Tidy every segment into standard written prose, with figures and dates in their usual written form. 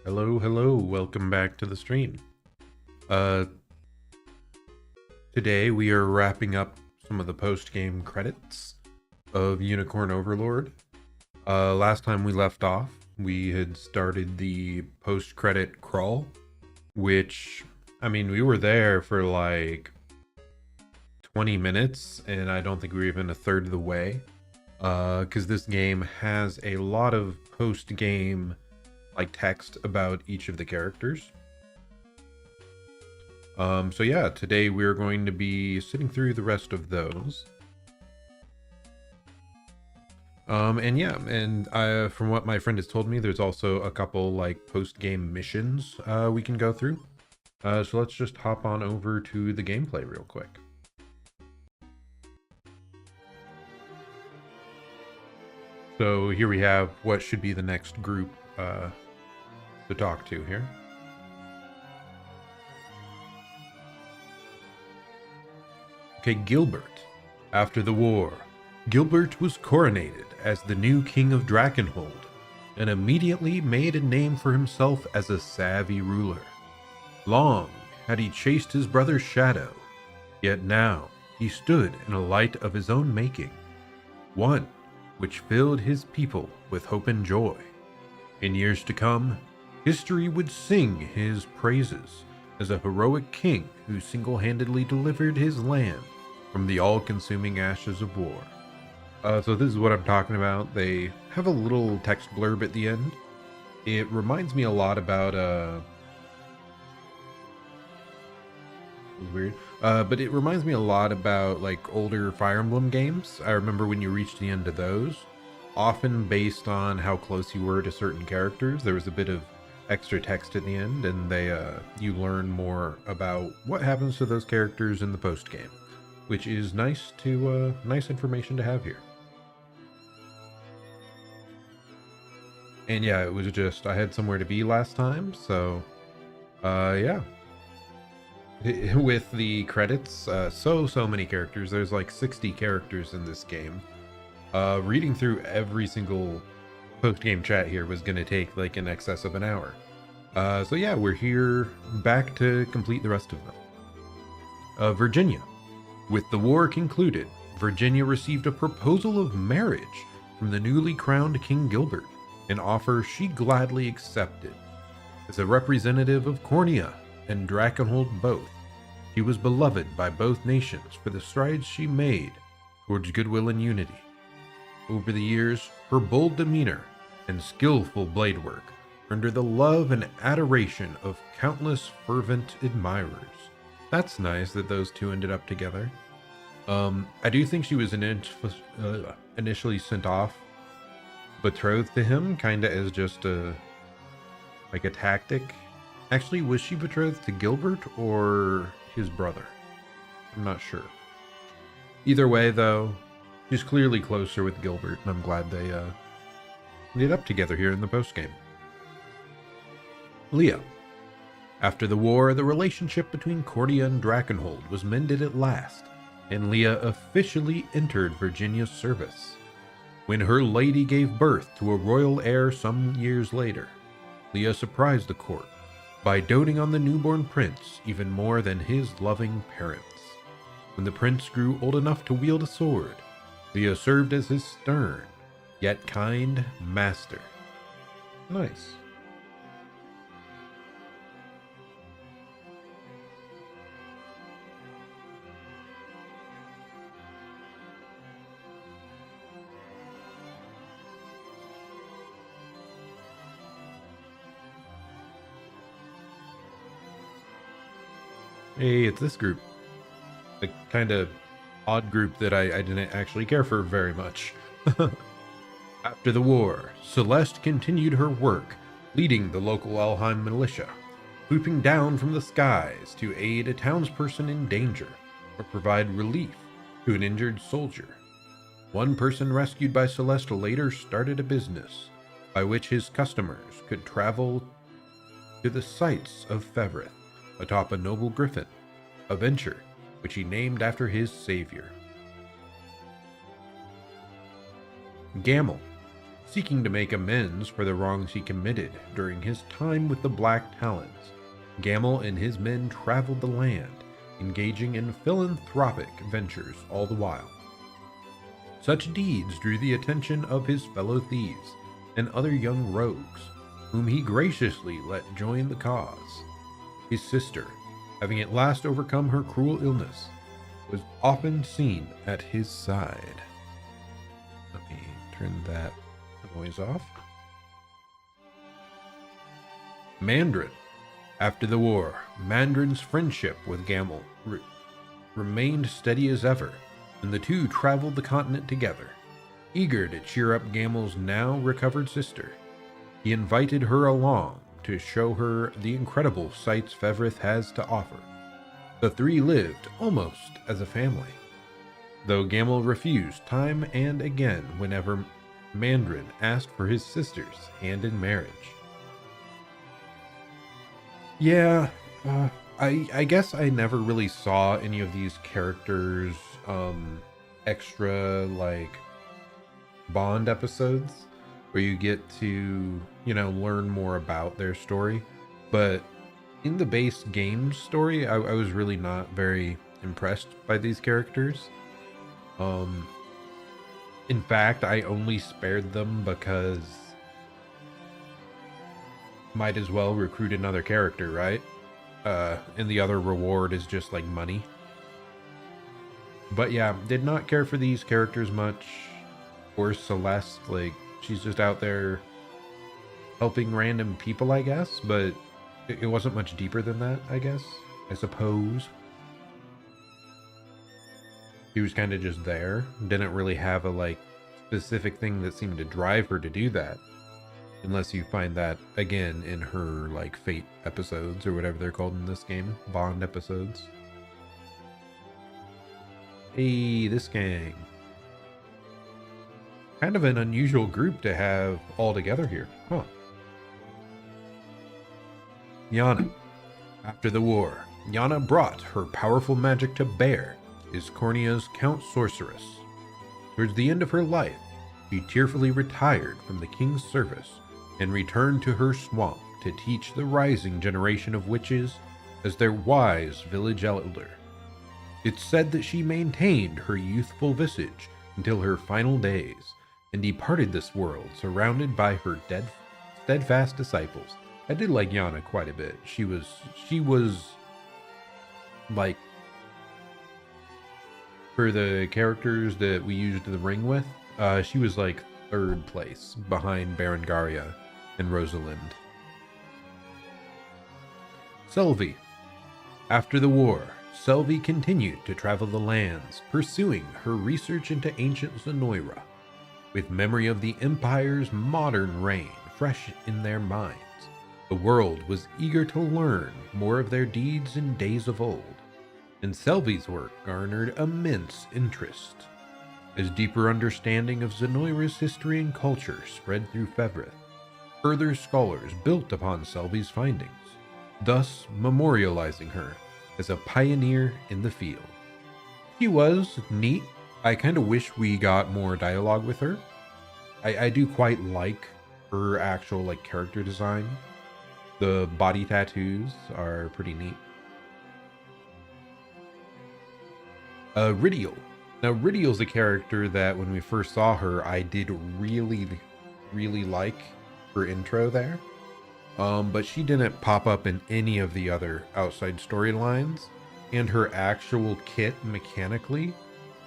Hello, welcome back to the stream. Uh, Today we are wrapping up some of the post-game credits of Unicorn Overlord. Last time we left off, we had started the post-credit crawl, which, I mean, we were there for like 20 minutes, and I don't think we were even a third of the way, because this game has a lot of post-game like text about each of the characters. So yeah, today we're going to be sitting through the rest of those. And from what my friend has told me, there's also a couple like post-game missions we can go through. So let's just hop on over to the gameplay real quick. So here we have what should be the next group to talk to here. Okay, Gilbert. After the war, Gilbert was coronated as the new king of Drakenhold, and immediately made a name for himself as a savvy ruler. Long had he chased his brother's shadow, yet now he stood in a light of his own making, one which filled his people with hope and joy. In years to come, history would sing his praises as a heroic king who single-handedly delivered his land from the all-consuming ashes of war. So this is what I'm talking about. They have a little text blurb at the end. It reminds me a lot about weird. But it reminds me a lot about like older Fire Emblem games. I remember when you reached the end of those, often based on how close you were to certain characters, there was a bit of extra text at the end, and you learn more about what happens to those characters in the post game, which is nice information to have here. And yeah, it was just I had somewhere to be last time, so yeah. With the credits, so many characters. There's like 60 characters in this game. Reading through every single post-game chat here was going to take like in excess of an hour. So yeah, we're here back to complete the rest of them. Virginia. With the war concluded, Virginia received a proposal of marriage from the newly crowned King Gilbert, an offer she gladly accepted. As a representative of Cornea and Drakenhold both, she was beloved by both nations for the strides she made towards goodwill and unity. Over the years, her bold demeanor and skillful blade work earned her the love and adoration of countless fervent admirers. That's nice that those two ended up together. I do think she was initially sent off betrothed to him, kinda as just a tactic. Actually, was she betrothed to Gilbert or his brother? I'm not sure. Either way, though, she's clearly closer with Gilbert, and I'm glad they ended up together here in the postgame. Leah. After the war, the relationship between Cordia and Drakenhold was mended at last, and Leah officially entered Virginia's service. When her lady gave birth to a royal heir some years later, Leah surprised the court by doting on the newborn prince even more than his loving parents. When the prince grew old enough to wield a sword, Leah served as his stern, yet kind master. Nice. Hey, it's this group. The kind of odd group that I didn't actually care for very much. After the war, Celeste continued her work, leading the local Elheim militia, swooping down from the skies to aid a townsperson in danger or provide relief to an injured soldier. One person rescued by Celeste later started a business by which his customers could travel to the sights of Fevrith atop a noble griffin, a venture which he named after his savior. Gamel. Seeking to make amends for the wrongs he committed during his time with the Black Talons, Gamel and his men traveled the land, engaging in philanthropic ventures all the while. Such deeds drew the attention of his fellow thieves and other young rogues, whom he graciously let join the cause. His sister, having at last overcome her cruel illness, was often seen at his side. Let me turn that noise off. Mandarin. After the war, Mandarin's friendship with Gamel remained steady as ever, and the two traveled the continent together. Eager to cheer up Gamel's now recovered sister, he invited her along to show her the incredible sights Fevrith has to offer. The three lived almost as a family, though Gamel refused time and again whenever Mandarin asked for his sister's hand in marriage. Yeah, I guess I never really saw any of these characters extra like Bond episodes where you get to, learn more about their story. But in the base game story, I was really not very impressed by these characters. In fact, I only spared them because might as well recruit another character, right? And the other reward is just like money. But yeah, did not care for these characters much. Or Celeste, like, she's just out there helping random people, I guess. But it wasn't much deeper than that, I guess. I suppose. She was kind of just there. Didn't really have a, like, specific thing that seemed to drive her to do that. Unless you find that, again, in her, like, Fate episodes, or whatever they're called in this game. Bond episodes. Hey, this gang. Kind of an unusual group to have all together here. Huh. Yana. After the war, Yana brought her powerful magic to bear as Cornea's Count Sorceress. Towards the end of her life, she tearfully retired from the king's service and returned to her swamp to teach the rising generation of witches as their wise village elder. It's said that she maintained her youthful visage until her final days and departed this world surrounded by her steadfast disciples. I did like Yana quite a bit. She was like, for the characters that we used the ring with, she was like third place behind Berengaria and Rosalind. Selvi. After the war, Selvi continued to travel the lands, pursuing her research into ancient Zenoira. With memory of the Empire's modern reign fresh in their minds, the world was eager to learn more of their deeds in days of old, and Selvi's work garnered immense interest. As deeper understanding of Zenoira's history and culture spread through Fevrith, further scholars built upon Selvi's findings, thus memorializing her as a pioneer in the field. She was neat. I kind of wish we got more dialogue with her. I do quite like her actual like character design. The body tattoos are pretty neat. Ridiel. Now Ridiel's a character that when we first saw her, I did really like her intro there. But she didn't pop up in any of the other outside storylines, and her actual kit mechanically,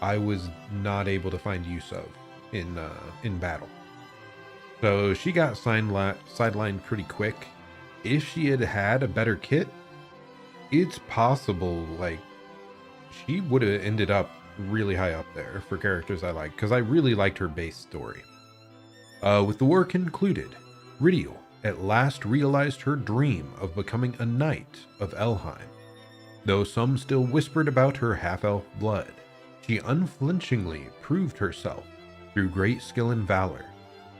I was not able to find use of in battle. So she got sidelined pretty quick. If she had had a better kit, it's possible like she would have ended up really high up there for characters I like, because I really liked her base story. With the war concluded, Ridiel at last realized her dream of becoming a knight of Elheim. Though some still whispered about her half-elf blood, she unflinchingly proved herself through great skill and valor,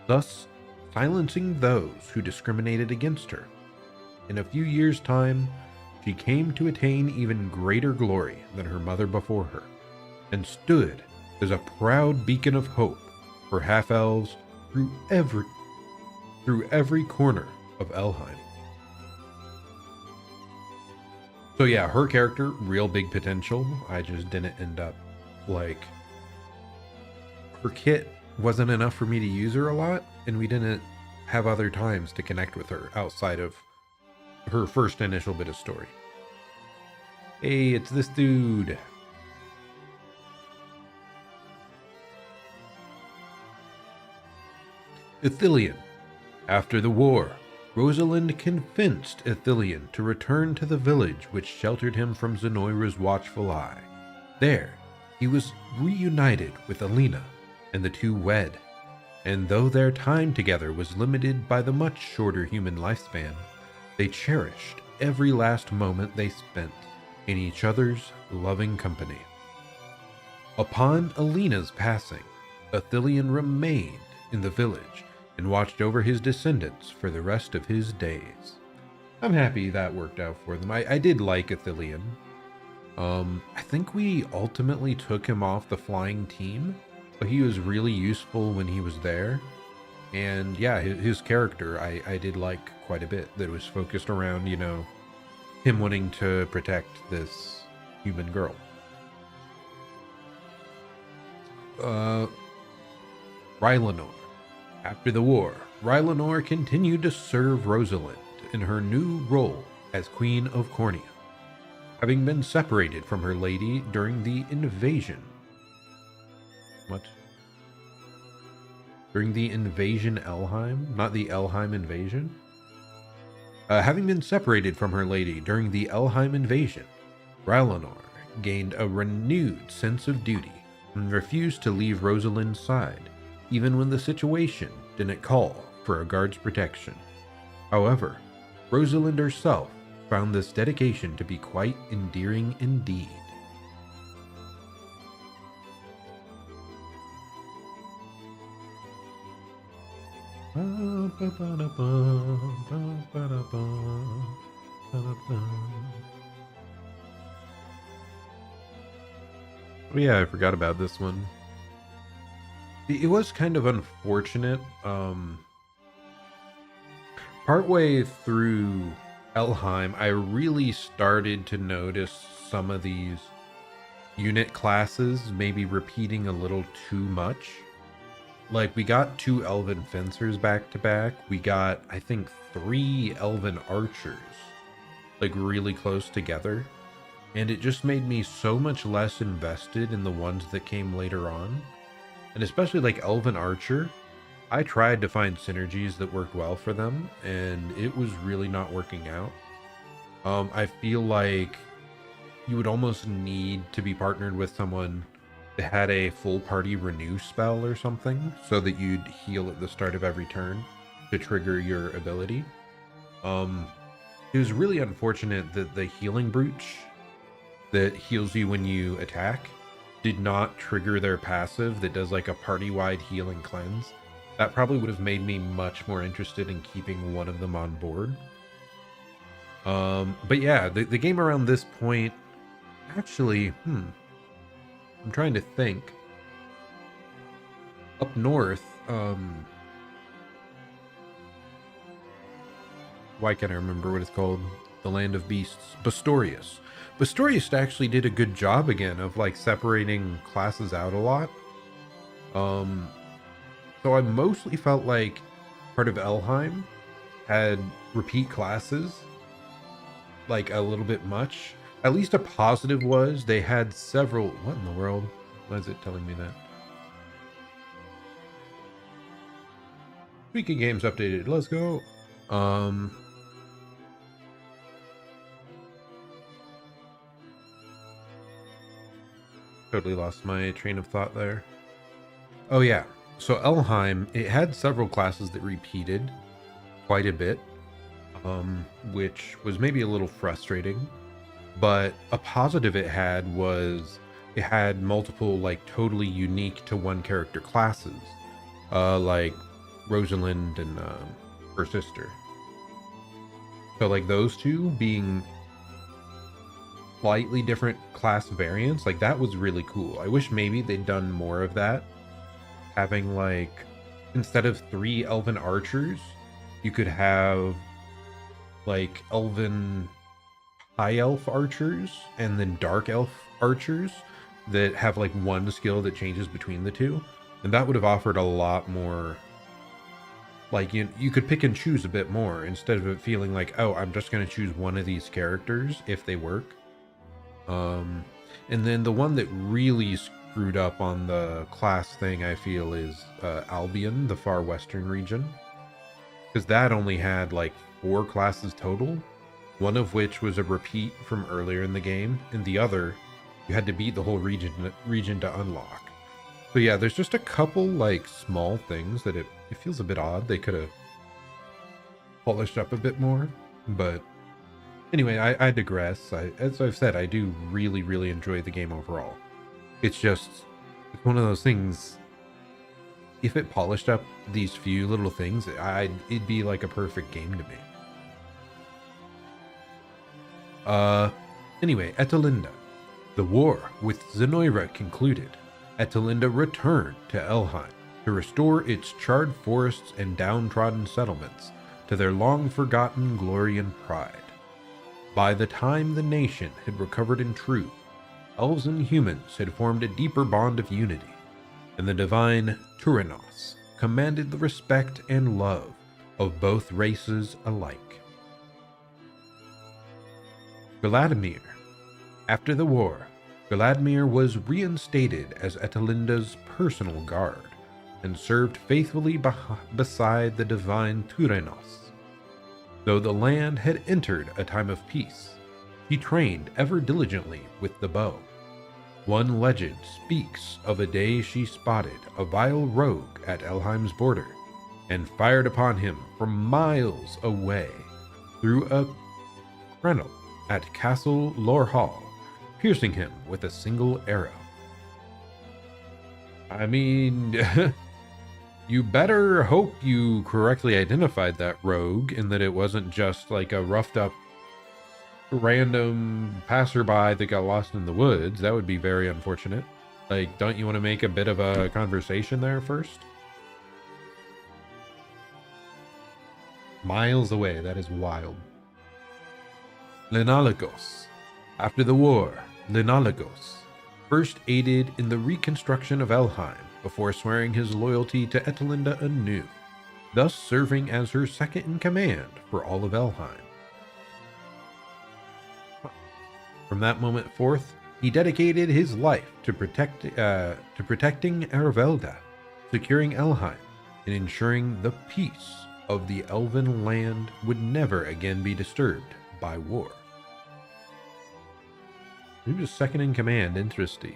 thus silencing those who discriminated against her. In a few years' time, she came to attain even greater glory than her mother before her, and stood as a proud beacon of hope for half-elves through every corner of Elheim. So yeah, her character, real big potential. I just didn't end up, like, her kit wasn't enough for me to use her a lot, and we didn't have other times to connect with her outside of her first initial bit of story. Hey, it's this dude. Ithilien. After the war, Rosalind convinced Ithilien to return to the village which sheltered him from Zenoira's watchful eye. There, he was reunited with Alina, and the two wed. And though their time together was limited by the much shorter human lifespan, they cherished every last moment they spent in each other's loving company. Upon Alina's passing, Ithilien remained in the village and watched over his descendants for the rest of his days. I'm happy that worked out for them. I did like Ithilien. I think we ultimately took him off the flying team, but he was really useful when he was there. And yeah, his character I did like quite a bit. That was focused around, you know, him wanting to protect this human girl. Rylanor. After the war, Rylanor continued to serve Rosalind in her new role as Queen of Cornea, having been separated from her lady during the invasion. What? During the invasion Elheim? Not the Elheim invasion? Having been separated from her lady during the Elheim invasion, Rylanor gained a renewed sense of duty and refused to leave Rosalind's side, even when the situation didn't call for a guard's protection. However, Rosalind herself found this dedication to be quite endearing indeed. Oh yeah, I forgot about this one. It was kind of unfortunate. Partway through Elheim, I really started to notice some of these unit classes maybe repeating a little too much. Like, we got 2 elven fencers back to back. We got, I think, 3 elven archers, like, really close together. And it just made me so much less invested in the ones that came later on. And especially like Elven Archer, I tried to find synergies that worked well for them, and it was really not working out. I feel like you would almost need to be partnered with someone that had a full party renew spell or something, so that you'd heal at the start of every turn to trigger your ability. It was really unfortunate that the healing brooch that heals you when you attack did not trigger their passive that does like a party-wide healing cleanse. That probably would have made me much more interested in keeping one of them on board. But yeah, the game around this point, actually, I'm trying to think. Up north, why can't I remember what it's called? The Land of Beasts, Bastorius. Bastorius actually did a good job again of like separating classes out a lot. So I mostly felt like part of Elheim had repeat classes like a little bit much. At least a positive was they had several. What in the world? Why is it telling me that? Week of games updated. Let's go. Totally lost my train of thought there. Oh yeah, so Elheim, it had several classes that repeated quite a bit, which was maybe a little frustrating, but a positive it had was it had multiple like totally unique to one character classes, like Rosalind and her sister. So like those two being slightly different class variants, like that was really cool. I wish maybe they'd done more of that, having like instead of 3 elven archers, you could have like elven high elf archers and then dark elf archers that have like one skill that changes between the two. And that would have offered a lot more, like you could pick and choose a bit more instead of it feeling like, oh, I'm just going to choose one of these characters if they work. And then the one that really screwed up on the class thing, I feel, is Albion, the far western region. Because that only had like 4 classes total, one of which was a repeat from earlier in the game, and the other, you had to beat the whole region to unlock. So yeah, there's just a couple like small things that it feels a bit odd. They could have polished up a bit more, but anyway, I digress. As I've said, I do really, really enjoy the game overall. It's one of those things. If it polished up these few little things, it'd be like a perfect game to me. Anyway, Etelinda. The war with Zenoira concluded. Etelinda returned to Elheim to restore its charred forests and downtrodden settlements to their long-forgotten glory and pride. By the time the nation had recovered in truth, elves and humans had formed a deeper bond of unity, and the divine Turanos commanded the respect and love of both races alike. Gladimir. After the war, Gladimir was reinstated as Etelinda's personal guard and served faithfully beside the divine Turanos. Though the land had entered a time of peace, he trained ever diligently with the bow. One legend speaks of a day she spotted a vile rogue at Elheim's border and fired upon him from miles away through a crenel at Castle Lorhall, piercing him with a single arrow. I mean, you better hope you correctly identified that rogue and that it wasn't just like a roughed up random passerby that got lost in the woods. That would be very unfortunate. Like, don't you want to make a bit of a conversation there first? Miles away, that is wild. Linalagos. After the war, Linalagos first aided in the reconstruction of Elheim before swearing his loyalty to Etelinda anew, thus serving as her second in command for all of Elheim. From that moment forth, he dedicated his life to protecting Ervelda, securing Elheim, and ensuring the peace of the elven land would never again be disturbed by war. He was second in command. Interesting.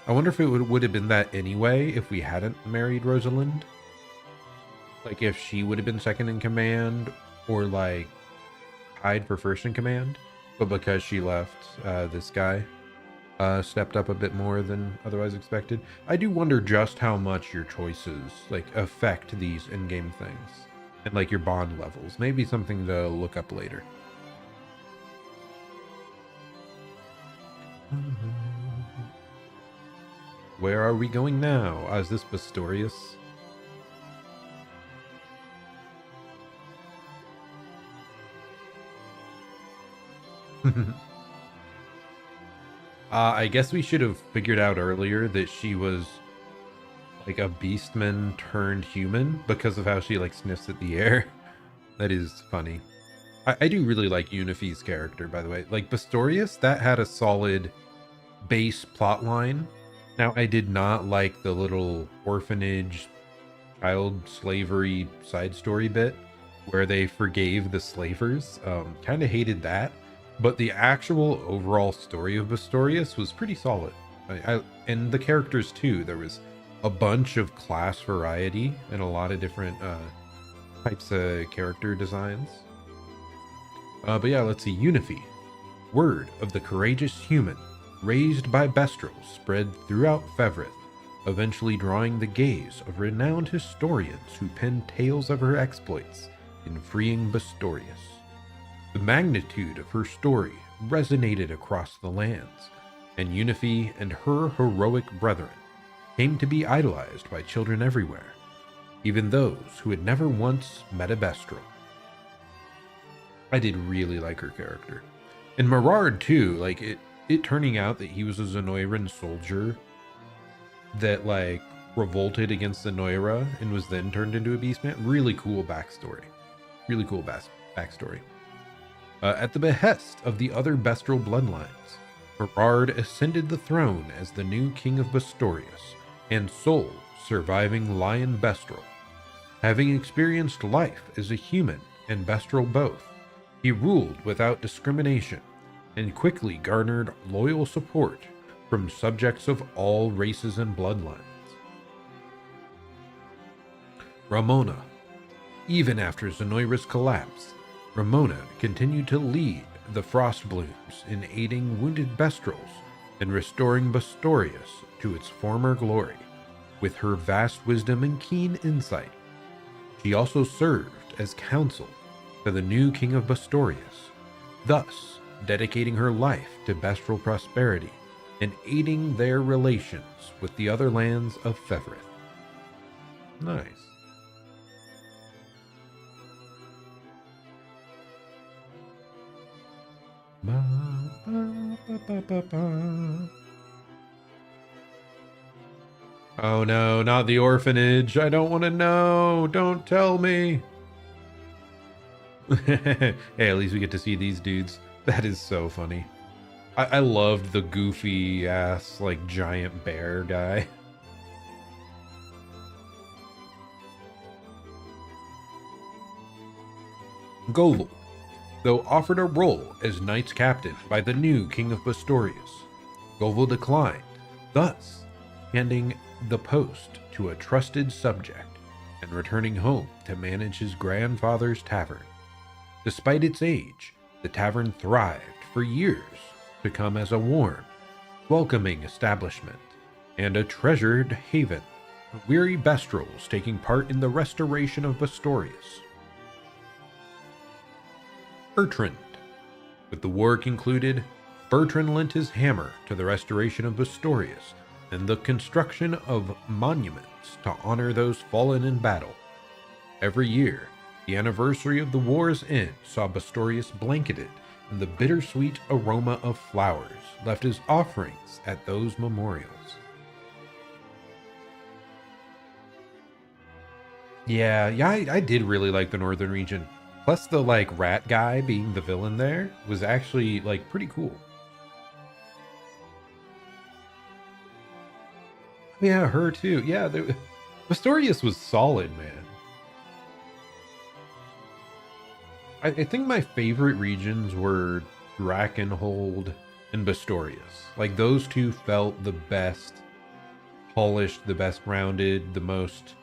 I wonder if it would have been that anyway if we hadn't married Rosalind. Like if she would have been second in command or like tied for first in command. But because she left, this guy stepped up a bit more than otherwise expected. I do wonder just how much your choices like affect these in-game things and like your bond levels. Maybe something to look up later. Where are we going now? Is this Bastorius? I guess we should have figured out earlier that she was like a beastman turned human because of how she like sniffs at the air. That is funny. I do really like Unify's character, by the way. Like Bastorius, that had a solid base plot line. Now, I did not like the little orphanage child slavery side story bit where they forgave the slavers. Kind of hated that. But the actual overall story of Bastorius was pretty solid. And the characters too. There was a bunch of class variety and a lot of different types of character designs. But yeah, let's see. Unify. Word of the courageous human, raised by Bestrel, spread throughout Fevrith, eventually drawing the gaze of renowned historians who penned tales of her exploits in freeing Bastorius. The magnitude of her story resonated across the lands, and Unify and her heroic brethren came to be idolized by children everywhere. even those who had never once met a Bestral. I did really like her character. And Mirard too, like it turning out that he was a Zenoiran soldier that like revolted against the Noira and was then turned into a beastman. Really cool backstory. Really cool backstory. At the behest of the other Bestral bloodlines, Mirard ascended the throne as the new king of Bastorius and sole surviving Lion Bestral. Having experienced life as a human and Bestral both, he ruled without discrimination and quickly garnered loyal support from subjects of all races and bloodlines. Ramona. Even after Zenoira's collapse, Ramona continued to lead the Frostblooms in aiding wounded Bestrals and restoring Bastorius to its former glory. With her vast wisdom and keen insight, she also served as counsel to the new king of Bastorius, thus dedicating her life to Bestral prosperity and aiding their relations with the other lands of Feverith. Nice. Oh no, not the orphanage. I don't want to know. Don't tell me. Hey, at least we get to see these dudes. That is so funny. I loved the goofy ass, like, giant bear guy. Govel, though offered a role as Knights Captain by the new King of Bastorius, Govel declined, thus handing the post to a trusted subject and returning home to manage his grandfather's tavern. Despite its age, the tavern thrived for years to come as a warm, welcoming establishment and a treasured haven for weary Bestrals taking part in the restoration of Bastorius. Bertrand. With the war concluded, Bertrand lent his hammer to the restoration of Bastorius and the construction of monuments to honor those fallen in battle. Every year, the anniversary of the war's end saw Bastorius blanketed in the bittersweet aroma of flowers left as offerings at those memorials. Yeah, I did really like the northern region. Plus the like rat guy being the villain there was actually like pretty cool. Yeah, her too. Yeah, Bastorius was solid, man. I think my favorite regions were Drakenhold and Bastorius. Like those two felt the best polished, the best rounded, the most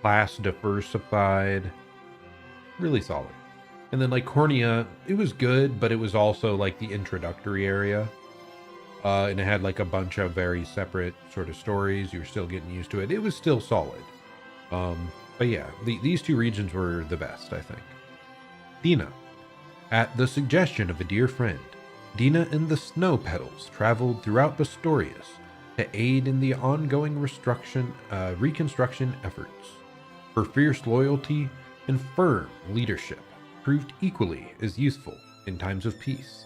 class diversified. Really solid. And then like Cornea, it was good, but it was also like the introductory area. And it had like a bunch of very separate sort of stories. You were still getting used to it. It was still solid. But yeah, these two regions were the best, I think. Dina. At the suggestion of a dear friend, Dina and the Snow Petals traveled throughout Bastorius to aid in the ongoing reconstruction efforts. Her fierce loyalty and firm leadership proved equally as useful in times of peace,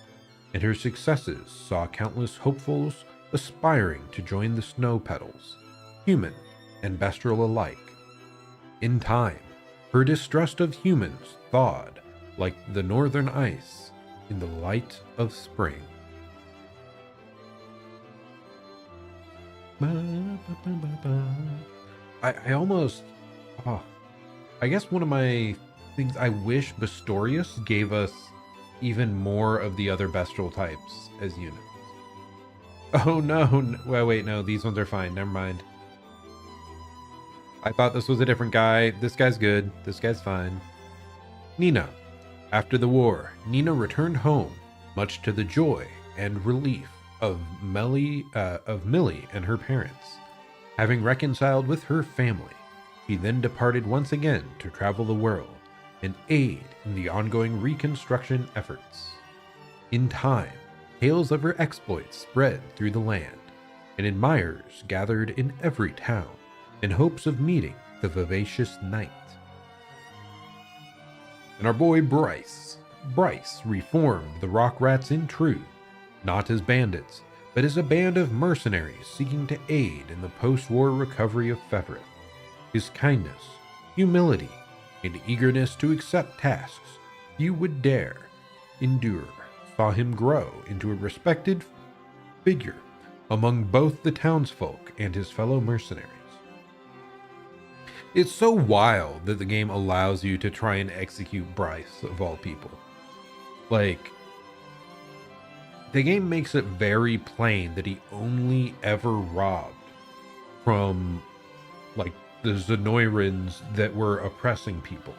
and her successes saw countless hopefuls aspiring to join the Snow Petals, human and Bestral alike. In time, her distrust of humans thawed like the northern ice in the light of spring. I almost... I guess one of my things, I wish Bastorius gave us even more of the other Bestral types as units. Oh no, well, wait, no, these ones are fine, never mind. I thought this was a different guy. This guy's good, this guy's fine. Nina. After the war, Nina returned home, much to the joy and relief of Millie and her parents. Having reconciled with her family, she then departed once again to travel the world and aid in the ongoing reconstruction efforts. In time, tales of her exploits spread through the land, and admirers gathered in every town in hopes of meeting the vivacious knight. And our boy Bryce. Bryce reformed the Rock Rats in truth, not as bandits, but as a band of mercenaries seeking to aid in the post-war recovery of Fevereth. His kindness, humility, and eagerness to accept tasks few would dare endure saw him grow into a respected figure among both the townsfolk and his fellow mercenaries. It's so wild that the game allows you to try and execute Bryce, of all people. Like, the game makes it very plain that he only ever robbed from, like, the Zenoirans that were oppressing people.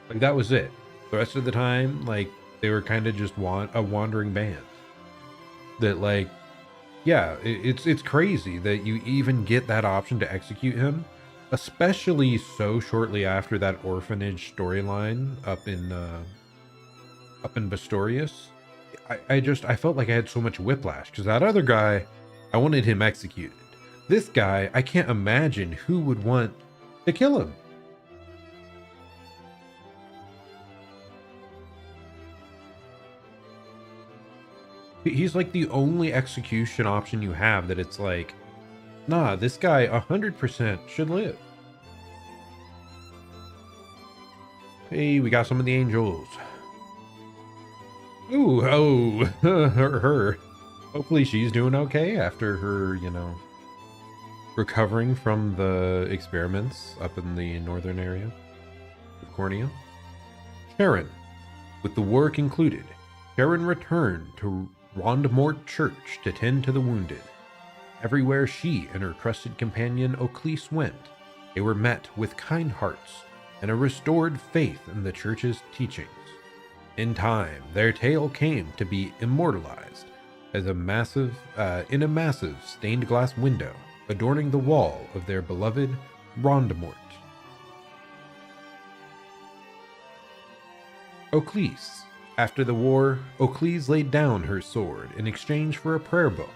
Like, that was it. The rest of the time, like, they were kind of just a wandering band. That, like, yeah, it's crazy that you even get that option to execute him, especially so shortly after that orphanage storyline up in Bastorius. I felt like I had so much whiplash, because that other guy, I wanted him executed. This guy, I can't imagine who would want to kill him. He's like the only execution option you have that it's like, nah, this guy 100% should live. Hey, we got some of the angels. Ooh, oh, her. Hopefully she's doing okay after her, you know, recovering from the experiments up in the northern area of Cornea. Sharon. With the war concluded, Sharon returned to Rondemort Church to tend to the wounded. Everywhere she and her trusted companion Oclise went, they were met with kind hearts and a restored faith in the church's teachings. In time, their tale came to be immortalized as in a massive stained glass window adorning the wall of their beloved Rondemort. Oclise. After the war, Oclise laid down her sword in exchange for a prayer book,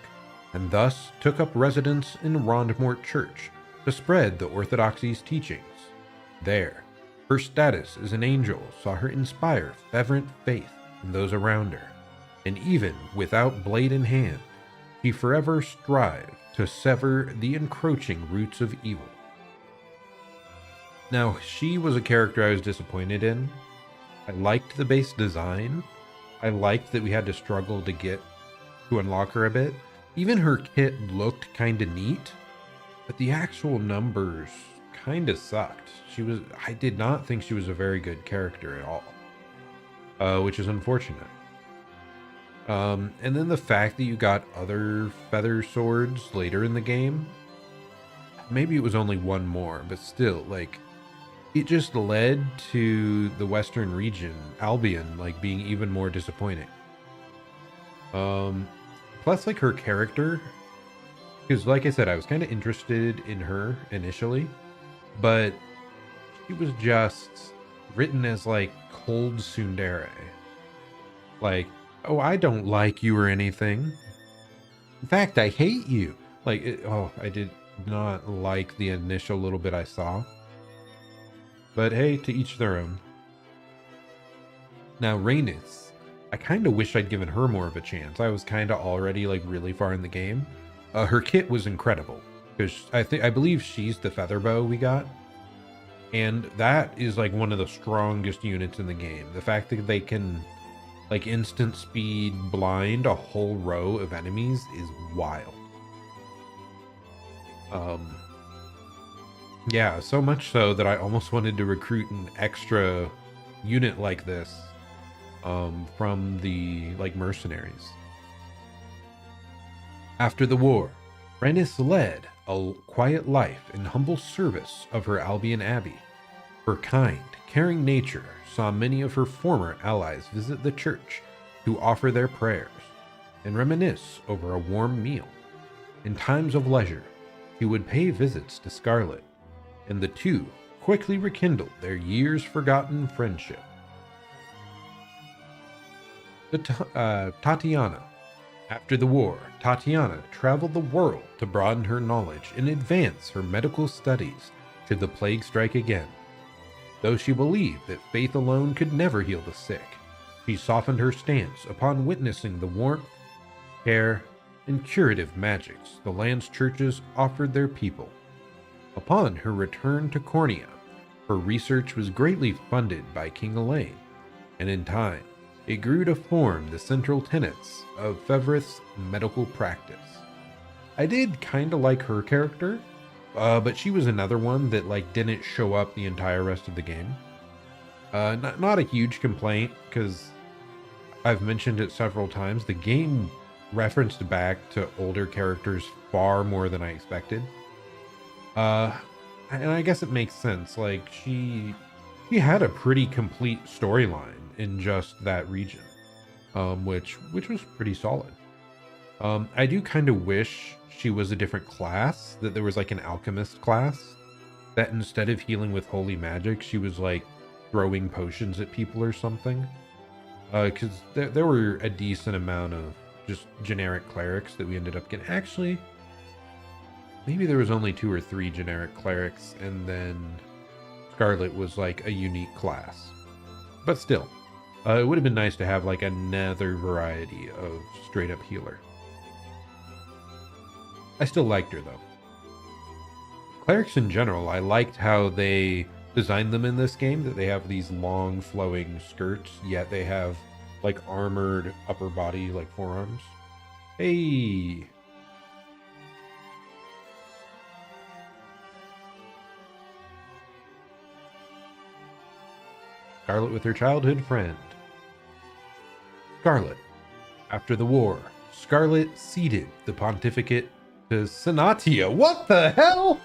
and thus took up residence in Rondemort Church to spread the Orthodoxy's teachings. There, her status as an angel saw her inspire fervent faith in those around her, and even without blade in hand, she forever strived to sever the encroaching roots of evil. Now, she was a character I was disappointed in. I liked the base design. I liked that we had to struggle to unlock her a bit. Even her kit looked kind of neat, but the actual numbers kind of sucked. I did not think she was a very good character at all, which is unfortunate. And then the fact that you got other feather swords later in the game, maybe it was only one more, but still, like, it just led to the Western region, Albion, like, being even more disappointing. Plus, like, her character, because, like I said, I was kind of interested in her initially, but she was just written as, like, cold tsundere. Like, oh, I don't like you or anything. In fact, I hate you. Like, I did not like the initial little bit I saw. But hey, to each their own. Now, Rhaenys, I kind of wish I'd given her more of a chance. I was kind of already, like, really far in the game. Her kit was incredible, because I believe she's the featherbow we got. And that is, like, one of the strongest units in the game. The fact that they can, like, instant speed blind a whole row of enemies is wild. Yeah, so much so that I almost wanted to recruit an extra unit like this from the, like, mercenaries. After the war, Rhaenys led a quiet life in humble service of her Albion Abbey. Her kind, caring nature saw many of her former allies visit the church to offer their prayers and reminisce over a warm meal. In times of leisure, she would pay visits to Scarlet, and the two quickly rekindled their years-forgotten friendship. Tatiana. After the war, Tatiana traveled the world to broaden her knowledge and advance her medical studies should the plague strike again. Though she believed that faith alone could never heal the sick, she softened her stance upon witnessing the warmth, care, and curative magics the land's churches offered their people. Upon her return to Cornea, her research was greatly funded by King Elaine, and in time, it grew to form the central tenets of Fevrith's medical practice. I did kinda like her character, but she was another one that didn't show up the entire rest of the game. Not a huge complaint, because I've mentioned it several times. The game referenced back to older characters far more than I expected. And I guess it makes sense. She had a pretty complete storyline in just that region, which was pretty solid. I do kind of wish she was a different class, that there was an alchemist class, that instead of healing with holy magic, she was throwing potions at people or something. Because there were a decent amount of just generic clerics that we ended up getting. Actually, maybe there was only 2 or 3 generic clerics, and then Scarlet was a unique class. But still, it would have been nice to have another variety of straight up healer. I still liked her though. Clerics in general, I liked how they designed them in this game, that they have these long flowing skirts, yet they have armored upper body, forearms. Hey! Scarlet with her childhood friend. Scarlet. After the war, Scarlet ceded the pontificate to Senatio. What the hell?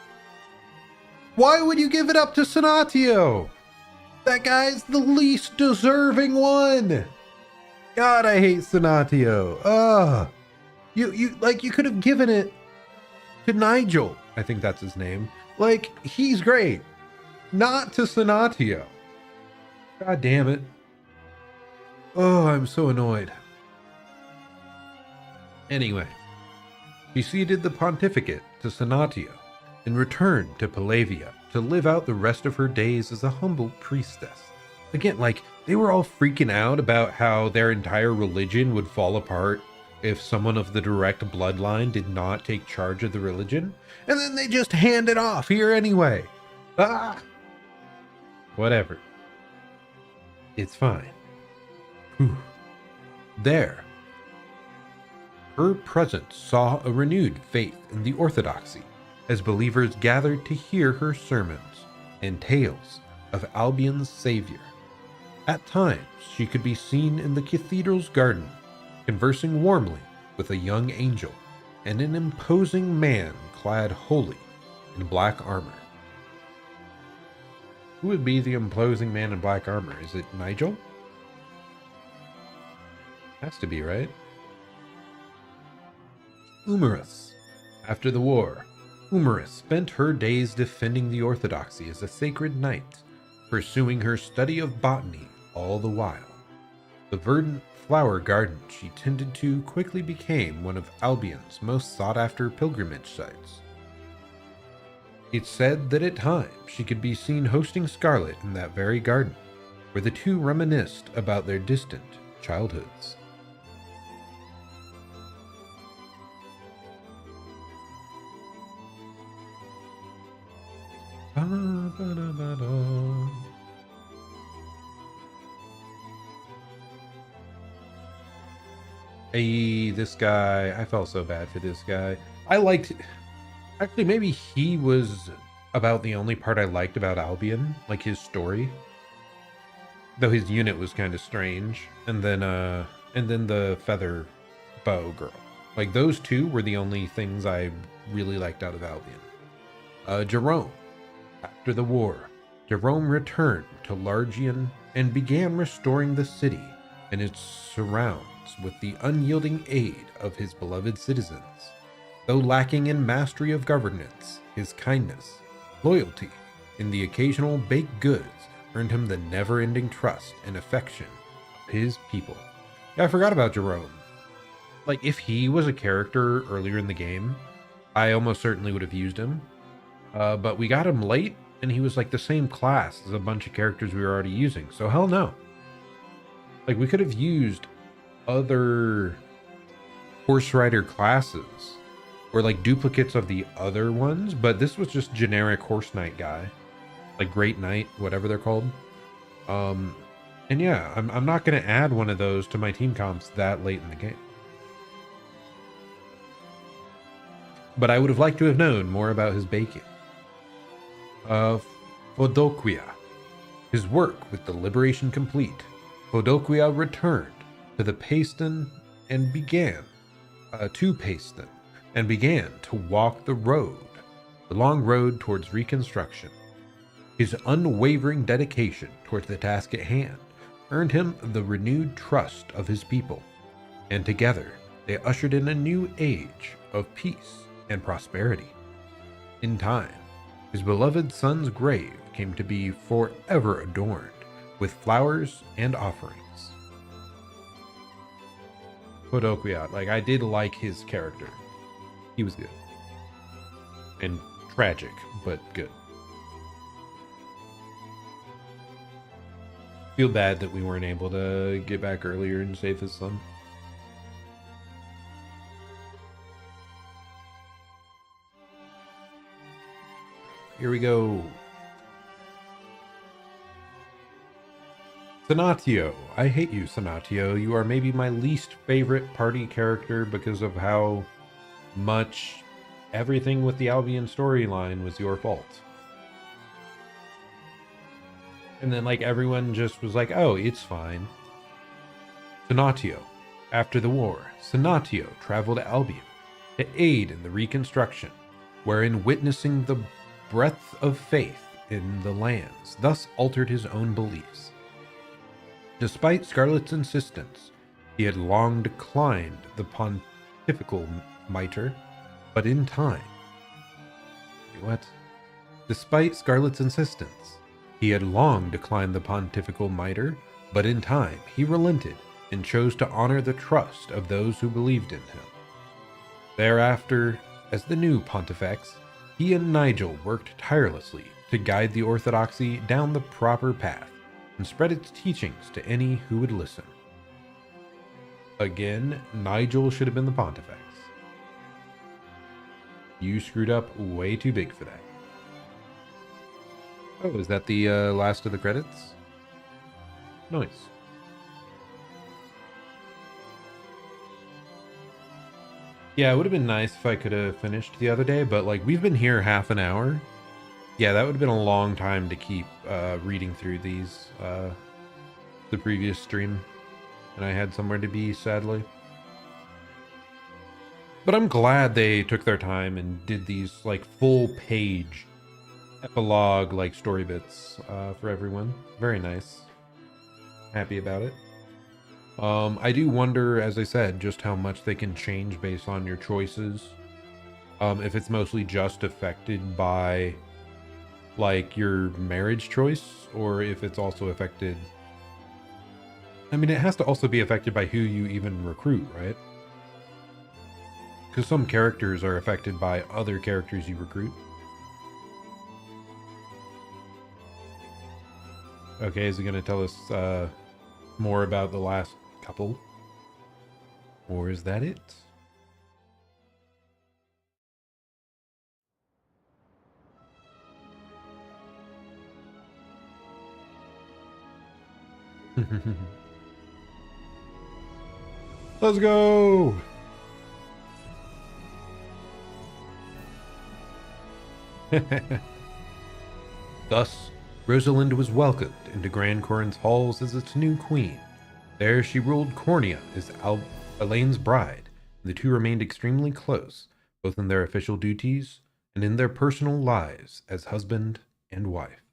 Why would you give it up to Senatio? That guy's the least deserving one. God, I hate Senatio. Ugh. You could have given it to Nigel. I think that's his name. He's great. Not to Senatio. God damn it. Oh, I'm so annoyed. Anyway, she ceded the pontificate to Senatio and returned to Palavia to live out the rest of her days as a humble priestess. Again, they were all freaking out about how their entire religion would fall apart if someone of the direct bloodline did not take charge of the religion, and then they just hand it off here anyway. Ah! Whatever. It's fine. Whew. There. Her presence saw a renewed faith in the Orthodoxy as believers gathered to hear her sermons and tales of Albion's savior. At times, she could be seen in the cathedral's garden, conversing warmly with a young angel and an imposing man clad wholly in black armor. Who would be the imposing man in black armor? Is it Nigel? Has to be, right? Umarus. After the war, Umarus spent her days defending the Orthodoxy as a sacred knight, pursuing her study of botany all the while. The verdant flower garden she tended to quickly became one of Albion's most sought-after pilgrimage sites. It's said that at times she could be seen hosting Scarlet in that very garden, where the two reminisced about their distant childhoods. Hey, this guy, I felt so bad for this guy. Actually, maybe he was about the only part I liked about Albion, his story. Though his unit was kind of strange. And then the feather bow girl. Those two were the only things I really liked out of Albion. Jerome. After the war, Jerome returned to Largian and began restoring the city and its surrounds with the unyielding aid of his beloved citizens. Though lacking in mastery of governance, his kindness, loyalty, and the occasional baked goods earned him the never-ending trust and affection of his people. Yeah, I forgot about Jerome. If he was a character earlier in the game, I almost certainly would have used him. But we got him late, and he was like the same class as a bunch of characters we were already using. So hell no. Like, we could have used other horse rider classes or like duplicates of the other ones, but this was just generic horse knight guy, like great knight, whatever they're called. And yeah, I'm not going to add one of those to my team comps that late in the game. But I would have liked to have known more about his baking. Fodoquia. His work with the liberation complete, Fodoquia returned to the Paston and began to walk the long road towards reconstruction. His unwavering dedication towards the task at hand earned him the renewed trust of his people, and together they ushered in a new age of peace and prosperity. In time, his beloved son's grave came to be forever adorned with flowers and offerings. Kodokuya, like, I did like his character. He was good. And tragic, but good. Feel bad that we weren't able to get back earlier and save his son. Here we go. Sanatio. I hate you, Sanatio. You are maybe my least favorite party character because of how much everything with the Albion storyline was your fault. And then, like, everyone just was like, oh, it's fine. Sanatio. After the war, Sanatio traveled to Albion to aid in the reconstruction, wherein witnessing the breadth of faith in the lands thus altered his own beliefs. Despite Scarlet's insistence, he had long declined the pontifical mitre, but in time... What? Despite Scarlet's insistence, he had long declined the pontifical mitre, but in time he relented and chose to honor the trust of those who believed in him. Thereafter, as the new pontifex, he and Nigel worked tirelessly to guide the orthodoxy down the proper path and spread its teachings to any who would listen. Again, Nigel should have been the pontifex. You screwed up way too big for that. Oh, is that the last of the credits? Nice. Yeah, it would have been nice if I could have finished the other day, but like, we've been here half an hour. Yeah, that would have been a long time to keep reading through these, the previous stream. And I had somewhere to be, sadly. But I'm glad they took their time and did these, like, full page epilogue, like, story bits for everyone. Very nice. Happy about it. I do wonder, as I said, just how much they can change based on your choices. If it's mostly just affected by, like, your marriage choice, or if it's also affected... I mean, it has to also be affected by who you even recruit, right? Because some characters are affected by other characters you recruit. Okay, is it going to tell us more about the last couple? Or is that it? Let's go! Thus, Rosalind was welcomed into Grand Corrin's halls as its new queen. There she ruled Cornea as Elaine's bride, and the two remained extremely close, both in their official duties and in their personal lives as husband and wife.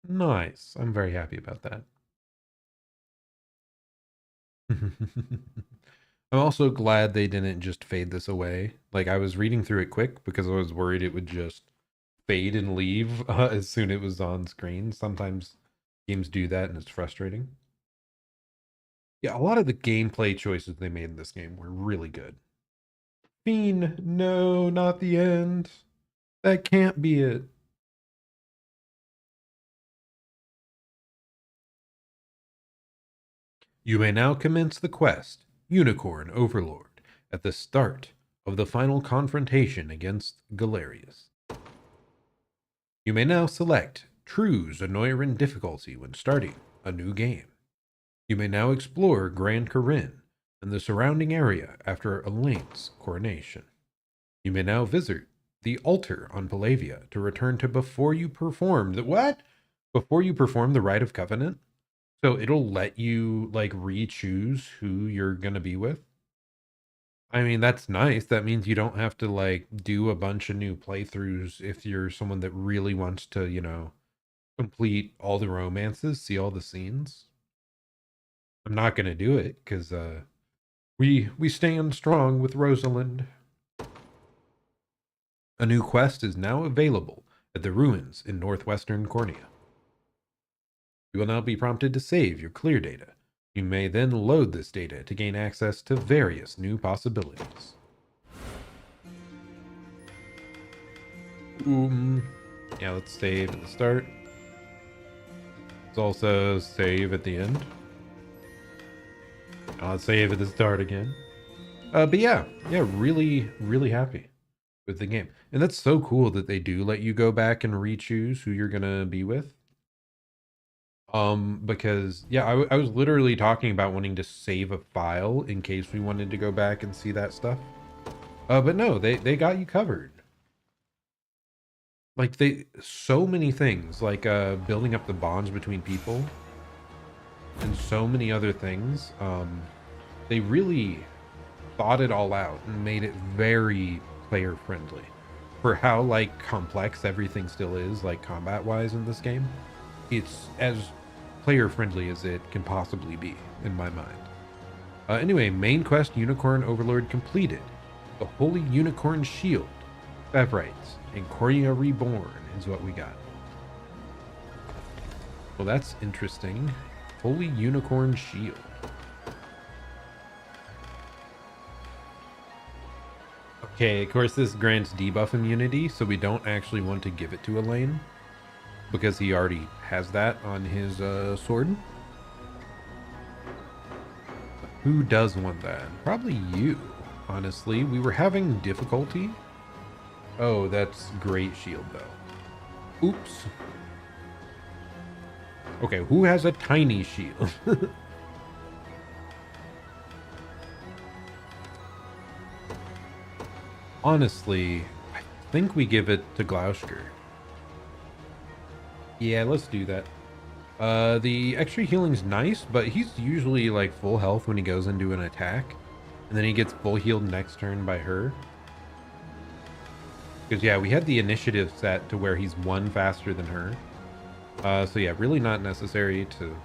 Nice. I'm very happy about that. I'm also glad they didn't just fade this away. Like, I was reading through it quick because I was worried it would just fade and leave as soon as it was on screen. Sometimes games do that and it's frustrating. Yeah, a lot of the gameplay choices they made in this game were really good. Fiend, no, not the end. That can't be it. You may now commence the quest, Unicorn Overlord, at the start of the final confrontation against Galerius. You may now select True's Annoyrin difficulty when starting a new game. You may now explore Grand Corinne and the surrounding area after Elaine's coronation. You may now visit the altar on Palavia to return to before you perform the what? Before you perform the rite of covenant. So it'll let you like re-choose who you're gonna be with. I mean, that's nice. That means you don't have to like do a bunch of new playthroughs if you're someone that really wants to, complete all the romances, see all the scenes. I'm not gonna do it because we stand strong with Rosalind. A new quest is now available at the ruins in northwestern Cornea. You will now be prompted to save your clear data. You may then load this data to gain access to various new possibilities. Yeah, let's save at the start. Let's also save at the end. I'll save at the start again. But yeah, really, really happy with the game. And that's so cool that they do let you go back and re-choose who you're gonna be with. Because yeah, I was literally talking about wanting to save a file in case we wanted to go back and see that stuff. But no, they got you covered. Like so many things, like building up the bonds between people and so many other things. They really thought it all out and made it very player friendly for how like complex everything still is, like combat wise in this game. It's as player friendly as it can possibly be in my mind. Anyway, main quest Unicorn Overlord completed. The Holy Unicorn Shield, Fevrites, and Cornea Reborn is what we got. Well, that's interesting. Holy Unicorn Shield. Okay, of course this grants debuff immunity, so we don't actually want to give it to Elaine, because he already has that on his sword. Who does want that? Probably you, honestly. We were having difficulty. Oh, that's great shield, though. Oops. Okay, who has a tiny shield? Honestly, I think we give it to Gloucester. Yeah, let's do that. The extra healing's nice, but he's usually like full health when he goes into an attack. And then he gets full healed next turn by her. Because yeah, we had the initiative set to where he's one faster than her. So yeah, really not necessary to...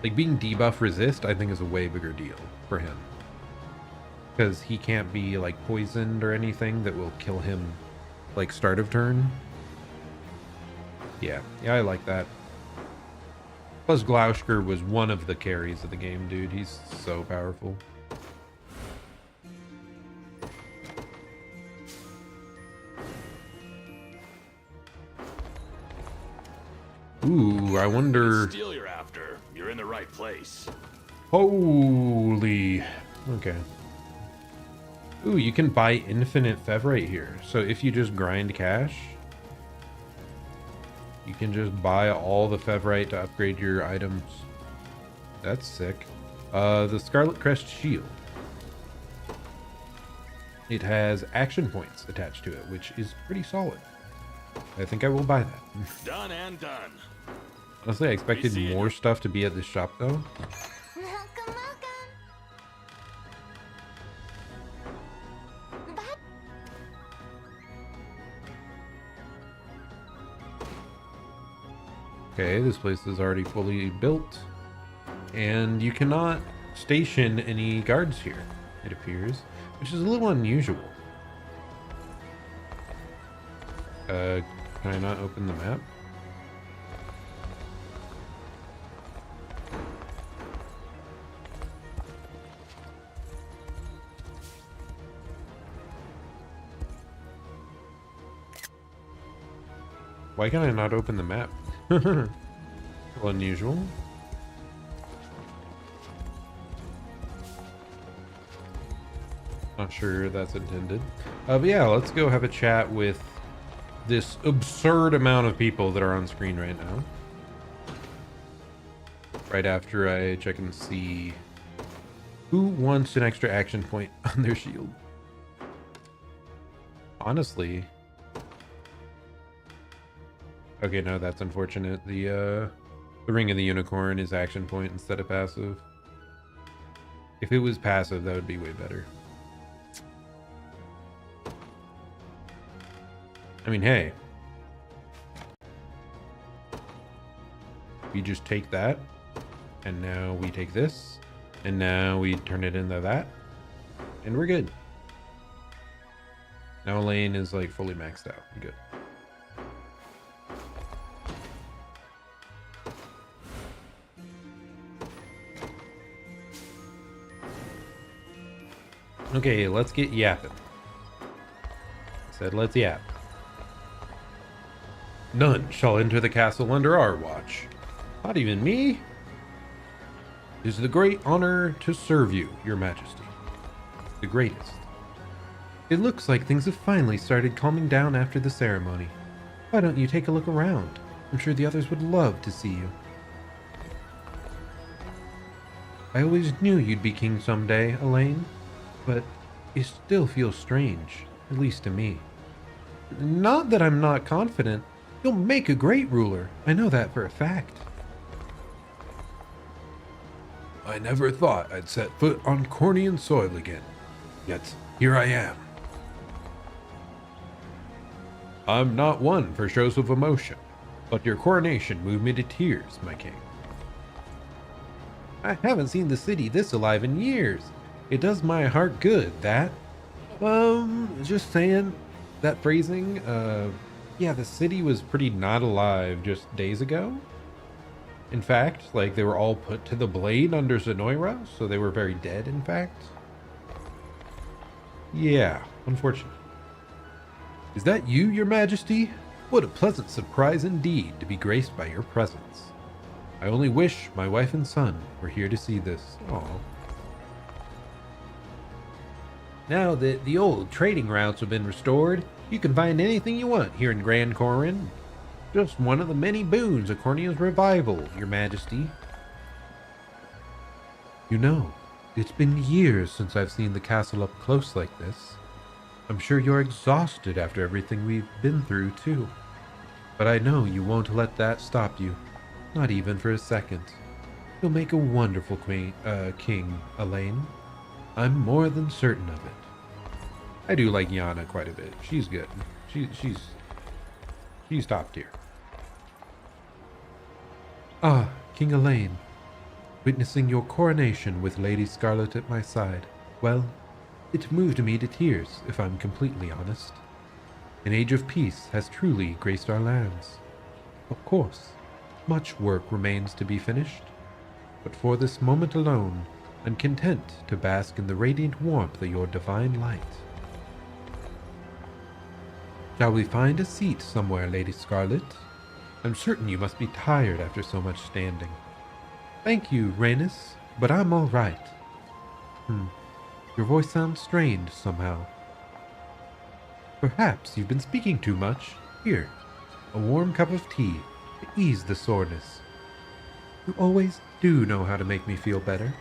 Like being debuff resist, I think is a way bigger deal for him. Because he can't be like poisoned or anything that will kill him like start of turn. Yeah, I like that. Plus Gloucester was one of the carries of the game, dude. He's so powerful. Ooh, I wonder... Steal you're after. You're in the right place. Holy... Okay. Ooh, you can buy infinite Fevrite here. So if you just grind cash, you can just buy all the Fevrite to upgrade your items. That's sick. The Scarlet Crest Shield. It has action points attached to it, which is pretty solid. I think I will buy that. Done and done. Honestly, I expected more stuff to be at this shop, though. Welcome. Okay, this place is already fully built. And you cannot station any guards here, it appears, which is a little unusual. Can I not open the map? Why can I not open the map? A little unusual. Not sure that's intended. But yeah, let's go have a chat with this absurd amount of people that are on screen right now. Right after I check and see who wants an extra action point on their shield. Honestly. Okay, no, that's unfortunate. The Ring of the Unicorn is action point instead of passive. If it was passive, that would be way better. I mean, hey. We just take that. And now we take this. And now we turn it into that. And we're good. Now Elaine is like fully maxed out. Good. Okay, let's get yapping. I said let's yap. None shall enter the castle under our watch. Not even me. It is the great honor to serve you, your majesty. The greatest. It looks like things have finally started calming down after the ceremony. Why don't you take a look around? I'm sure the others would love to see you. I always knew you'd be king someday, Elaine, but it still feels strange, at least to me. Not that I'm not confident. You'll make a great ruler. I know that for a fact. I never thought I'd set foot on Cornian soil again. Yet, here I am. I'm not one for shows of emotion, but your coronation moved me to tears, my king. I haven't seen the city this alive in years. It does my heart good, that. Just saying, that phrasing, yeah, the city was pretty not alive just days ago. In fact, like, they were all put to the blade under Zenoira, so they were very dead, in fact. Yeah, unfortunate. Is that you, your majesty? What a pleasant surprise indeed to be graced by your presence. I only wish my wife and son were here to see this. Aww. Now that the old trading routes have been restored, you can find anything you want here in Grand Corrin. Just one of the many boons of Cornia's revival, your majesty. You know, it's been years since I've seen the castle up close like this. I'm sure you're exhausted after everything we've been through, too. But I know you won't let that stop you, not even for a second. You'll make a wonderful king, Elaine. I'm more than certain of it. I do like Yana quite a bit. She's good. She's top tier. Ah, King Elaine. Witnessing your coronation with Lady Scarlet at my side, well, it moved me to tears, if I'm completely honest. An age of peace has truly graced our lands. Of course, much work remains to be finished, but for this moment alone, I'm content to bask in the radiant warmth of your divine light. Shall we find a seat somewhere, Lady Scarlet? I'm certain you must be tired after so much standing. Thank you, Rhaenys, but I'm all right. Your voice sounds strained somehow. Perhaps you've been speaking too much. Here, a warm cup of tea to ease the soreness. You always do know how to make me feel better.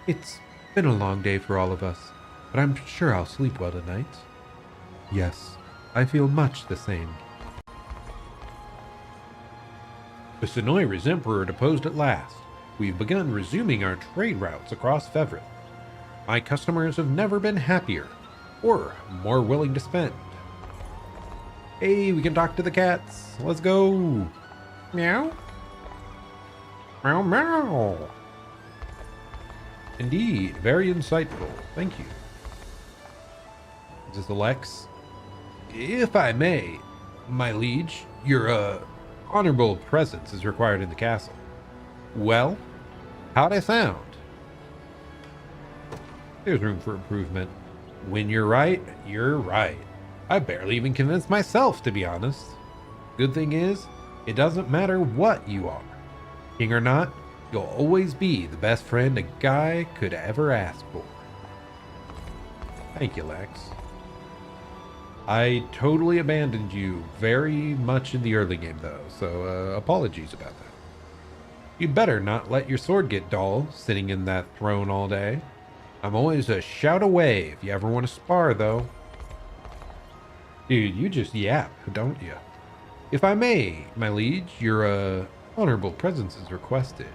It's been a long day for all of us, but I'm sure I'll sleep well tonight. Yes, I feel much the same. The Zenoira's Emperor deposed at last. We've begun resuming our trade routes across Fevrith. My customers have never been happier, or more willing to spend. Hey, we can talk to the cats. Let's go. Meow. Meow, meow. Indeed, very insightful. Thank you. Is this Alex? If I may, my liege, your honorable presence is required in the castle. Well, how'd I sound? There's room for improvement. When you're right, you're right. I barely even convinced myself, to be honest. Good thing is, it doesn't matter what you are. King or not, you'll always be the best friend a guy could ever ask for. Thank you, Lex. I totally abandoned you very much in the early game, though, so apologies about that. You better not let your sword get dull, sitting in that throne all day. I'm always a shout away if you ever want to spar, though. Dude, you just yap, don't you? If I may, my liege, your honorable presence is requested.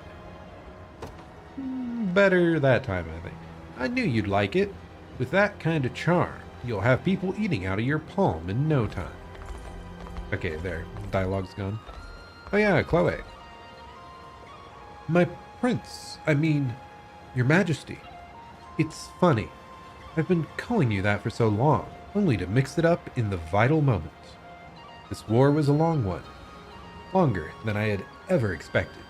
Better that time, I think. I knew you'd like it. With that kind of charm, you'll have people eating out of your palm in no time. Okay, there. Dialogue's gone. Oh yeah, Chloe. My prince, I mean, your majesty. It's funny. I've been calling you that for so long, only to mix it up in the vital moment. This war was a long one. Longer than I had ever expected.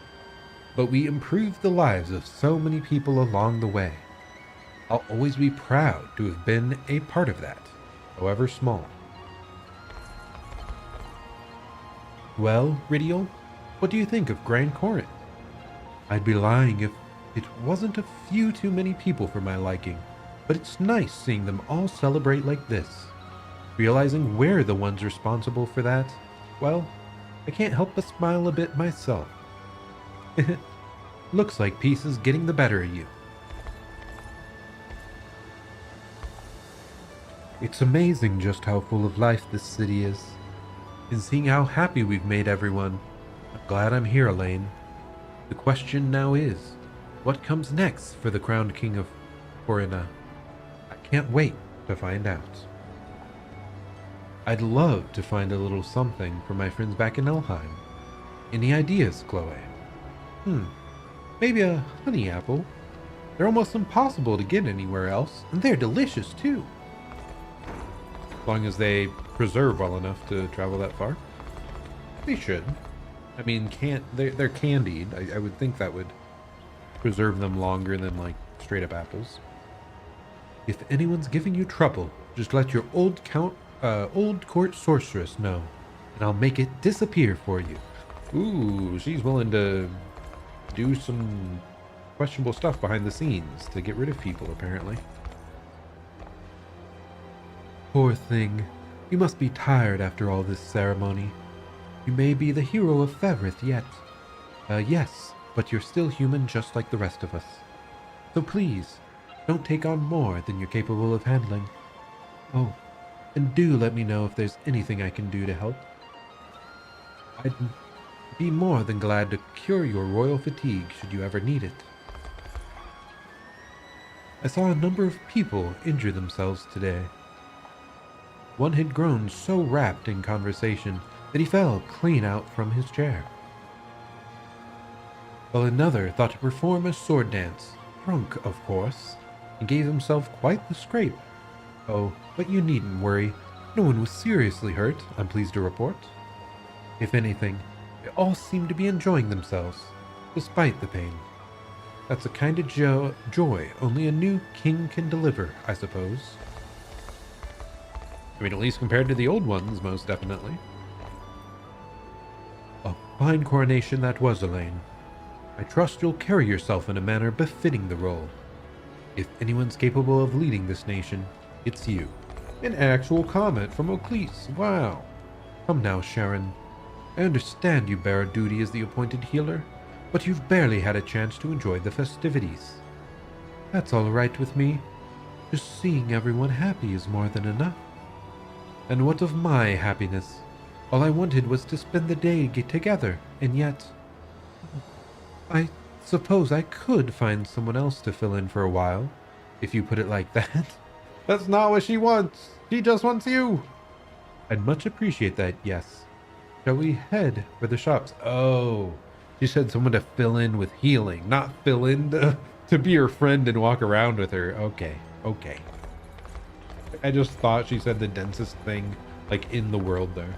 But we improved the lives of so many people along the way. I'll always be proud to have been a part of that, however small. Well, Ridial, what do you think of Grand Corin? I'd be lying if it wasn't a few too many people for my liking, but it's nice seeing them all celebrate like this. Realizing we're the ones responsible for that, well, I can't help but smile a bit myself. Looks like peace is getting the better of you. It's amazing just how full of life this city is. And seeing how happy we've made everyone, I'm glad I'm here, Elaine. The question now is, what comes next for the crowned king of Corina? I can't wait to find out. I'd love to find a little something for my friends back in Elheim. Any ideas, Chloe? Maybe a honey apple. They're almost impossible to get anywhere else, and they're delicious too. As long as they preserve well enough to travel that far. They should. I mean, they're candied. I would think that would preserve them longer than like straight up apples. If anyone's giving you trouble, just let your old court sorceress know, and I'll make it disappear for you. Ooh, she's willing to do some questionable stuff behind the scenes to get rid of people, apparently. Poor thing. You must be tired after all this ceremony. You may be the hero of Fevrith yet. Yes, but you're still human just like the rest of us. So please, don't take on more than you're capable of handling. Oh, and do let me know if there's anything I can do to help. I'd be more than glad to cure your royal fatigue should you ever need it. I saw a number of people injure themselves today. One had grown so wrapped in conversation that he fell clean out from his chair, while another thought to perform a sword dance, drunk of course, and gave himself quite the scrape. Oh, but you needn't worry. No one was seriously hurt, I'm pleased to report. If anything, they all seemed to be enjoying themselves, despite the pain. That's a kind of joy only a new king can deliver, I suppose. I mean, at least compared to the old ones, most definitely. A fine coronation that was, Elaine. I trust you'll carry yourself in a manner befitting the role. If anyone's capable of leading this nation, it's you. An actual comment from Oclise, wow. Come now, Sharon. I understand you bear a duty as the appointed healer, but you've barely had a chance to enjoy the festivities. That's all right with me. Just seeing everyone happy is more than enough. And what of my happiness? All I wanted was to spend the day together, and yet... I suppose I could find someone else to fill in for a while, if you put it like that. That's not what she wants. She just wants you. I'd much appreciate that, yes. Shall we head for the shops? Oh, she said someone to fill in with healing, not fill in to be her friend and walk around with her. Okay. I just thought she said the densest thing, like, in the world there.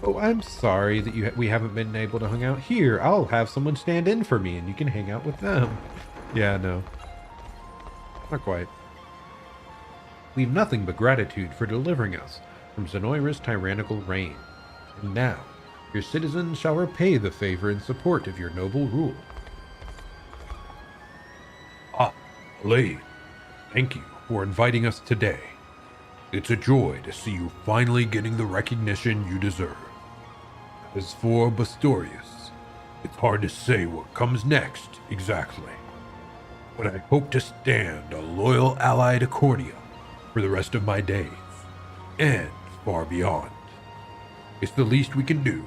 Oh, I'm sorry that we haven't been able to hang out here. I'll have someone stand in for me and you can hang out with them. Yeah, no. Not quite. We've nothing but gratitude for delivering us. from Zenoira's tyrannical reign. And now, your citizens shall repay the favor in support of your noble rule. Ah, Lade, thank you for inviting us today. It's a joy to see you finally getting the recognition you deserve. As for Bastorius, it's hard to say what comes next exactly, but I hope to stand a loyal ally to Cornea for the rest of my days, and far beyond. It's the least we can do.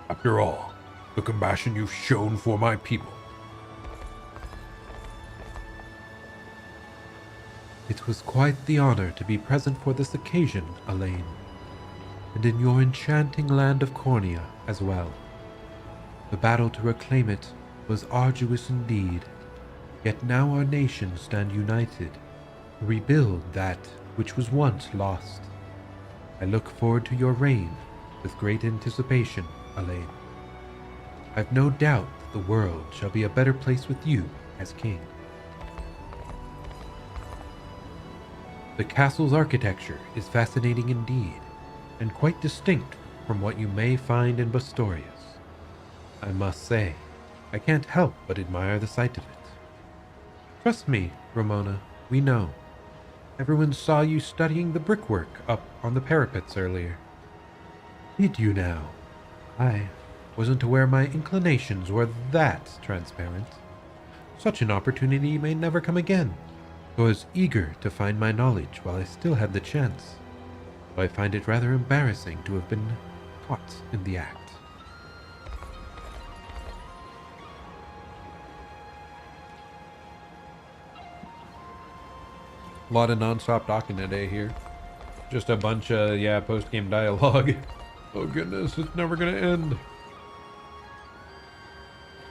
After all, the compassion you've shown for my people. It was quite the honor to be present for this occasion, Elaine, and in your enchanting land of Cornea as well. The battle to reclaim it was arduous indeed, yet now our nations stand united to rebuild that which was once lost. I look forward to your reign with great anticipation, Elaine. I've no doubt that the world shall be a better place with you as king. The castle's architecture is fascinating indeed, and quite distinct from what you may find in Bastorius. I must say, I can't help but admire the sight of it. Trust me, Ramona, we know. Everyone saw you studying the brickwork up on the parapets earlier. Did you now? I wasn't aware my inclinations were that transparent. Such an opportunity may never come again. I was eager to find my knowledge while I still had the chance, though I find it rather embarrassing to have been caught in the act. A lot of non-stop talking today here. Just a bunch of, post-game dialogue. Oh goodness, it's never gonna end.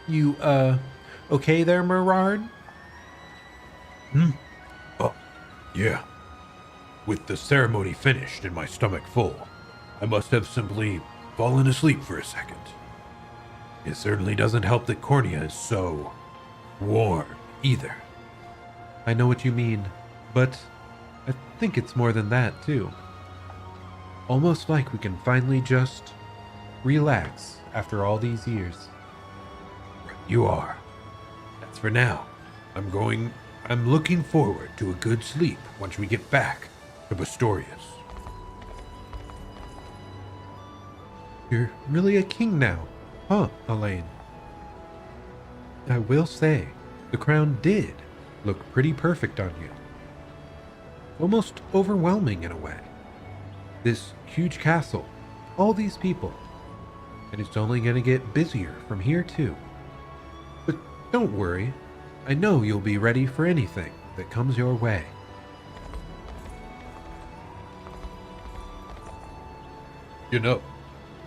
You, okay there, Merard? Oh, yeah. With the ceremony finished and my stomach full, I must have simply fallen asleep for a second. It certainly doesn't help that Cornea is so warm either. I know what you mean, but I think it's more than that, too. Almost like we can finally just relax after all these years. You are. As for now, I'm looking forward to a good sleep once we get back to Bastorius. You're really a king now, huh, Elaine? I will say, the crown did look pretty perfect on you. Almost overwhelming in a way. This huge castle, all these people, and it's only going to get busier from here too. But don't worry, I know you'll be ready for anything that comes your way. You know,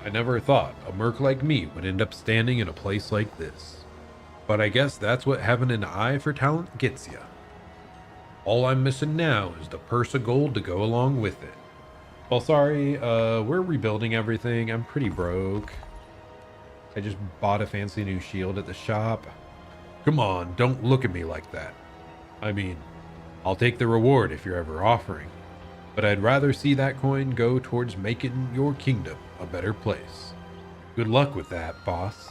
I never thought a merc like me would end up standing in a place like this. But I guess that's what having an eye for talent gets you. All I'm missing now is the purse of gold to go along with it. Well, sorry, we're rebuilding everything. I'm pretty broke. I just bought a fancy new shield at the shop. Come on, don't look at me like that. I mean, I'll take the reward if you're ever offering, but I'd rather see that coin go towards making your kingdom a better place. Good luck with that, boss.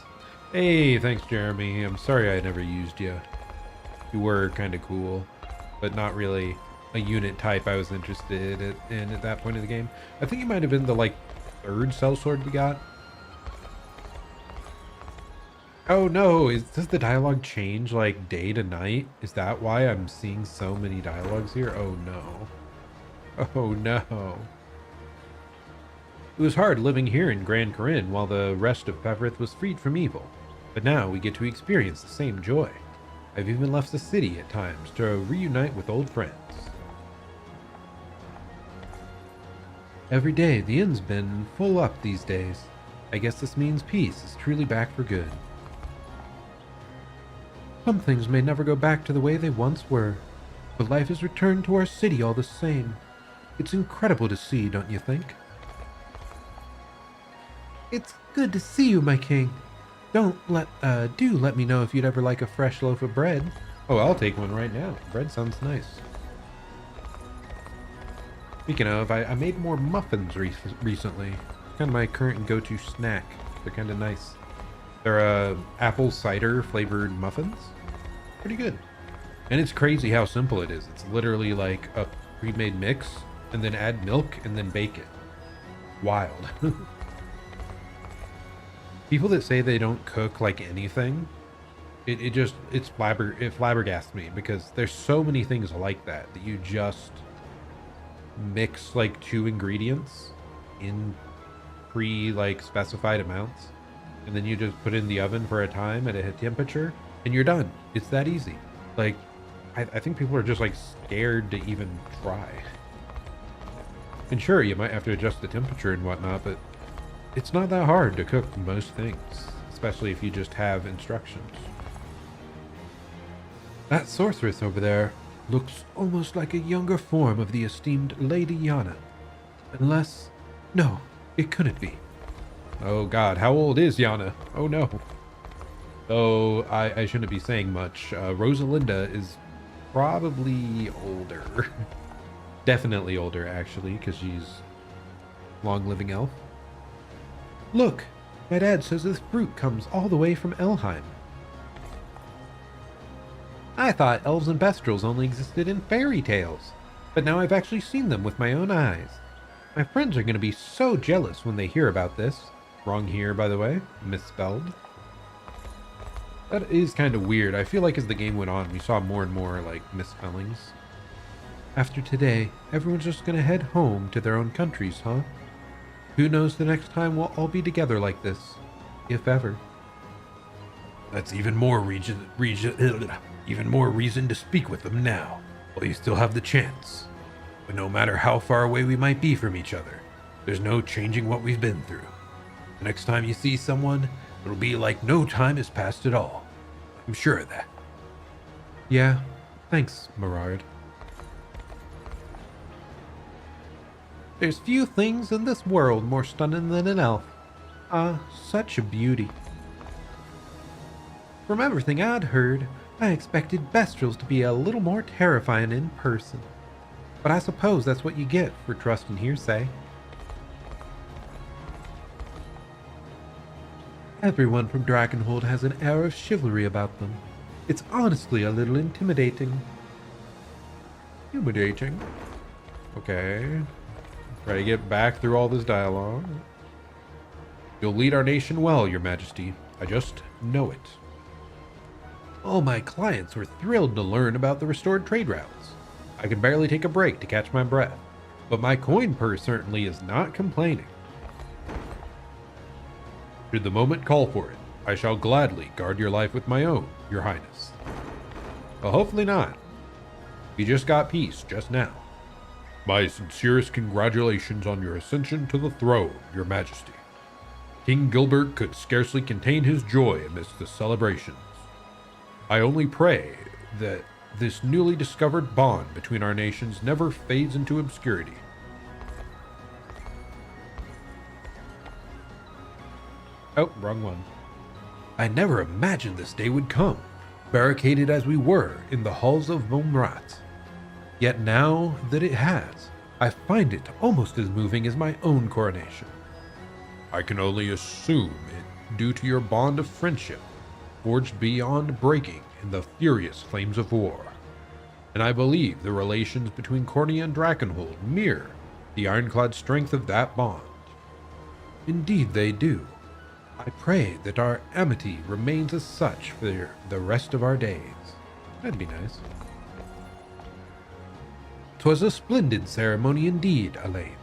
Hey, thanks, Jeremy. I'm sorry I never used you. You were kind of cool, but not really a unit type I was interested in at that point of the game. I think it might have been the, third sellsword we got. Oh no, does the dialogue change, day to night? Is that why I'm seeing so many dialogues here? Oh no. Oh no. It was hard living here in Grand Corinne while the rest of Peverith was freed from evil. But now we get to experience the same joy. I've even left the city at times to reunite with old friends. Every day, the inn's been full up these days. I guess this means peace is truly back for good. Some things may never go back to the way they once were, but life has returned to our city all the same. It's incredible to see, don't you think? It's good to see you, my king. Do let me know if you'd ever like a fresh loaf of bread. Oh, I'll take one right now. Bread sounds nice. Speaking of, I made more muffins recently. Kind of my current go-to snack. They're kind of nice. They're apple cider flavored muffins. Pretty good. And it's crazy how simple it is. It's literally like a pre-made mix and then add milk and then bake it. Wild. People that say they don't cook like anything, it flabbergasts me, because there's so many things like that you just mix like two ingredients in like specified amounts, and then you just put it in the oven for a time at a temperature and you're done. It's that easy. Like, I think people are just like scared to even try. And sure, you might have to adjust the temperature and whatnot, but it's not that hard to cook most things, especially if you just have instructions. That sorceress over there looks almost like a younger form of the esteemed Lady Yana. Unless... no, it couldn't be. Oh god, how old is Yana? Oh no. Though I shouldn't be saying much. Rosalinda is probably older. Definitely older, actually, because she's long-living elf. Look, my dad says this fruit comes all the way from Elheim. I thought elves and bestrels only existed in fairy tales, but now I've actually seen them with my own eyes. My friends are going to be so jealous when they hear about this. Wrong here, by the way. Misspelled. That is kind of weird. I feel like as the game went on, we saw more and more, like, misspellings. After today, everyone's just going to head home to their own countries, huh? Who knows the next time we'll all be together like this, if ever. That's even more reason to speak with them now, while you still have the chance. But no matter how far away we might be from each other, there's no changing what we've been through. The next time you see someone, it'll be like no time has passed at all. I'm sure of that. Yeah, thanks, Merard. There's few things in this world more stunning than an elf. Such a beauty. From everything I'd heard, I expected Bestrels to be a little more terrifying in person. But I suppose that's what you get for trusting hearsay. Everyone from Dragonhold has an air of chivalry about them. It's honestly a little intimidating. Intimidating? Okay. Try to get back through all this dialogue. You'll lead our nation well, Your Majesty. I just know it. All my clients were thrilled to learn about the restored trade routes. I can barely take a break to catch my breath, but my coin purse certainly is not complaining. Should the moment call for it, I shall gladly guard your life with my own, Your Highness. Well, hopefully not. We just got peace just now. My sincerest congratulations on your ascension to the throne, Your Majesty. King Gilbert could scarcely contain his joy amidst the celebrations. I only pray that this newly discovered bond between our nations never fades into obscurity. Oh, wrong one. I never imagined this day would come, barricaded as we were in the halls of Momrat. Yet now that it has, I find it almost as moving as my own coronation. I can only assume it due to your bond of friendship, forged beyond breaking in the furious flames of war. And I believe the relations between Cornea and Drakenhold mirror the ironclad strength of that bond. Indeed they do. I pray that our amity remains as such for the rest of our days. That'd be nice. 'Twas a splendid ceremony indeed, Elaine.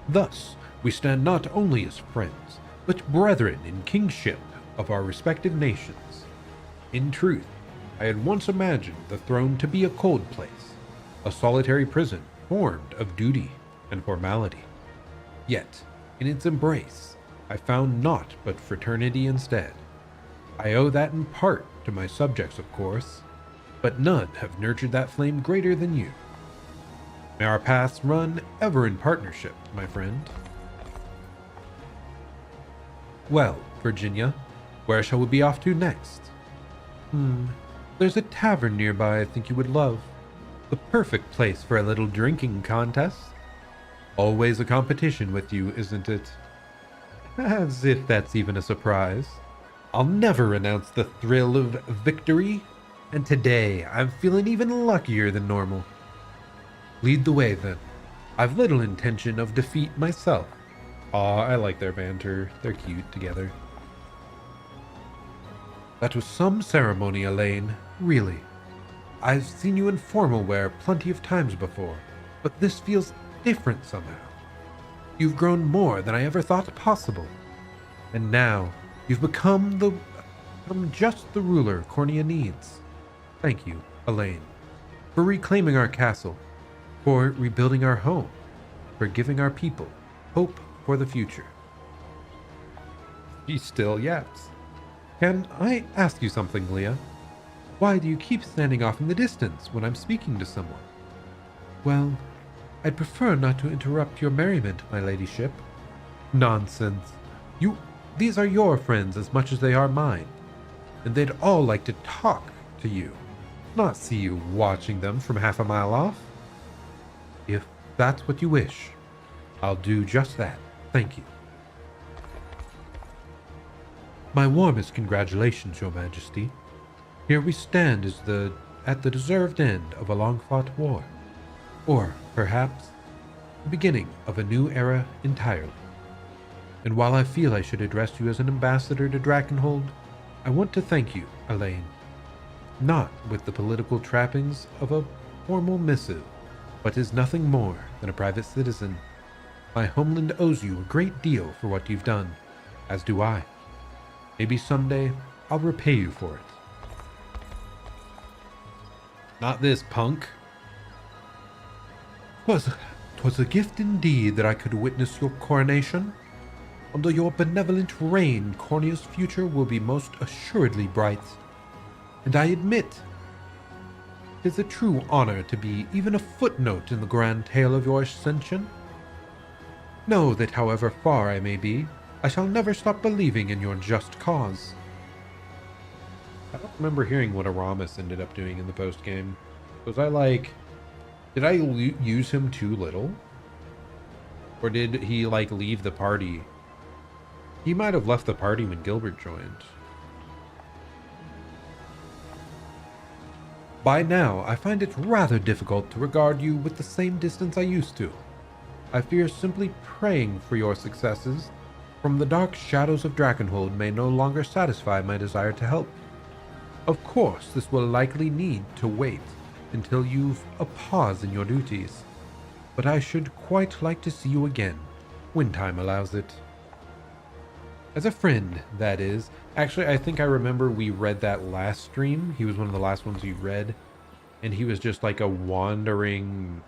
Thus, we stand not only as friends, but brethren in kingship of our respective nations. In truth, I had once imagined the throne to be a cold place, a solitary prison formed of duty and formality. Yet, in its embrace, I found naught but fraternity instead. I owe that in part to my subjects, of course, but none have nurtured that flame greater than you. May our paths run ever in partnership, my friend. Well, Virginia, where shall we be off to next? There's a tavern nearby I think you would love. The perfect place for a little drinking contest. Always a competition with you, isn't it? As if that's even a surprise. I'll never renounce the thrill of victory, and today I'm feeling even luckier than normal. Lead the way then. I've little intention of defeat myself. Aw, I like their banter. They're cute together. That was some ceremony, Elaine. Really. I've seen you in formal wear plenty of times before, but this feels different somehow. You've grown more than I ever thought possible. And now, you've become just the ruler Cornea needs. Thank you, Elaine, for reclaiming our castle, for rebuilding our home, for giving our people hope for the future. She still yaps. Can I ask you something, Leah? Why do you keep standing off in the distance when I'm speaking to someone? Well, I'd prefer not to interrupt your merriment, my ladyship. Nonsense. These are your friends as much as they are mine, and they'd all like to talk to you, not see you watching them from half a mile off. If that's what you wish, I'll do just that. Thank you. My warmest congratulations, Your Majesty. Here we stand at the deserved end of a long-fought war. Or, perhaps, the beginning of a new era entirely. And while I feel I should address you as an ambassador to Drakenhold, I want to thank you, Elaine. Not with the political trappings of a formal missive, but as nothing more than a private citizen. My homeland owes you a great deal for what you've done, as do I. Maybe someday I'll repay you for it. Not this, punk. 'Twas a gift indeed that I could witness your coronation. Under your benevolent reign, Cornea's future will be most assuredly bright. And I admit, 'tis a true honor to be even a footnote in the grand tale of your ascension. Know that however far I may be, I shall never stop believing in your just cause. I don't remember hearing what Aramis ended up doing in the post-game. Did I use him too little? Or did he, leave the party? He might have left the party when Gilbert joined. By now, I find it rather difficult to regard you with the same distance I used to. I fear simply praying for your successes from the dark shadows of Drakenhold may no longer satisfy my desire to help. Of course, this will likely need to wait until you've a pause in your duties, but I should quite like to see you again, when time allows it. As a friend, that is. Actually, I think I remember we read that last stream. He was one of the last ones you read, and he was just like a wandering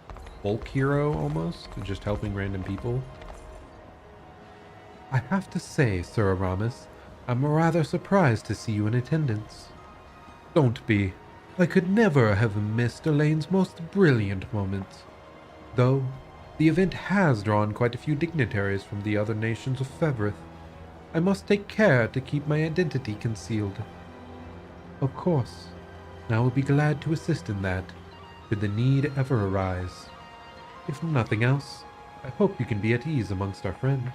folk hero almost, just helping random people. I have to say, Sir Aramis, I'm rather surprised to see you in attendance. Don't be. I could never have missed Elaine's most brilliant moments. Though, the event has drawn quite a few dignitaries from the other nations of Fevrith. I must take care to keep my identity concealed. Of course, and I will be glad to assist in that, should the need ever arise. If nothing else, I hope you can be at ease amongst our friends.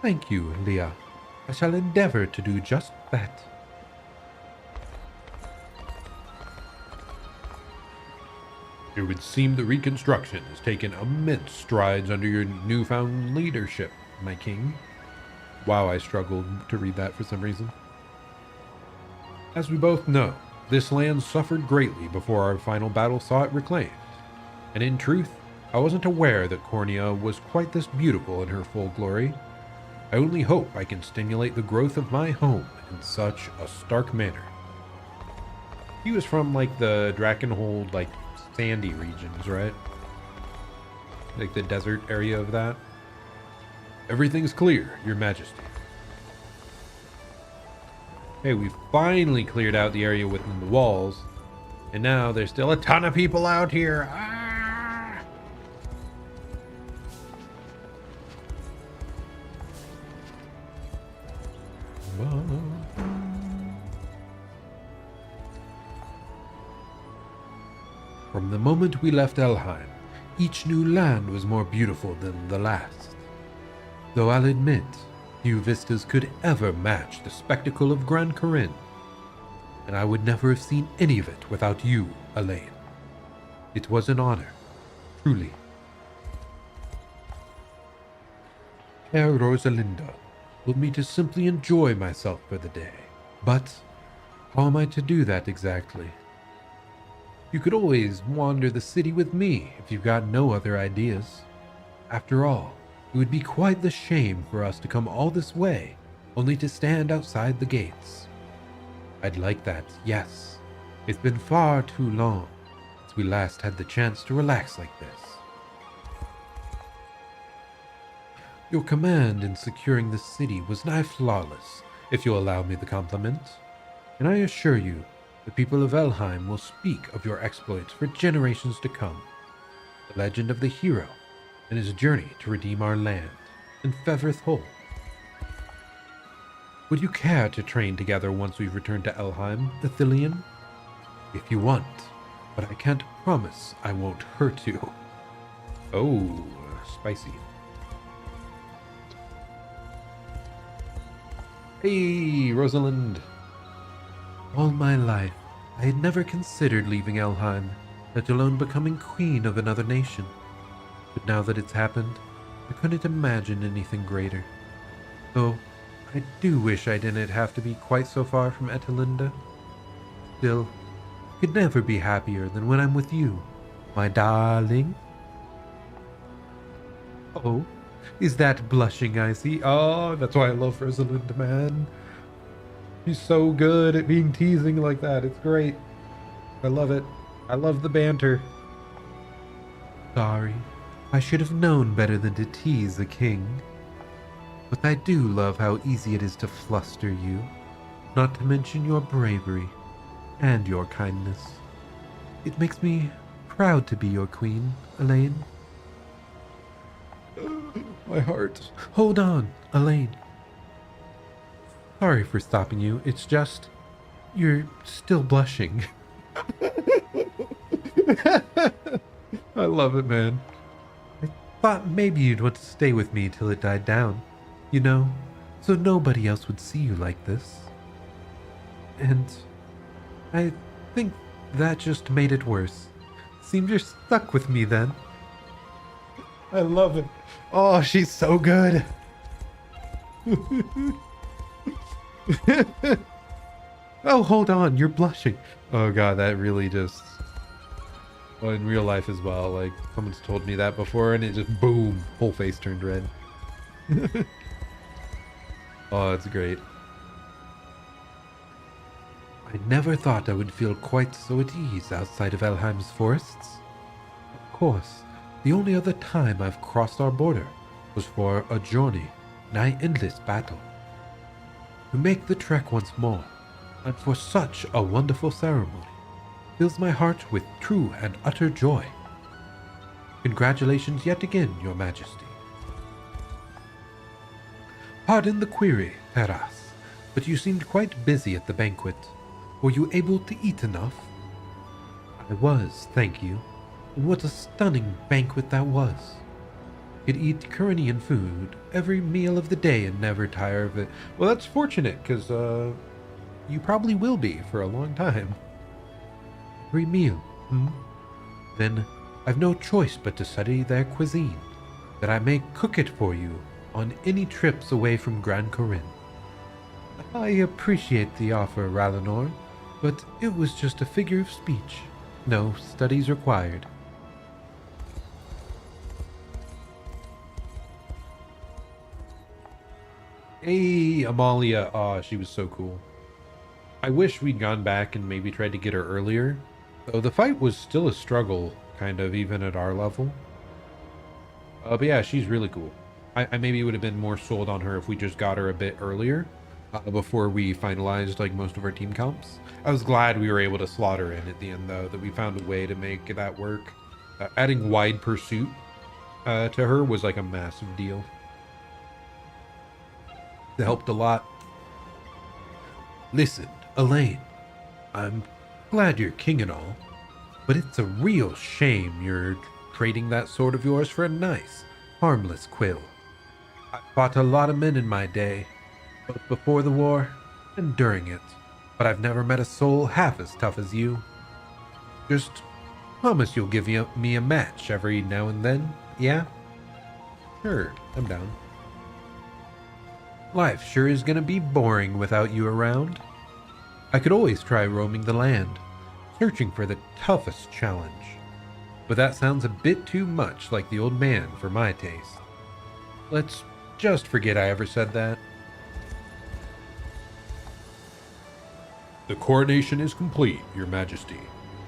Thank you, Leah. I shall endeavor to do just that. It would seem the reconstruction has taken immense strides under your newfound leadership, my king. Wow, I struggled to read that for some reason. As we both know, this land suffered greatly before our final battle saw it reclaimed. And in truth, I wasn't aware that Cornea was quite this beautiful in her full glory. I only hope I can stimulate the growth of my home in such a stark manner. He was from, the Drakenhold, sandy regions, right? The desert area of that. Everything's clear, Your Majesty. Hey, we finally cleared out the area within the walls, and now there's still a ton of people out here. Ah! From the moment we left Elheim, Each new land was more beautiful than the last. Though I'll admit, few vistas could ever match the spectacle of Grand Corinne, and I would never have seen any of it without you, Elaine. It was an honor, truly. Fair Rosalinda told me to simply enjoy myself for the day, but how am I to do that exactly? You could always wander the city with me if you've got no other ideas. After all, it would be quite the shame for us to come all this way, only to stand outside the gates. I'd like that, yes. It's been far too long since we last had the chance to relax like this. Your command in securing the city was nigh flawless, if you'll allow me the compliment. And I assure you, the people of Elheim will speak of your exploits for generations to come. The legend of the hero and his journey to redeem our land and Feverith Hall. Would you care to train together once we've returned to Elheim, Athelian? If you want, but I can't promise I won't hurt you. Oh, spicy. Hey, Rosalind. All my life, I had never considered leaving Elheim, let alone becoming queen of another nation. But now that it's happened, I couldn't imagine anything greater. Though, I do wish I didn't have to be quite so far from Etelinda. Still, I could never be happier than when I'm with you, my darling. Oh, is that blushing I see? Oh, that's why I love Rosalind, man. She's so good at being teasing like that. It's great. I love it. I love the banter. Sorry, I should have known better than to tease the king. But I do love how easy it is to fluster you, not to mention your bravery and your kindness. It makes me proud to be your queen, Elaine. My heart. Hold on, Elaine. Sorry for stopping you. It's just, you're still blushing. I love it, man. I thought maybe you'd want to stay with me till it died down, you know, so nobody else would see you like this. And I think that just made it worse. Seems you're stuck with me then. I love it. Oh, she's so good. Oh, hold on, you're blushing. Oh god, that really just... Well, in real life as well, like, someone's told me that before and it just, boom, whole face turned red. Oh, it's great. I never thought I would feel quite so at ease outside of Elheim's forests. Of course, the only other time I've crossed our border was for a journey, nigh endless battle. To make the trek once more, and for such a wonderful ceremony, fills my heart with true and utter joy. Congratulations yet again, Your Majesty. Pardon the query, Terras, but you seemed quite busy at the banquet. Were you able to eat enough? I was, thank you. And what a stunning banquet that was. Could eat Corinian food every meal of the day and never tire of it. Well, that's fortunate, because, you probably will be for a long time. Every meal, Then I've no choice but to study their cuisine, that I may cook it for you on any trips away from Grand Corinne. I appreciate the offer, Ralinor, but it was just a figure of speech. No studies required. Hey, Amalia. Aw, she was so cool. I wish we'd gone back and maybe tried to get her earlier. Though the fight was still a struggle, kind of, even at our level. But yeah, she's really cool. I maybe would have been more sold on her if we just got her a bit earlier. Before we finalized, like, most of our team comps. I was glad we were able to slot her in at the end, though, that we found a way to make that work. Adding Wide Pursuit to her was, like, a massive deal. It helped a lot. Listen, Elaine, I'm glad you're king and all, but it's a real shame you're trading that sword of yours for a nice, harmless quill. I fought a lot of men in my day, both before the war and during it, but I've never met a soul half as tough as you. Just promise you'll give me a match every now and then, yeah? Sure, I'm down. Life sure is gonna be boring without you around. I could always try roaming the land, searching for the toughest challenge. But that sounds a bit too much like the old man for my taste. Let's just forget I ever said that. The coronation is complete, Your Majesty.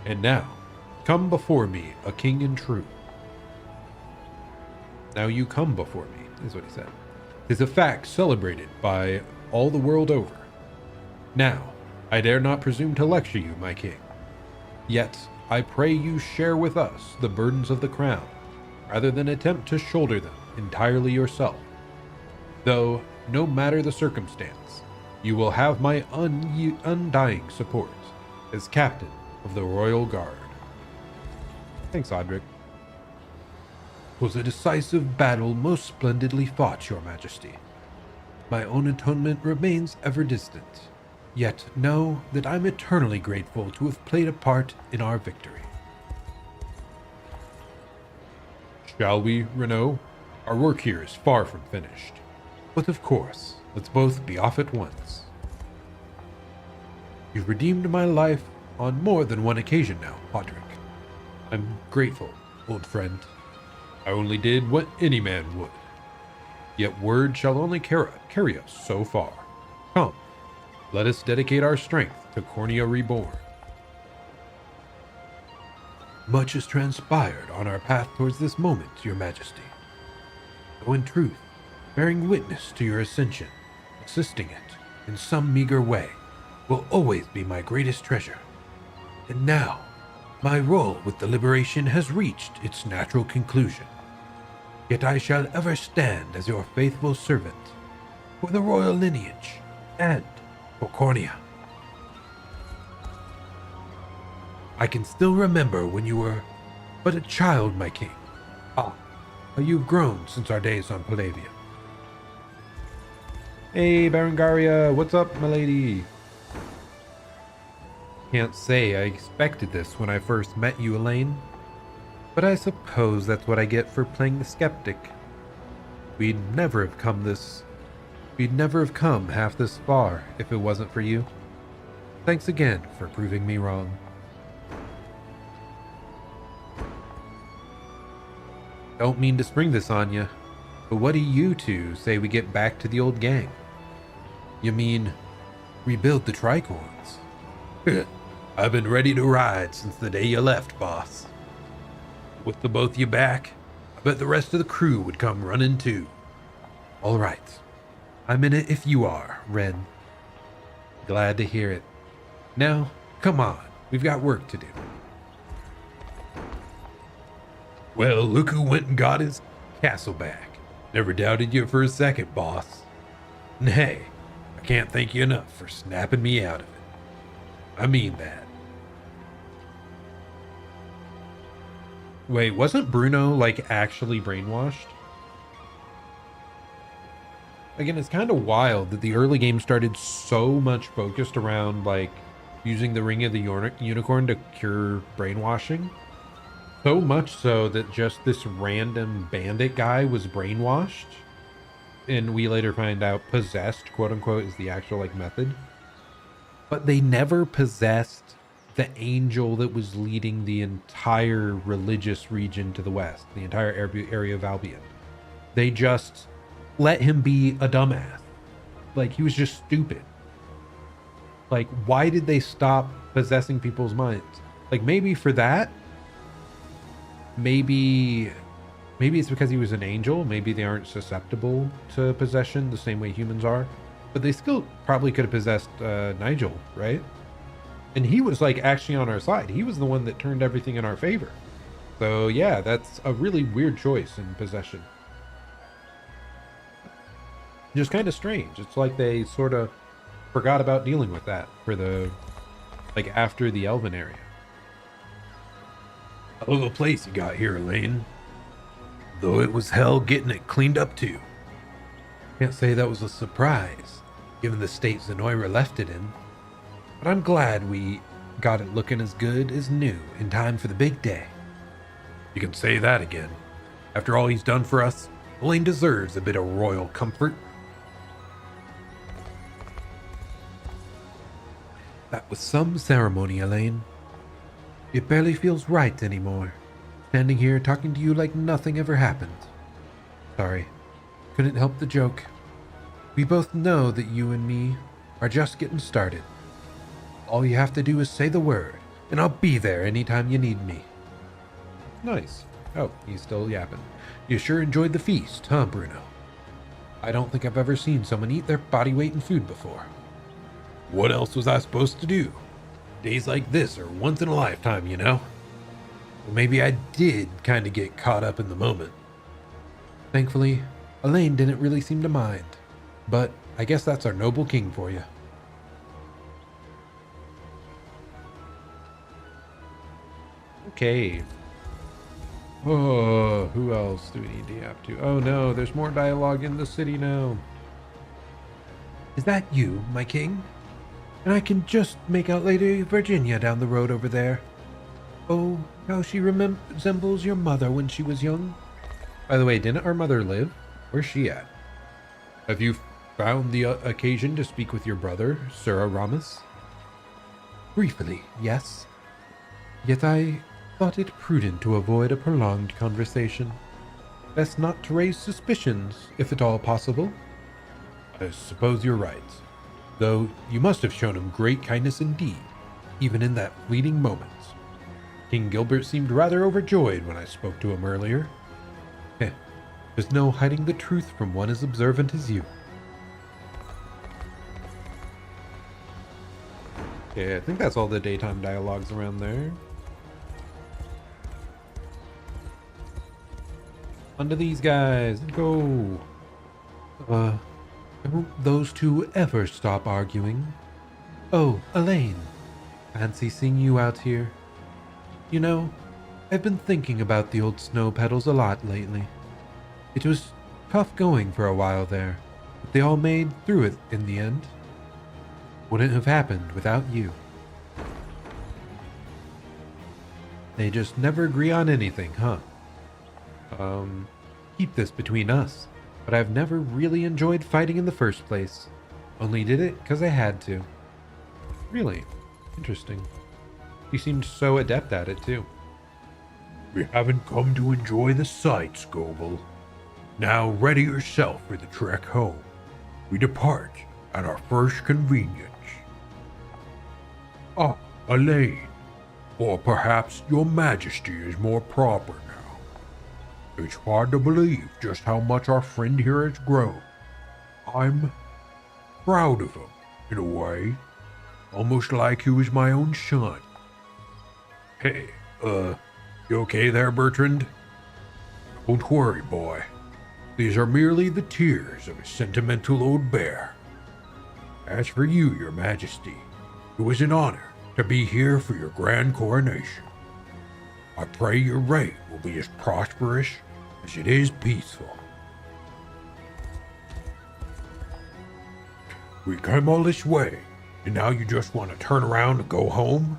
And now, come before me, a king in truth. Now you come before me, is what he said. 'Tis a fact celebrated by all the world over. Now, I dare not presume to lecture you, my king. Yet, I pray you share with us the burdens of the crown, rather than attempt to shoulder them entirely yourself. Though, no matter the circumstance, you will have my undying support as captain of the Royal Guard. Thanks, Audric. 'Twas a decisive battle most splendidly fought, Your Majesty. My own atonement remains ever distant, yet know that I'm eternally grateful to have played a part in our victory. Shall we, Renault? Our work here is far from finished. But of course, let's both be off at once. You've redeemed my life on more than one occasion now, Audric. I'm grateful, old friend. I only did what any man would. Yet word shall only carry us so far. Come, let us dedicate our strength to Cornea Reborn. Much has transpired on our path towards this moment, Your Majesty. Though in truth, bearing witness to your ascension, assisting it in some meager way, will always be my greatest treasure. And now, my role with the Liberation has reached its natural conclusion. Yet I shall ever stand as your faithful servant for the royal lineage and for Cornea. I can still remember when you were but a child, my king. Ah, how you've grown since our days on Palavia. Hey, Berengaria, what's up, my lady? Can't say I expected this when I first met you, Elaine. But I suppose that's what I get for playing the skeptic. We'd never have come half this far if it wasn't for you. Thanks again for proving me wrong. Don't mean to spring this on you, but what do you two say we get back to the old gang? You mean, rebuild the tricorns? I've been ready to ride since the day you left, boss. With the both of you back, I bet the rest of the crew would come running too. All right. I'm in it if you are, Ren. Glad to hear it. Now, come on. We've got work to do. Well, look who went and got his castle back. Never doubted you for a second, boss. And hey, I can't thank you enough for snapping me out of it. I mean that. Wait, wasn't Bruno, like, actually brainwashed? Again, it's kind of wild that the early game started so much focused around, like, using the Ring of the Unicorn to cure brainwashing. So much so that just this random bandit guy was brainwashed. And we later find out possessed, quote-unquote, is the actual, like, method. But they never possessed the angel that was leading the entire religious region to the west, the entire area of Albion. They just let him be a dumbass. Like, he was just stupid. Like, why did they stop possessing people's minds? Like, maybe for that, maybe it's because he was an angel. Maybe they aren't susceptible to possession the same way humans are. But they still probably could have possessed Nigel, right? And he was, like, actually on our side. He was the one that turned everything in our favor. So, yeah, that's a really weird choice in possession. Just kind of strange. It's like they sort of forgot about dealing with that for the, like, after the Elven area. Hell of a place you got here, Elaine. Though it was hell getting it cleaned up too. Can't say that was a surprise, given the state Zenoira left it in. But I'm glad we got it looking as good as new in time for the big day. You can say that again. After all he's done for us, Elaine deserves a bit of royal comfort. That was some ceremony, Elaine. It barely feels right anymore, standing here talking to you like nothing ever happened. Sorry, couldn't help the joke. We both know that you and me are just getting started. All you have to do is say the word, and I'll be there anytime you need me. Nice. Oh, he's still yapping. You sure enjoyed the feast, huh, Bruno? I don't think I've ever seen someone eat their body weight in food before. What else was I supposed to do? Days like this are once in a lifetime, you know? Well, maybe I did kind of get caught up in the moment. Thankfully, Elaine didn't really seem to mind. But I guess that's our noble king for you. Okay. Oh, who else do we need to yap to? Oh no, there's more dialogue in the city now. Is that you, my king? And I can just make out Lady Virginia down the road over there. Oh, how she resembles your mother when she was young. By the way, didn't our mother live? Where's she at? Have you found the occasion to speak with your brother, Sir Aramis? Briefly, yes. Yet I thought it prudent to avoid a prolonged conversation. Best not to raise suspicions, if at all possible. I suppose you're right. Though you must have shown him great kindness indeed, even in that fleeting moment. King Gilbert seemed rather overjoyed when I spoke to him earlier. There's no hiding the truth from one as observant as you. Yeah, I think that's all the daytime dialogues around there. Onto these guys. Let's go. Won't those two ever stop arguing? Oh, Elaine. Fancy seeing you out here. You know, I've been thinking about the old snow petals a lot lately. It was tough going for a while there, but they all made through it in the end. Wouldn't have happened without you. They just never agree on anything, huh? Keep this between us, but I've never really enjoyed fighting in the first place. Only did it because I had to. Really? Interesting. He seemed so adept at it, too. We haven't come to enjoy the sights, Goebel. Now ready yourself for the trek home. We depart at our first convenience. Ah, Elaine. Or perhaps your majesty is more proper now. It's hard to believe just how much our friend here has grown. I'm proud of him, in a way. Almost like he was my own son. Hey, you okay there, Bertrand? Don't worry, boy. These are merely the tears of a sentimental old bear. As for you, your majesty, it was an honor to be here for your grand coronation. I pray your reign will be as prosperous as it is peaceful. We came all this way, and now you just want to turn around and go home?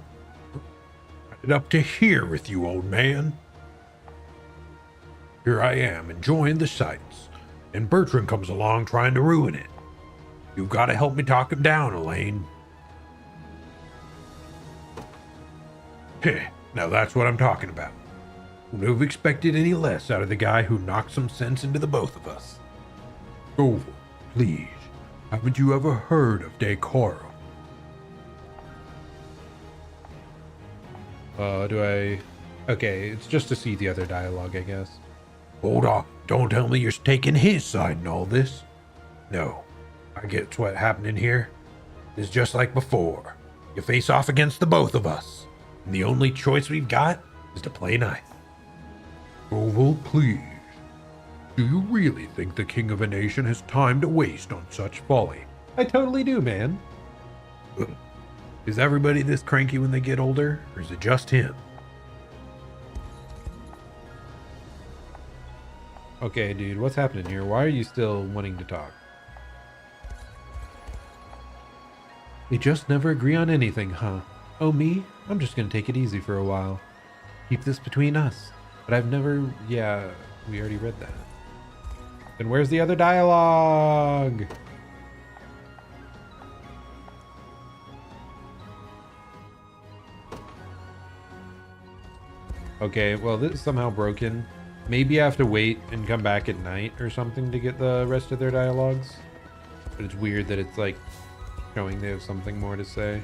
It's up to here with you, old man. Here I am, enjoying the sights, and Bertrand comes along trying to ruin it. You've got to help me talk him down, Elaine. Heh, now that's what I'm talking about. Wouldn't have expected any less out of the guy who knocked some sense into the both of us. Goebel, please, haven't you ever heard of decorum? Okay, it's just to see the other dialogue, I guess. Hold on, don't tell me you're taking his side in all this. No, I get what's happening here. It's just like before. You face off against the both of us, and the only choice we've got is to play nice. Goebel, please. Do you really think the king of a nation has time to waste on such folly? I totally do, man. Is everybody this cranky when they get older, or is it just him? Okay, dude, what's happening here? Why are you still wanting to talk? They just never agree on anything, huh? Oh, me? I'm just gonna take it easy for a while. Keep this between us. But I've never... Yeah, we already read that. Then where's the other dialogue? Okay, well, this is somehow broken. Maybe I have to wait and come back at night or something to get the rest of their dialogues. But it's weird that it's like showing they have something more to say.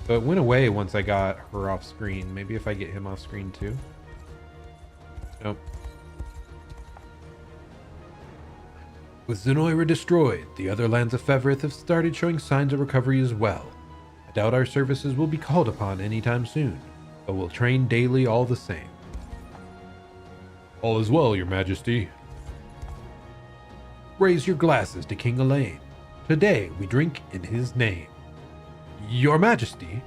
So it went away once I got her off screen. Maybe if I get him off screen too. Nope. With Zenoira destroyed, the other lands of Feverith have started showing signs of recovery as well. I doubt our services will be called upon anytime soon, but we'll train daily all the same. All is well, Your Majesty. Raise your glasses to King Elaine. Today we drink in his name. Your Majesty?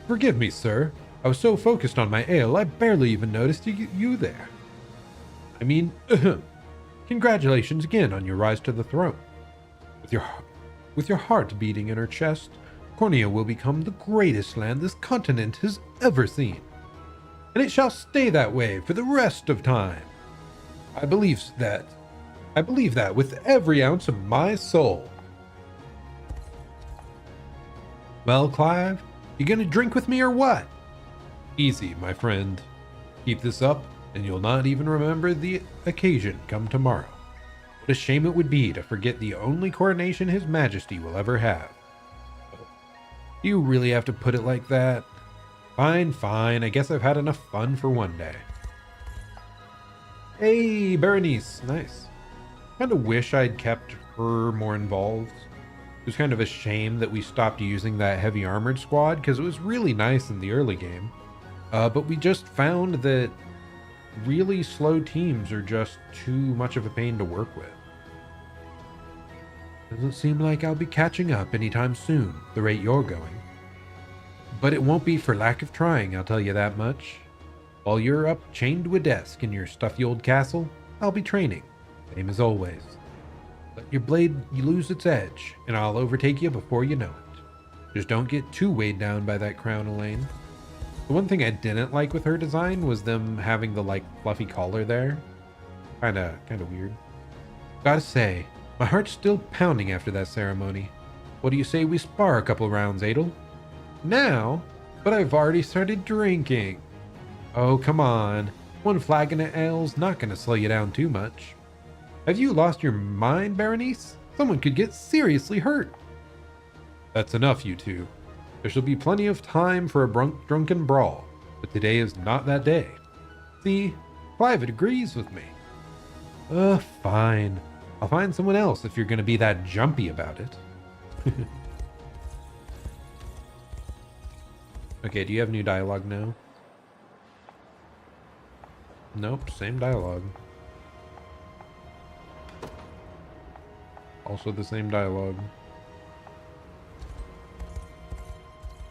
Forgive me, sir. I was so focused on my ale, I barely even noticed you there. I mean, congratulations again on your rise to the throne. With your heart beating in her chest, Cornea will become the greatest land this continent has ever seen. And it shall stay that way for the rest of time. I believe that with every ounce of my soul. Well, Clive, you gonna drink with me or what? Easy, my friend. Keep this up, and you'll not even remember the occasion come tomorrow. What a shame it would be to forget the only coronation His Majesty will ever have. Do you really have to put it like that? Fine, fine. I guess I've had enough fun for one day. Hey, Berenice. Nice. Kind of wish I'd kept her more involved. It was kind of a shame that we stopped using that heavy armored squad because it was really nice in the early game. But we just found that really slow teams are just too much of a pain to work with. Doesn't seem like I'll be catching up anytime soon, the rate you're going. But it won't be for lack of trying, I'll tell you that much. While you're up chained to a desk in your stuffy old castle, I'll be training, same as always. Let your blade lose its edge, and I'll overtake you before you know it. Just don't get too weighed down by that crown, Elaine. The one thing I didn't like with her design was them having the fluffy collar there. Kinda weird. Gotta say, my heart's still pounding after that ceremony. What do you say we spar a couple rounds, Adel? Now? But I've already started drinking. Oh, come on. One flagon of ale's not gonna slow you down too much. Have you lost your mind, Berenice? Someone could get seriously hurt. That's enough, you two. There shall be plenty of time for a drunken brawl, but today is not that day. See, Clive agrees with me. Fine. I'll find someone else if you're gonna be that jumpy about it. Okay, do you have new dialogue now? Nope, same dialogue. Also the same dialogue.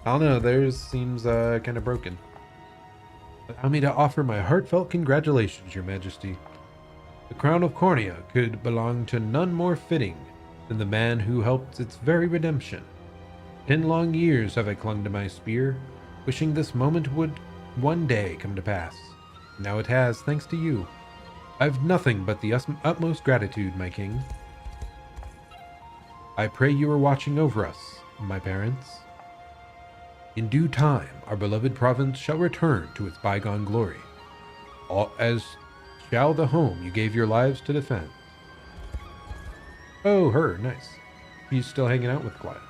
I don't know, theirs seems kind of broken. Allow me to offer my heartfelt congratulations, Your Majesty. The crown of Cornea could belong to none more fitting than the man who helped its very redemption. 10 long years have I clung to my spear, wishing this moment would one day come to pass. Now it has, thanks to you. I've nothing but the utmost gratitude, my king. I pray you are watching over us, my parents. In due time, our beloved province shall return to its bygone glory, as shall the home you gave your lives to defend. Oh, her, nice. She's still hanging out with Clive.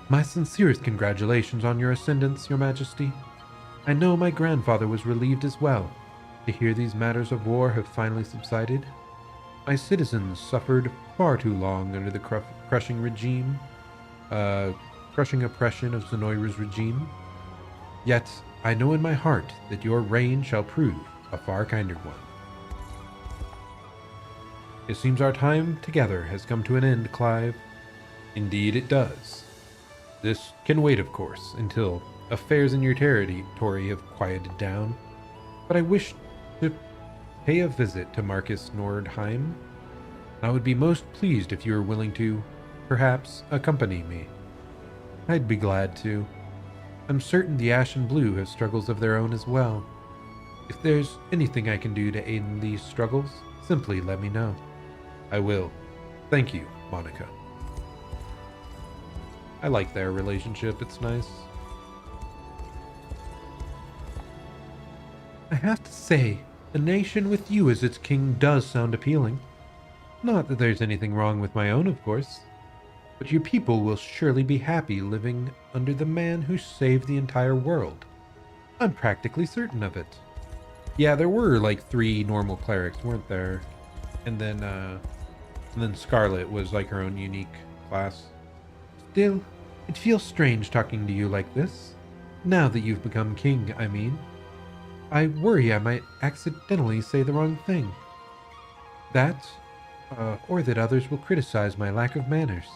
My sincerest congratulations on your ascendance, Your Majesty. I know my grandfather was relieved as well to hear these matters of war have finally subsided. My citizens suffered far too long under the crushing oppression of Zenoira's regime. Yet I know in my heart that your reign shall prove a far kinder one. It seems our time together has come to an end, Clive. Indeed it does. This can wait, of course, until affairs in your territory have quieted down, but I wish to pay a visit to Marcus Nordheim. I would be most pleased if you were willing to, perhaps, accompany me. I'd be glad to. I'm certain the Ash and Blue have struggles of their own as well. If there's anything I can do to aid in these struggles, simply let me know. I will. Thank you, Monica. I like their relationship, it's nice. I have to say, a nation with you as its king does sound appealing. Not that there's anything wrong with my own, of course. But your people will surely be happy living under the man who saved the entire world. I'm practically certain of it. Yeah, there were like 3 normal clerics, weren't there? And then Scarlet was like her own unique class. Still, it feels strange talking to you like this. Now that you've become king, I mean. I worry I might accidentally say the wrong thing. That, or that others will criticize my lack of manners.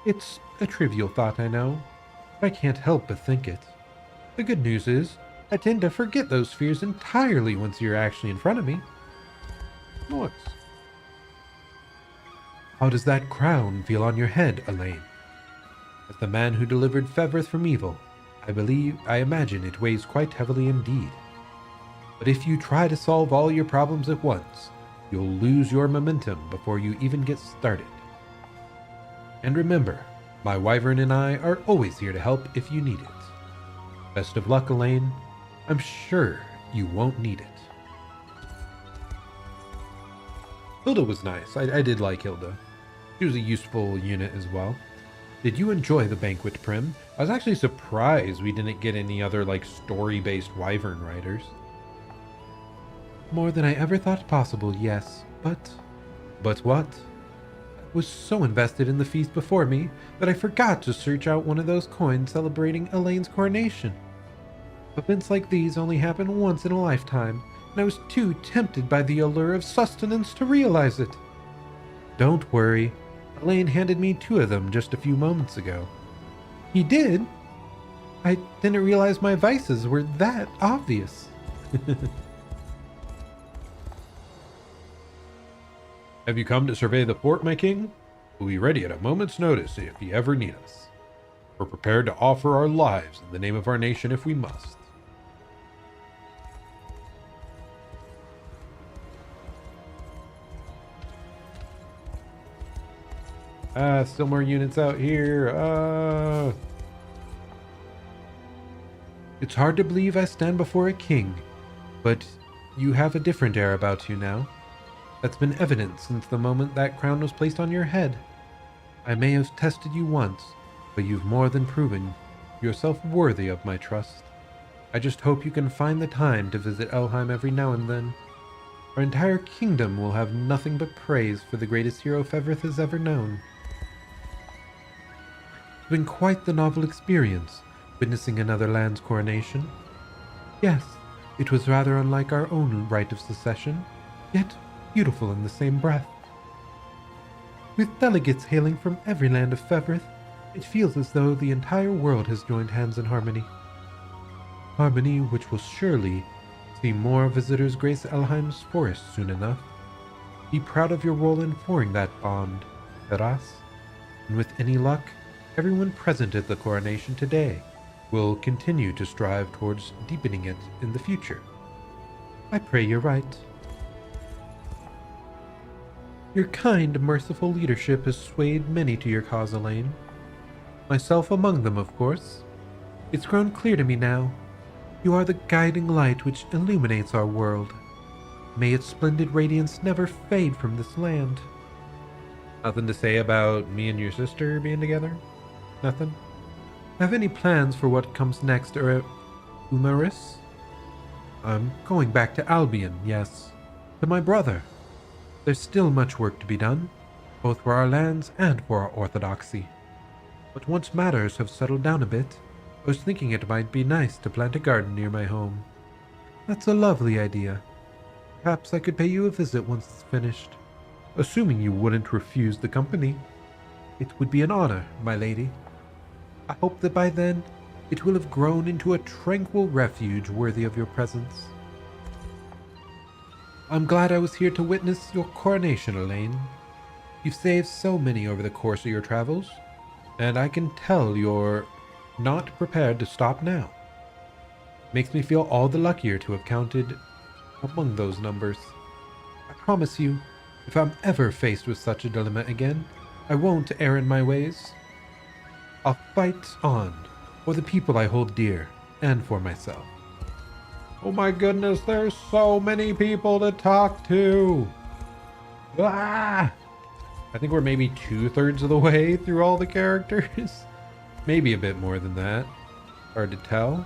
It's a trivial thought, I know, but I can't help but think it. The good news is, I tend to forget those fears entirely once you're actually in front of me. What? How does that crown feel on your head, Elaine? As the man who delivered Fevrith from evil, I imagine it weighs quite heavily indeed. But if you try to solve all your problems at once, you'll lose your momentum before you even get started. And remember, my wyvern and I are always here to help if you need it. Best of luck, Elaine. I'm sure you won't need it. Hilda was nice. I did like Hilda. She was a useful unit as well. Did you enjoy the banquet, Prim? I was actually surprised we didn't get any other like story-based wyvern riders. More than I ever thought possible, yes, but... But what? I was so invested in the feast before me that I forgot to search out one of those coins celebrating Elaine's coronation. Events like these only happen once in a lifetime, and I was too tempted by the allure of sustenance to realize it. Don't worry, Elaine handed me 2 of them just a few moments ago. He did? I didn't realize my vices were that obvious. Have you come to survey the fort, my king? We'll be ready at a moment's notice if you ever need us. We're prepared to offer our lives in the name of our nation if we must. Still more units out here. It's hard to believe I stand before a king, but you have a different air about you now. That's been evident since the moment that crown was placed on your head. I may have tested you once, but you've more than proven yourself worthy of my trust. I just hope you can find the time to visit Elheim every now and then. Our entire kingdom will have nothing but praise for the greatest hero Fevrith has ever known. It's been quite the novel experience, witnessing another land's coronation. Yes, it was rather unlike our own rite of succession, yet beautiful in the same breath. With delegates hailing from every land of Fevrith, it feels as though the entire world has joined hands in harmony. Harmony which will surely see more visitors grace Elheim's forest soon enough. Be proud of your role in forming that bond, Feras, and with any luck, everyone present at the coronation today will continue to strive towards deepening it in the future. I pray you're right. Your kind, merciful leadership has swayed many to your cause, Elaine. Myself among them, of course. It's grown clear to me now. You are the guiding light which illuminates our world. May its splendid radiance never fade from this land. Nothing to say about me and your sister being together? Nothing? Have any plans for what comes next, Umaris? I'm going back to Albion, yes. To my brother. There's still much work to be done, both for our lands and for our orthodoxy. But once matters have settled down a bit, I was thinking it might be nice to plant a garden near my home. That's a lovely idea. Perhaps I could pay you a visit once it's finished, assuming you wouldn't refuse the company. It would be an honor, my lady. I hope that by then, it will have grown into a tranquil refuge worthy of your presence. I'm glad I was here to witness your coronation, Elaine. You've saved so many over the course of your travels, and I can tell you're not prepared to stop now. Makes me feel all the luckier to have counted among those numbers. I promise you, if I'm ever faced with such a dilemma again, I won't err in my ways. I'll fight on for the people I hold dear and for myself. Oh my goodness, there's so many people to talk to. Ah! I think we're maybe 2/3 of the way through all the characters. Maybe a bit more than that. Hard to tell.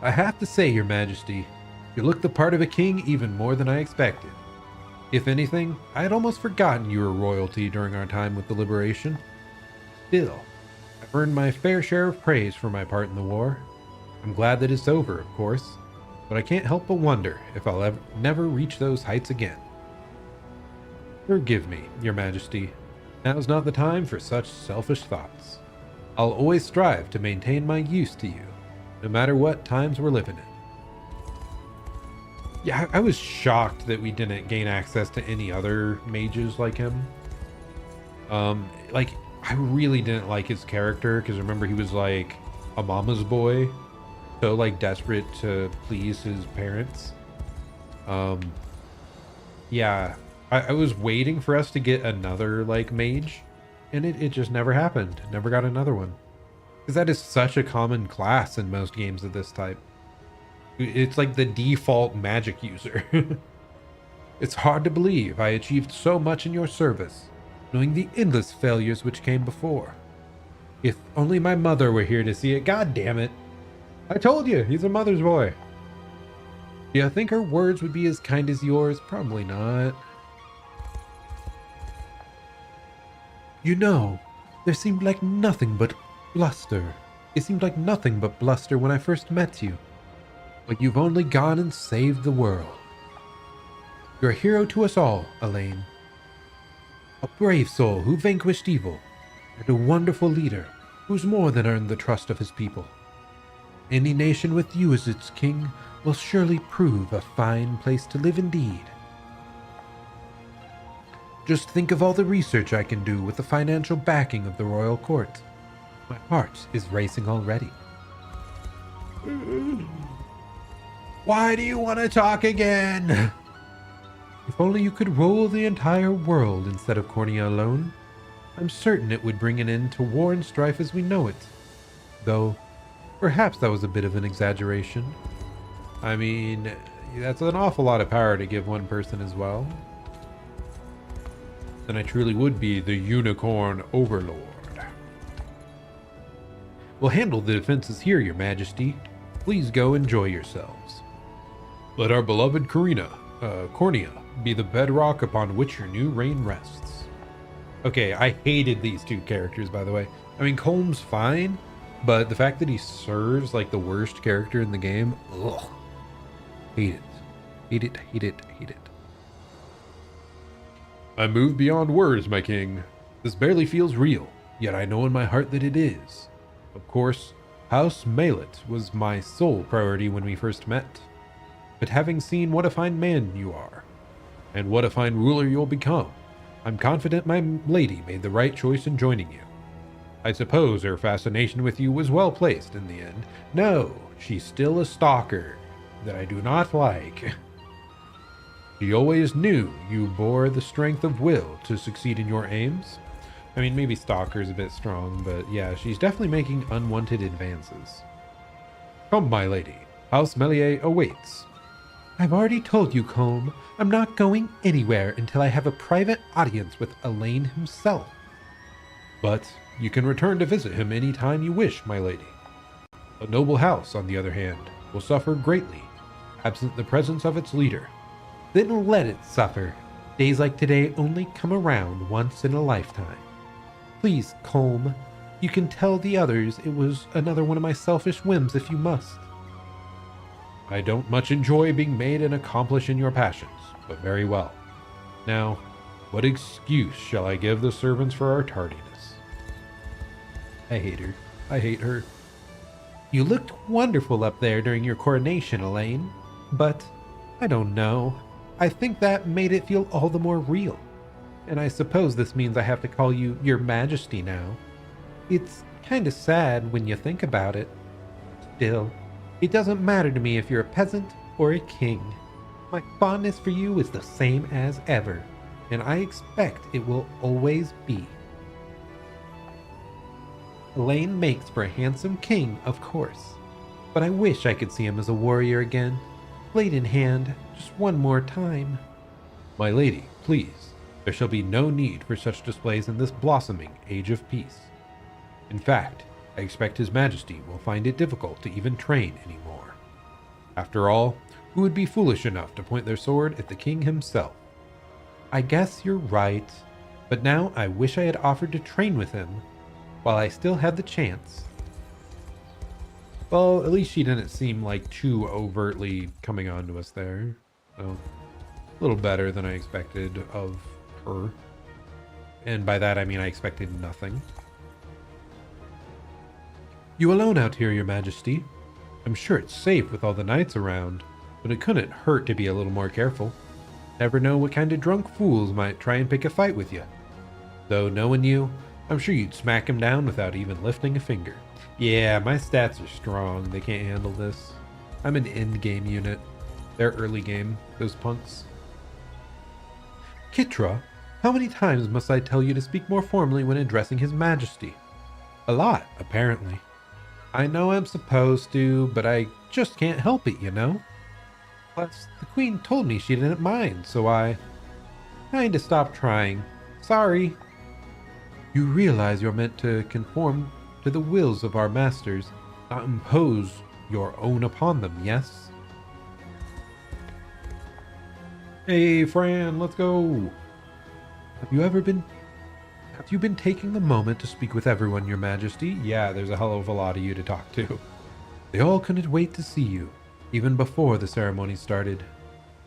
I have to say, Your Majesty, you look the part of a king even more than I expected. If anything, I had almost forgotten you were royalty during our time with the Liberation. Still, I've earned my fair share of praise for my part in the war. I'm glad that it's over, of course, but I can't help but wonder if I'll never reach those heights again. Forgive me, Your Majesty. Now's not the time for such selfish thoughts. I'll always strive to maintain my use to you, no matter what times we're living in. Yeah, I was shocked that we didn't gain access to any other mages like him. Like, I really didn't like his character, because remember he was like a mama's boy, so like desperate to please his parents. Yeah, I was waiting for us to get another like mage, and it just never happened. Never got another one. Because that is such a common class in most games of this type. It's like the default magic user. It's hard to believe I achieved so much in your service, knowing the endless failures which came before. If only my mother were here to see it. God damn it. I told you, he's a mother's boy. Do you think her words would be as kind as yours? Probably not. You know, there seemed like nothing but bluster. It seemed like nothing but bluster when I first met you. But you've only gone and saved the world. You're a hero to us all, Elaine. A brave soul who vanquished evil, and a wonderful leader who's more than earned the trust of his people. Any nation with you as its king will surely prove a fine place to live indeed. Just think of all the research I can do with the financial backing of the royal court. My heart is racing already. Why do you want to talk again? If only you could rule the entire world instead of Cornea alone, I'm certain it would bring an end to war and strife as we know it. Though, perhaps that was a bit of an exaggeration. I mean, that's an awful lot of power to give one person as well. Then I truly would be the Unicorn Overlord. We'll handle the defenses here, Your Majesty. Please go enjoy yourselves. Let our beloved Cornea be the bedrock upon which your new reign rests. Okay, I hated these two characters, by the way. I mean, Colm's fine, but the fact that he serves like the worst character in the game, ugh. Hate it. Hate it, hate it, hate it. I move beyond words, my king. This barely feels real, yet I know in my heart that it is. Of course, House Mallet was my sole priority when we first met. But having seen what a fine man you are, and what a fine ruler you'll become, I'm confident my lady made the right choice in joining you. I suppose her fascination with you was well placed in the end. No, she's still a stalker that I do not like. She always knew you bore the strength of will to succeed in your aims. I mean, maybe stalker's a bit strong, but yeah, she's definitely making unwanted advances. Come, my lady. House Melier awaits. I've already told you, Colm, I'm not going anywhere until I have a private audience with Elaine himself. But you can return to visit him any time you wish, my lady. A noble house, on the other hand, will suffer greatly, absent the presence of its leader. Then let it suffer. Days like today only come around once in a lifetime. Please, Colm, you can tell the others it was another one of my selfish whims if you must. I don't much enjoy being made an accomplice in your passions, but very well. Now, what excuse shall I give the servants for our tardiness? I hate her. I hate her. You looked wonderful up there during your coronation, Elaine, but I don't know. I think that made it feel all the more real. And I suppose this means I have to call you Your Majesty now. It's kinda sad when you think about it. Still, it doesn't matter to me if you're a peasant or a king. My fondness for you is the same as ever, and I expect it will always be. Elaine makes for a handsome king, of course, but I wish I could see him as a warrior again, blade in hand, just one more time. My lady, please, there shall be no need for such displays in this blossoming age of peace. In fact, I expect His Majesty will find it difficult to even train anymore. After all, who would be foolish enough to point their sword at the king himself? I guess you're right, but now I wish I had offered to train with him while I still had the chance. Well, at least she didn't seem like too overtly coming on to us there. So, a little better than I expected of her. And by that I mean I expected nothing. You alone out here, Your Majesty? I'm sure it's safe with all the knights around, but it couldn't hurt to be a little more careful. Never know what kind of drunk fools might try and pick a fight with you. Though knowing you, I'm sure you'd smack him down without even lifting a finger. Yeah, my stats are strong. They can't handle this. I'm an end-game unit. They're early game, those punks. Kitra, how many times must I tell you to speak more formally when addressing His Majesty? A lot, apparently. I know I'm supposed to, but I just can't help it, you know? Plus, the Queen told me she didn't mind, so I kinda stopped trying. Sorry. You realize you're meant to conform to the wills of our masters, not impose your own upon them, yes? Hey, Fran, let's go. Have you been taking the moment to speak with everyone, Your Majesty? Yeah, there's a hell of a lot of you to talk to. They all couldn't wait to see you, even before the ceremony started.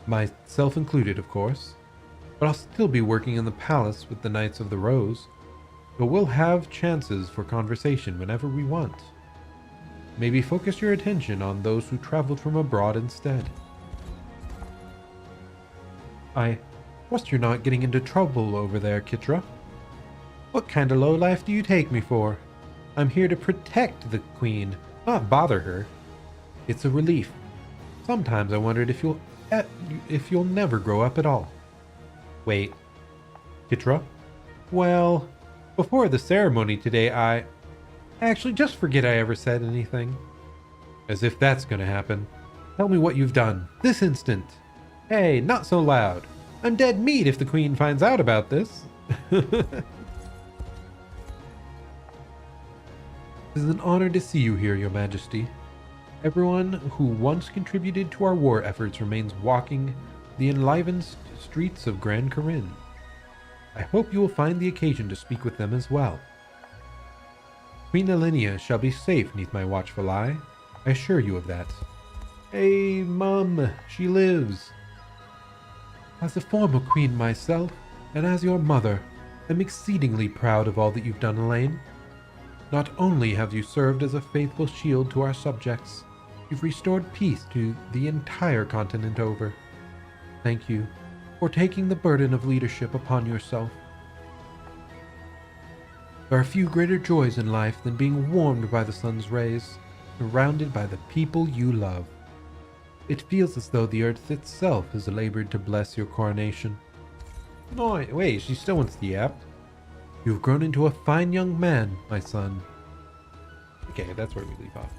Myself included, of course. But I'll still be working in the palace with the Knights of the Rose. But we'll have chances for conversation whenever we want. Maybe focus your attention on those who traveled from abroad instead. I trust you're not getting into trouble over there, Kitra. What kind of lowlife do you take me for? I'm here to protect the Queen, not bother her. It's a relief. Sometimes I wondered if you'll never grow up at all. Wait, Kitra? Well, before the ceremony today, actually, just forget I ever said anything. As if that's gonna happen. Tell me what you've done, this instant. Hey, not so loud. I'm dead meat if the Queen finds out about this. It is an honor to see you here, Your Majesty. Everyone who once contributed to our war efforts remains walking the enlivened streets of Grand Corinne. I hope you will find the occasion to speak with them as well. Queen Elenia shall be safe neath my watchful eye. I assure you of that. Hey, Mum, she lives. As a former queen myself, and as your mother, I'm exceedingly proud of all that you've done, Elaine. Not only have you served as a faithful shield to our subjects, you've restored peace to the entire continent over. Thank you for taking the burden of leadership upon yourself. There are few greater joys in life than being warmed by the sun's rays, surrounded by the people you love. It feels as though the earth itself has labored to bless your coronation. No, wait, she still wants the app. You've grown into a fine young man, my son. Okay, that's where we leave off.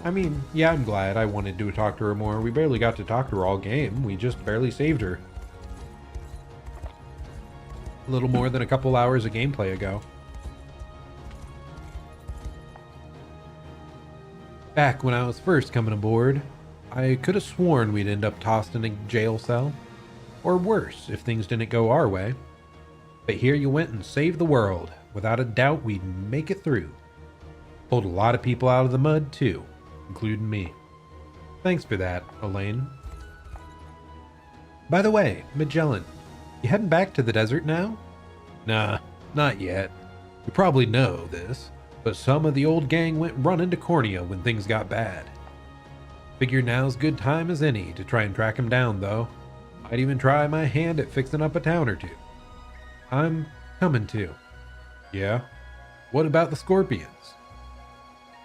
I mean, yeah, I'm glad. I wanted to talk to her more. We barely got to talk to her all game. We just barely saved her. A little more than a couple hours of gameplay ago. Back when I was first coming aboard, I could have sworn we'd end up tossed in a jail cell. Or worse, if things didn't go our way. But here you went and saved the world. Without a doubt, we'd make it through. Pulled a lot of people out of the mud, too, including me. Thanks for that, Elaine. By the way, Magellan, you heading back to the desert now? Nah, not yet. You probably know this, but some of the old gang went running to Cornea when things got bad. Figure now's good time as any to try and track him down, though. Might even try my hand at fixing up a town or two. I'm coming to. Yeah? What about the scorpions?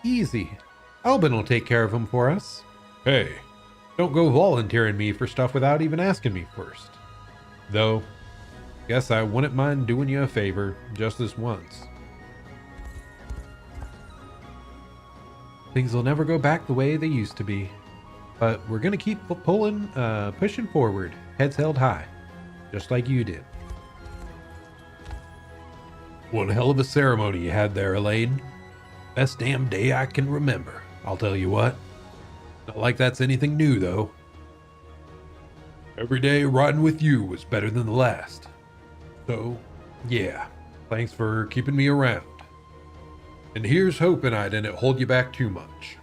Easy. Albin will take care of them for us. Hey, don't go volunteering me for stuff without even asking me first. Though, guess I wouldn't mind doing you a favor just this once. Things will never go back the way they used to be. But we're gonna keep pushing forward, heads held high, just like you did. One hell of a ceremony you had there, Elaine. Best damn day I can remember, I'll tell you what. Not like that's anything new, though. Every day riding with you was better than the last. So, yeah, thanks for keeping me around. And here's hoping I didn't hold you back too much.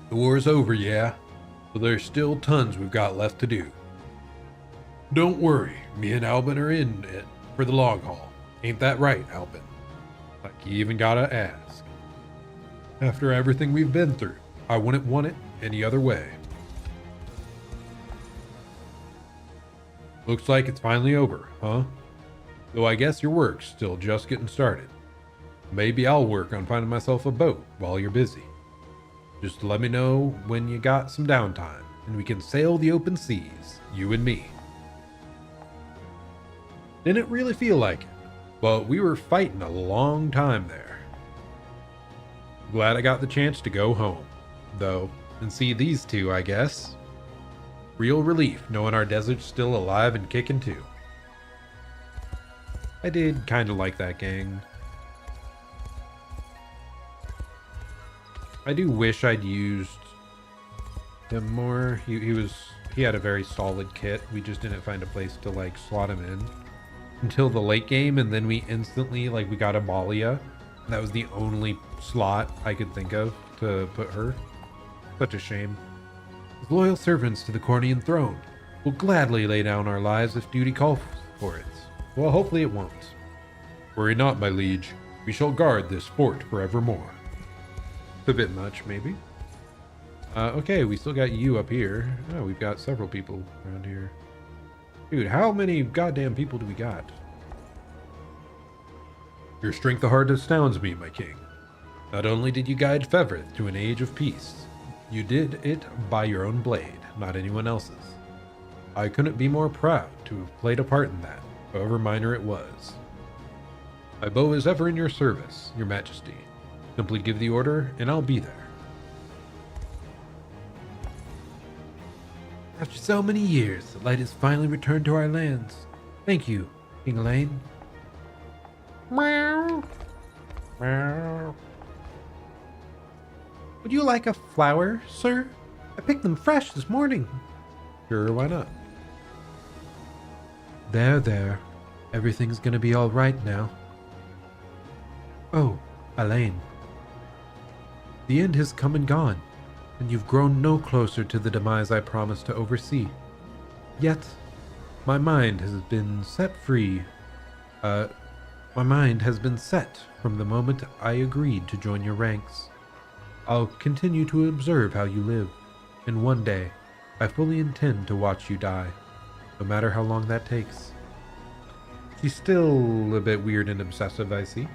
The war's over, yeah, but there's still tons we've got left to do. Don't worry, me and Albin are in it for the long haul. Ain't that right, Albin? Like you even gotta ask. After everything we've been through, I wouldn't want it any other way. Looks like it's finally over, huh? Though I guess your work's still just getting started. Maybe I'll work on finding myself a boat while you're busy. Just let me know when you got some downtime, and we can sail the open seas, you and me. Didn't really feel like it, but we were fighting a long time there. Glad I got the chance to go home, though, and see these two, I guess. Real relief knowing our desert's still alive and kicking too. I did kinda like that gang. I do wish I'd used him more. He had a very solid kit. We just didn't find a place to like slot him in until the late game, and then we instantly we got a Malia. That was the only slot I could think of to put her. Such a shame. As loyal servants to the Cornian throne, we'll gladly lay down our lives if duty calls for it. Well, hopefully it won't. Worry not, my liege. We shall guard this fort forevermore. A bit much, maybe. Okay, we still got you up here. Oh, we've got several people around here. Dude, how many goddamn people do we got? Your strength of heart astounds me, my king. Not only did you guide Fevrith to an age of peace, you did it by your own blade, not anyone else's. I couldn't be more proud to have played a part in that, however minor it was. My bow is ever in your service, your majesty. Simply give the order, and I'll be there. After so many years, the light has finally returned to our lands. Thank you, King Elaine. Meow. Meow. Would you like a flower, sir? I picked them fresh this morning. Sure, why not? There. Everything's gonna be all right now. Oh, Elaine. The end has come and gone, and you've grown no closer to the demise I promised to oversee. Yet, my mind has been set free. My mind has been set from the moment I agreed to join your ranks. I'll continue to observe how you live, and one day, I fully intend to watch you die, no matter how long that takes. She's still a bit weird and obsessive, I see.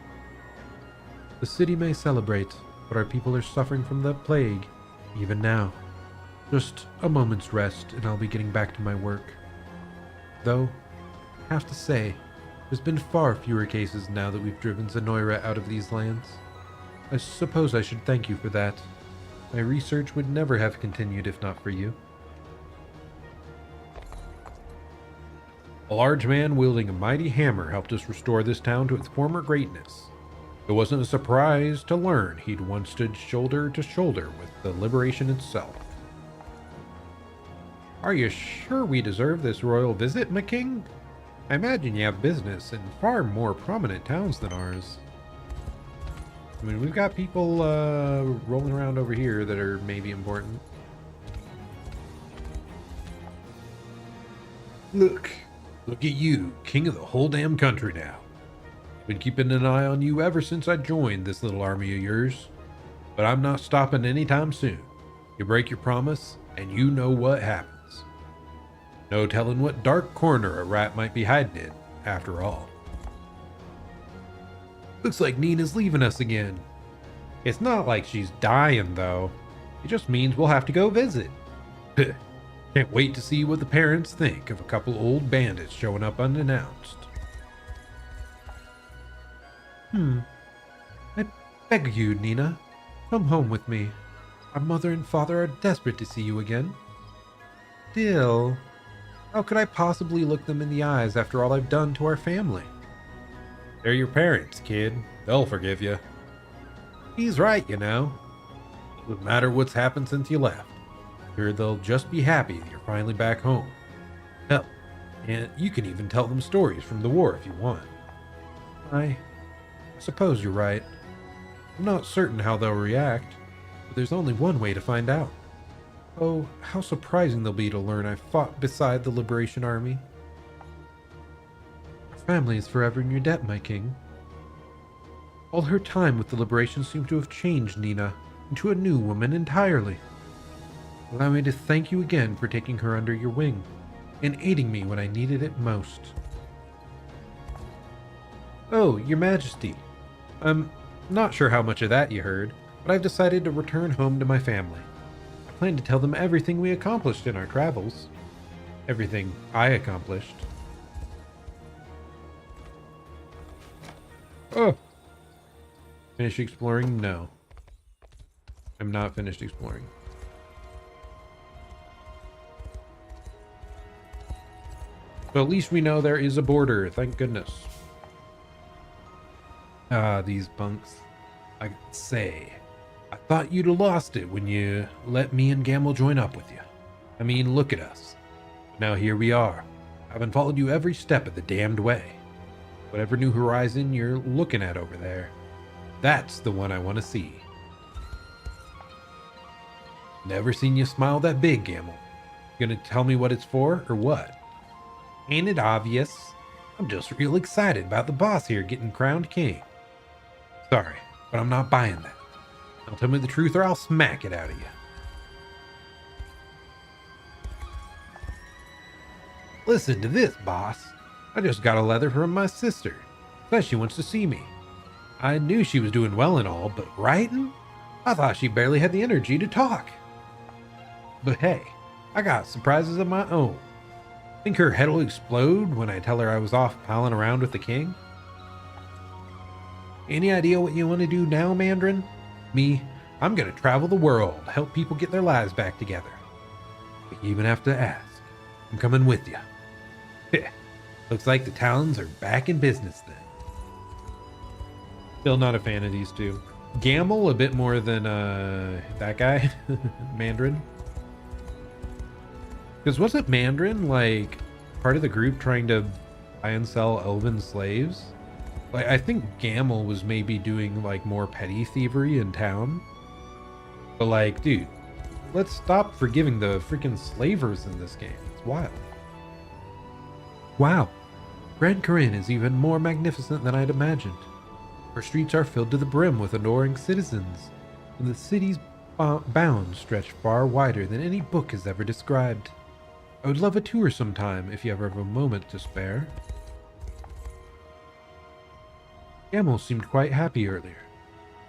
The city may celebrate, but our people are suffering from the plague, even now. Just a moment's rest, and I'll be getting back to my work. Though, I have to say, there's been far fewer cases now that we've driven Zenoira out of these lands. I suppose I should thank you for that. My research would never have continued if not for you. A large man wielding a mighty hammer helped us restore this town to its former greatness. It wasn't a surprise to learn he'd once stood shoulder to shoulder with the liberation itself. Are you sure we deserve this royal visit, my king? I imagine you have business in far more prominent towns than ours. I mean, we've got people rolling around over here that are maybe important. Look at you, king of the whole damn country now. Been keeping an eye on you ever since I joined this little army of yours. but I'm not stopping anytime soon. You break your promise, and you know what happens. No telling what dark corner a rat might be hiding in, after all. Looks like Nina's leaving us again. It's not like she's dying, though. It just means we'll have to go visit. Can't wait to see what the parents think of a couple old bandits showing up unannounced. I beg you, Nina. Come home with me. Our mother and father are desperate to see you again. Still, how could I possibly look them in the eyes after all I've done to our family? They're your parents, kid. They'll forgive you. He's right, you know. Doesn't matter what's happened since you left. Sure, they'll just be happy that you're finally back home. Hell, and you can even tell them stories from the war if you want. I suppose you're right. I'm not certain how they'll react, but there's only one way to find out. Oh, how surprising they'll be to learn I fought beside the Liberation Army. Our family is forever in your debt, my king. All her time with the Liberation seemed to have changed Nina into a new woman entirely. Allow me to thank you again for taking her under your wing and aiding me when I needed it most. Oh, your majesty. I'm not sure how much of that you heard, but I've decided to return home to my family. I plan to tell them everything we accomplished in our travels. Everything I accomplished. Oh. Finish exploring? No. I'm not finished exploring. So at least we know there is a border, thank goodness. Ah, these bunks. I say, I thought you'd have lost it when you let me and Gamble join up with you. I mean, look at us. Now here we are. I've followed you every step of the damned way. Whatever new horizon you're looking at over there, that's the one I want to see. Never seen you smile that big, Gamble. You gonna tell me what it's for, or what? Ain't it obvious? I'm just real excited about the boss here getting crowned king. Sorry, but I'm not buying that. Now tell me the truth or I'll smack it out of you. Listen to this, boss. I just got a letter from my sister. Says she wants to see me. I knew she was doing well and all, but writing? I thought she barely had the energy to talk. But hey, I got surprises of my own. Think her head will explode when I tell her I was off palling around with the king? Any idea what you want to do now, Mandarin? Me, I'm gonna travel the world, help people get their lives back together. But you even have to ask. I'm coming with you. Looks like the Talons are back in business then. Still not a fan of these two. Gamble a bit more than that guy, Mandarin. Because wasn't Mandarin like part of the group trying to buy and sell elven slaves? Like I think Gamble was maybe doing like more petty thievery in town. But like, dude, let's stop forgiving the freaking slavers in this game. It's wild. Wow, Grand Corinne is even more magnificent than I'd imagined. Her streets are filled to the brim with adoring citizens, and the city's bounds stretch far wider than any book has ever described. I would love a tour sometime if you ever have a moment to spare. Gamble seemed quite happy earlier.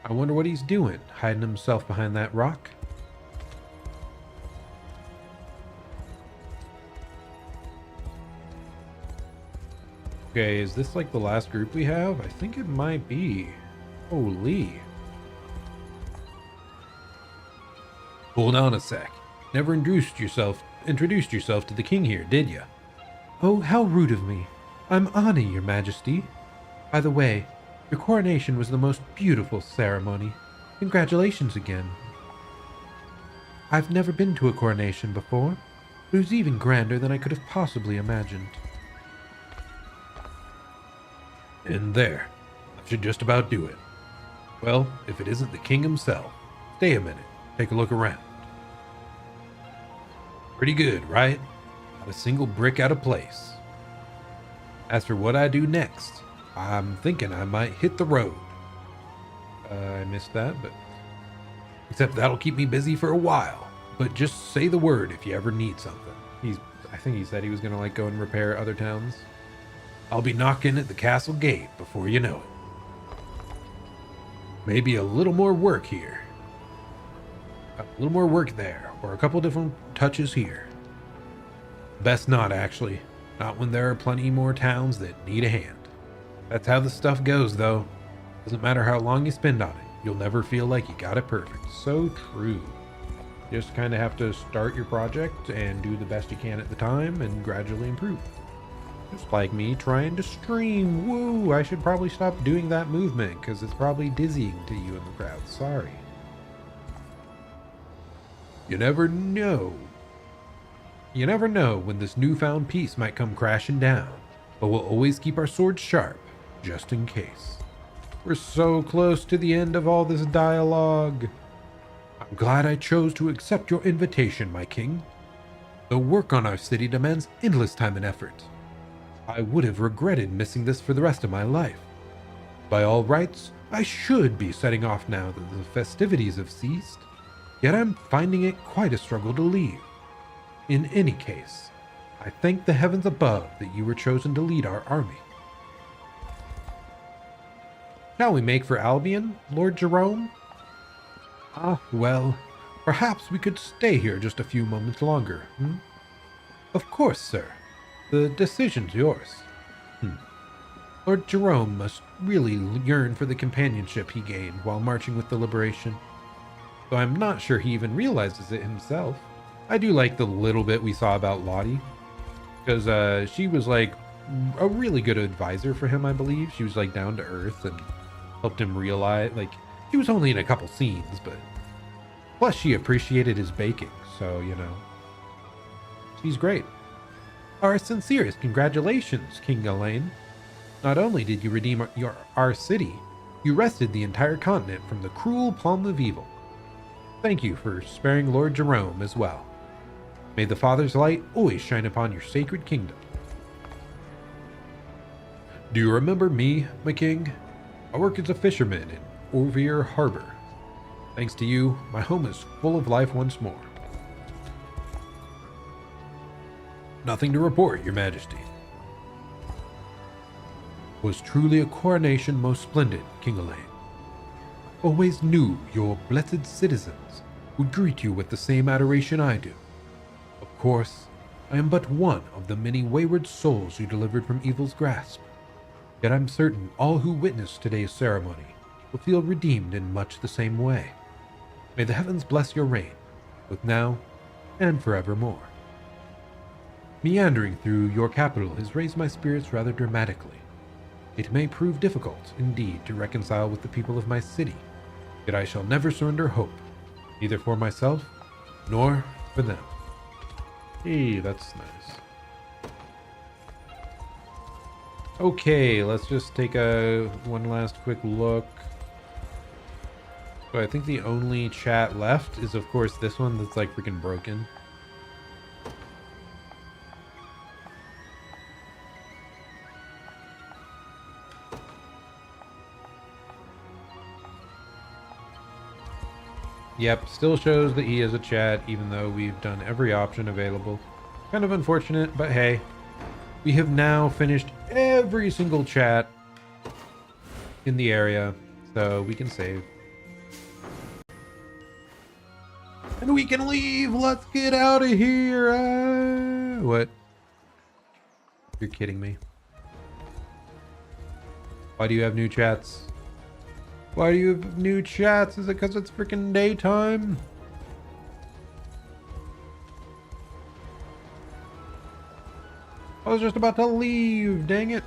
I wonder what he's doing, hiding himself behind that rock. Okay, is this like the last group we have? I think it might be. Holy. Hold on a sec. Never introduced yourself to the king here, did ya? Oh, how rude of me. I'm Ani, your majesty. By the way, your coronation was the most beautiful ceremony. Congratulations again. I've never been to a coronation before, but it was even grander than I could have possibly imagined. And there. That should just about do it. Well, if it isn't the king himself. Stay a minute. Take a look around. Pretty good, right? Not a single brick out of place. As for what I do next, I'm thinking I might hit the road. I missed that, but Except that'll keep me busy for a while. But just say the word if you ever need something. I think he said he was gonna like go and repair other towns. I'll be knocking at the castle gate before you know it. Maybe a little more work here. A little more work there, or a couple different touches here. Best not, actually. Not when there are plenty more towns that need a hand. That's how the stuff goes, though. Doesn't matter how long you spend on it. You'll never feel like you got it perfect. So true. You just kind of have to start your project and do the best you can at the time and gradually improve. Just like me trying to stream. Woo! I should probably stop doing that movement because it's probably dizzying to you in the crowd. Sorry. You never know. You never know when this newfound peace might come crashing down, but we'll always keep our swords sharp, just in case. We're so close to the end of all this dialogue. I'm glad I chose to accept your invitation, my king. The work on our city demands endless time and effort. I would have regretted missing this for the rest of my life. By all rights, I should be setting off now that the festivities have ceased, yet I'm finding it quite a struggle to leave. In any case, I thank the heavens above that you were chosen to lead our army. Shall we make for Albion, Lord Jerome? Ah, well, perhaps we could stay here just a few moments longer, Of course, sir. The decision's yours. Lord Jerome must really yearn for the companionship he gained while marching with the Liberation. Though I'm not sure he even realizes it himself. I do like the little bit we saw about Lottie, because she was like a really good advisor for him, I believe. She was like down to earth and helped him realize, like, she was only in a couple scenes, but plus she appreciated his baking, so, you know, she's great. Our sincerest congratulations, King Elaine. Not only did you redeem our city, you wrested the entire continent from the cruel palm of evil. Thank you for sparing Lord Jerome as well. May the Father's light always shine upon your sacred kingdom. Do you remember me, my king? I work as a fisherman in Orvier Harbor. Thanks to you, my home is full of life once more. Nothing to report, your majesty. Was truly a coronation most splendid, King Elaine. Always knew your blessed citizens would greet you with the same adoration I do. Of course, I am but one of the many wayward souls you delivered from evil's grasp. Yet I'm certain all who witness today's ceremony will feel redeemed in much the same way. May the heavens bless your reign, both now and forevermore. Meandering through your capital has raised my spirits rather dramatically. It may prove difficult, indeed, to reconcile with the people of my city, yet I shall never surrender hope, neither for myself nor for them. Hey, that's nice. Okay, let's just take one last quick look. So I think the only chat left is, of course, this one that's like freaking broken. Yep, still shows that he is a chat, even though we've done every option available. Kind of unfortunate, but hey. We have now finished every single chat in the area, so we can save. And we can leave! Let's get out of here! What? You're kidding me. Why do you have new chats? Why do you have new chats? Is it because it's freaking daytime? I was just about to leave, dang it.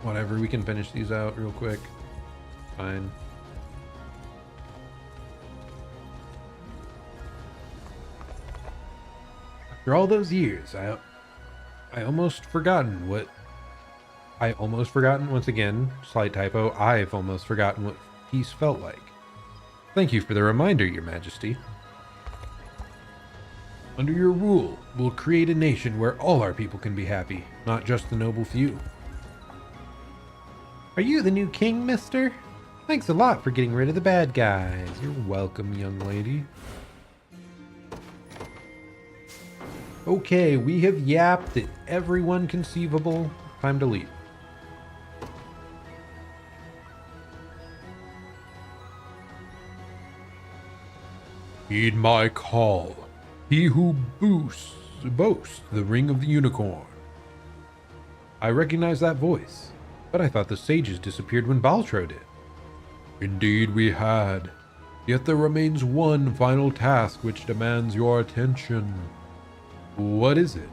Whatever, we can finish these out real quick. Fine. After all those years, I almost forgotten once again, slight typo, I've almost forgotten what peace felt like. Thank you for the reminder, your majesty. Under your rule, we'll create a nation where all our people can be happy, not just the noble few. Are you the new king, mister? Thanks a lot for getting rid of the bad guys. You're welcome, young lady. Okay, we have yapped at everyone conceivable. Time to leave. Heed my call. He who boasts the ring of the unicorn. I recognize that voice, but I thought the sages disappeared when Baltro did. Indeed we had. Yet there remains one final task which demands your attention. What is it?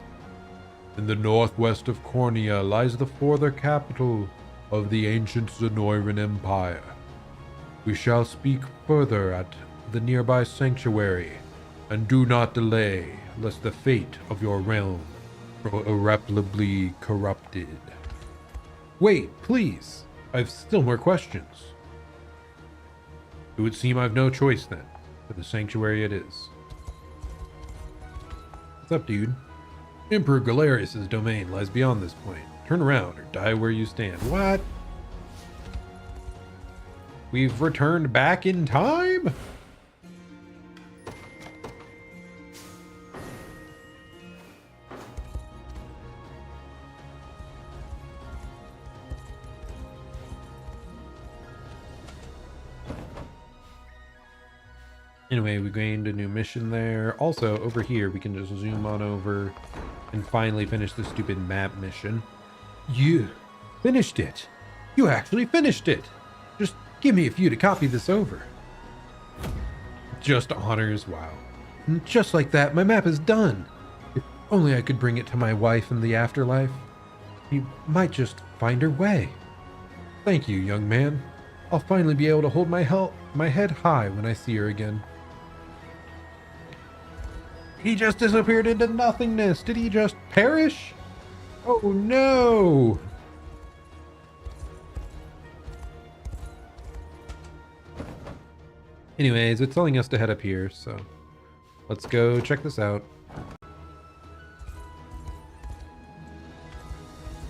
In the northwest of Cornea lies the former capital of the ancient Zenoiran Empire. We shall speak further at the nearby sanctuary, and do not delay, lest the fate of your realm grow irreparably corrupted. Wait, please. I've still more questions. It would seem I've no choice then. For the sanctuary it is. What's up, dude? Emperor Galerius' domain lies beyond this point. Turn around or die where you stand. What? We've returned back in time? Anyway, we gained a new mission there. Also, over here, we can just zoom on over and finally finish the stupid map mission. You finished it. You actually finished it. Just give me a few to copy this over. Just honors, wow. And just like that, my map is done. If only I could bring it to my wife in the afterlife. You might just find her way. Thank you, young man. I'll finally be able to hold my head high when I see her again. He just disappeared into nothingness. Did he just perish? Oh no! Anyways, it's telling us to head up here, so let's go check this out.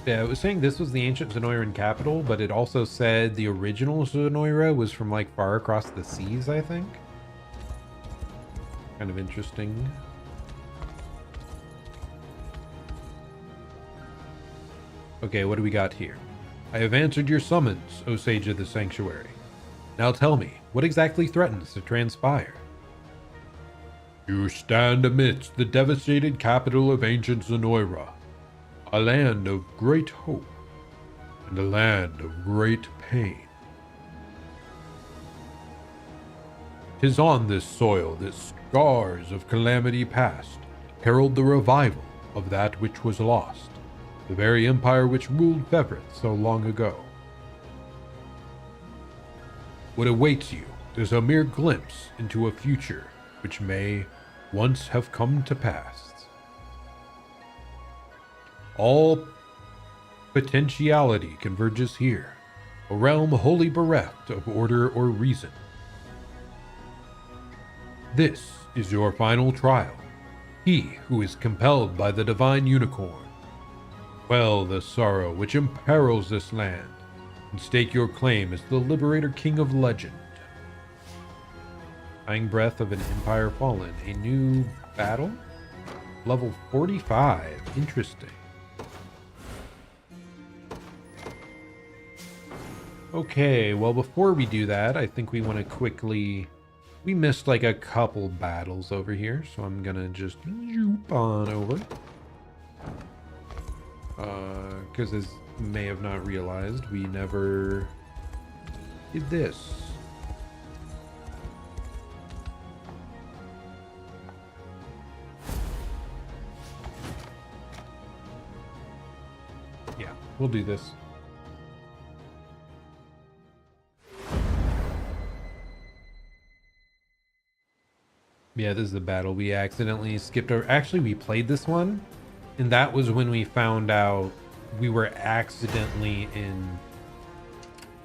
Yeah, it was saying this was the ancient Zenoiran capital, but it also said the original Zenoira was from like far across the seas, I think. Kind of interesting. Okay, what do we got here? I have answered your summons, O Sage of the Sanctuary. Now tell me, what exactly threatens to transpire? You stand amidst the devastated capital of ancient Zenoira, a land of great hope and a land of great pain. 'Tis on this soil that scars of calamity past herald the revival of that which was lost. The very empire which ruled Fevrit so long ago. What awaits you is a mere glimpse into a future which may once have come to pass. All potentiality converges here, a realm wholly bereft of order or reason. This is your final trial, he who is compelled by the divine unicorn. Quell the sorrow which imperils this land, and stake your claim as the liberator king of legend. Dying breath of an empire fallen. A new battle? Level 45. Interesting. Okay, well before we do that, I think we want to quickly... We missed like a couple battles over here, so I'm gonna just zoop on over. Because as you may have not realized, we never did this. Yeah, we'll do this. Yeah, this is the battle we accidentally skipped over. Actually, we played this one, and that was when we found out we were accidentally in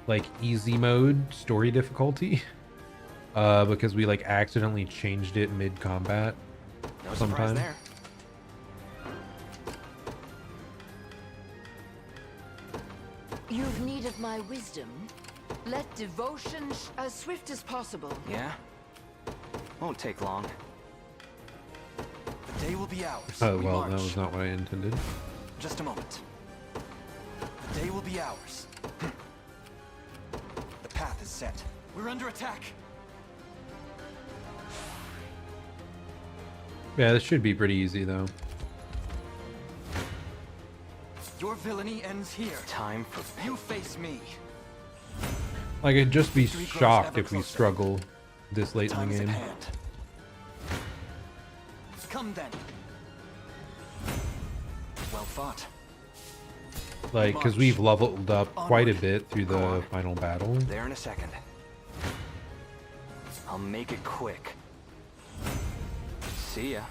like easy mode story difficulty because we like accidentally changed it mid combat. No surprise there. You've need of my wisdom. Let devotion as swift as possible. Yeah? Won't take long. The day will be ours. Oh, We well, that march. was not what I intended. Just a moment. The day will be ours. The path is set. We're under attack. Yeah, this should be pretty easy, though. Your villainy ends here. Time for You face me. Like, I'd just be Victory grows shocked ever if we closer. struggle this late in Time the is at game. hand. Come then. Well fought. Like, because we've leveled up quite a bit through Go the on. final battle. there in a second. I'll make it quick. See ya.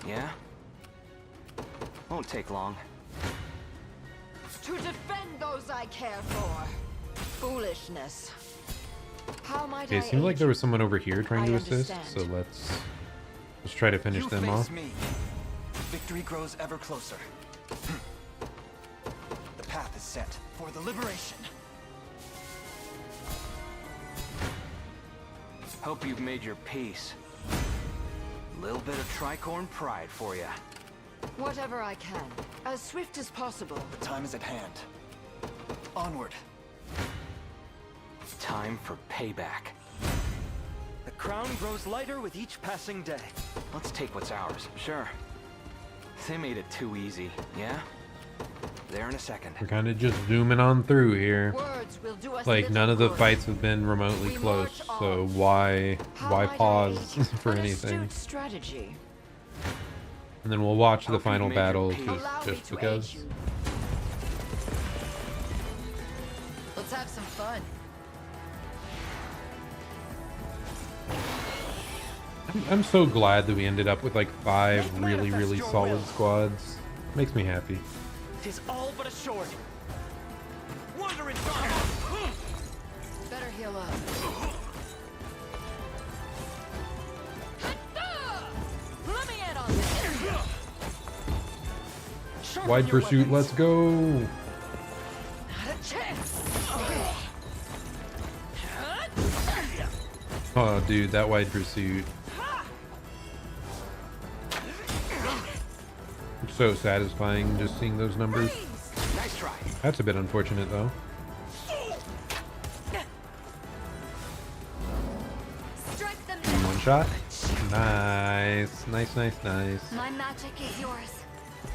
Yeah? Won't take long. To defend those I care for. Foolishness. How might Okay, I it seemed like aid there you? was someone over here trying I to assist, understand. so let's try to finish You them face off. me. Victory grows ever closer. The path is set for the liberation. Hope you've made your peace. Little bit of tricorn pride for ya. Whatever I can. As swift as possible. The time is at hand. Onward. Time for payback. The crown grows lighter with each passing day. Let's take what's ours. Sure. They made it too easy, yeah? There in a second. We're kind of just zooming on through here. Words will do us Like, little none of the good. fights have been remotely We close, march so on. why How might I pause aid you? for An anything? astute strategy. And then we'll watch the Hope you final made your battle peace. Allow me just to because. aid you. Let's have some fun. I'm so glad that we ended up with like 5 Make really, manifest really your solid will. squads. Makes me happy. Tis all but assured. Wandering darkness. Better heal up. Let me in on this. Sharpen Wide your pursuit, weapons. let's go! Not a chance. Oh, dude, that wide pursuit. It's so satisfying just seeing those numbers. Nice try. That's a bit unfortunate, though. Strike them And one shot. Nice. Nice, nice, nice. My magic is yours.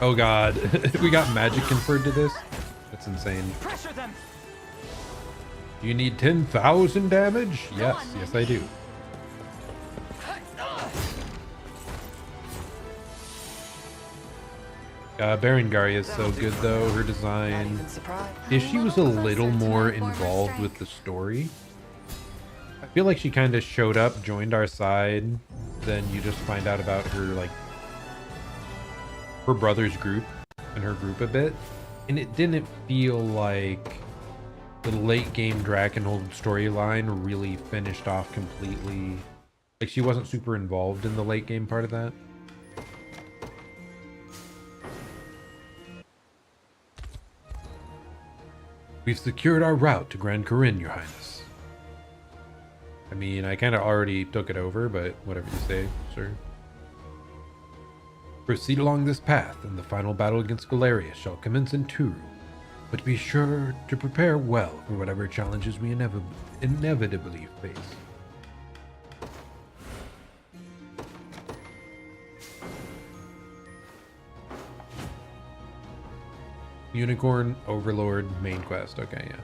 Oh god. We got magic conferred to this? That's insane. Pressure them. Do you need 10,000 damage? Yes, yes I do. Berengaria is so good though, her Not design. even surprised. If she was a little more involved with the story, I feel like she kind of showed up, joined our side, then you just find out about her, like, her brother's group and her group a bit, and it didn't feel like the late game Drakenhold storyline really finished off completely. Like, she wasn't super involved in the late game part of that. We've secured our route to Grand Corinne, Your Highness. I mean, I kind of already took it over, but whatever you say, sir. Proceed along this path, and the final battle against Galeria shall commence in Turu. But be sure to prepare well for whatever challenges we inevitably face. Unicorn Overlord main quest. Okay, yeah.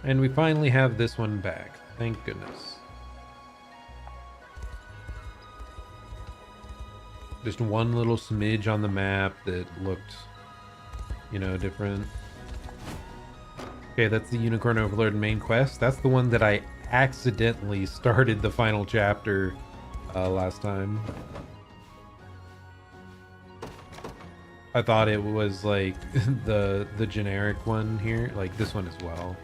And we finally have this one back. Thank goodness. Just one little smidge on the map that looked, you know, different. Okay, that's the Unicorn Overlord main quest. That's the one that I accidentally started the final chapter last time. I thought it was like the generic one here, like this one as well.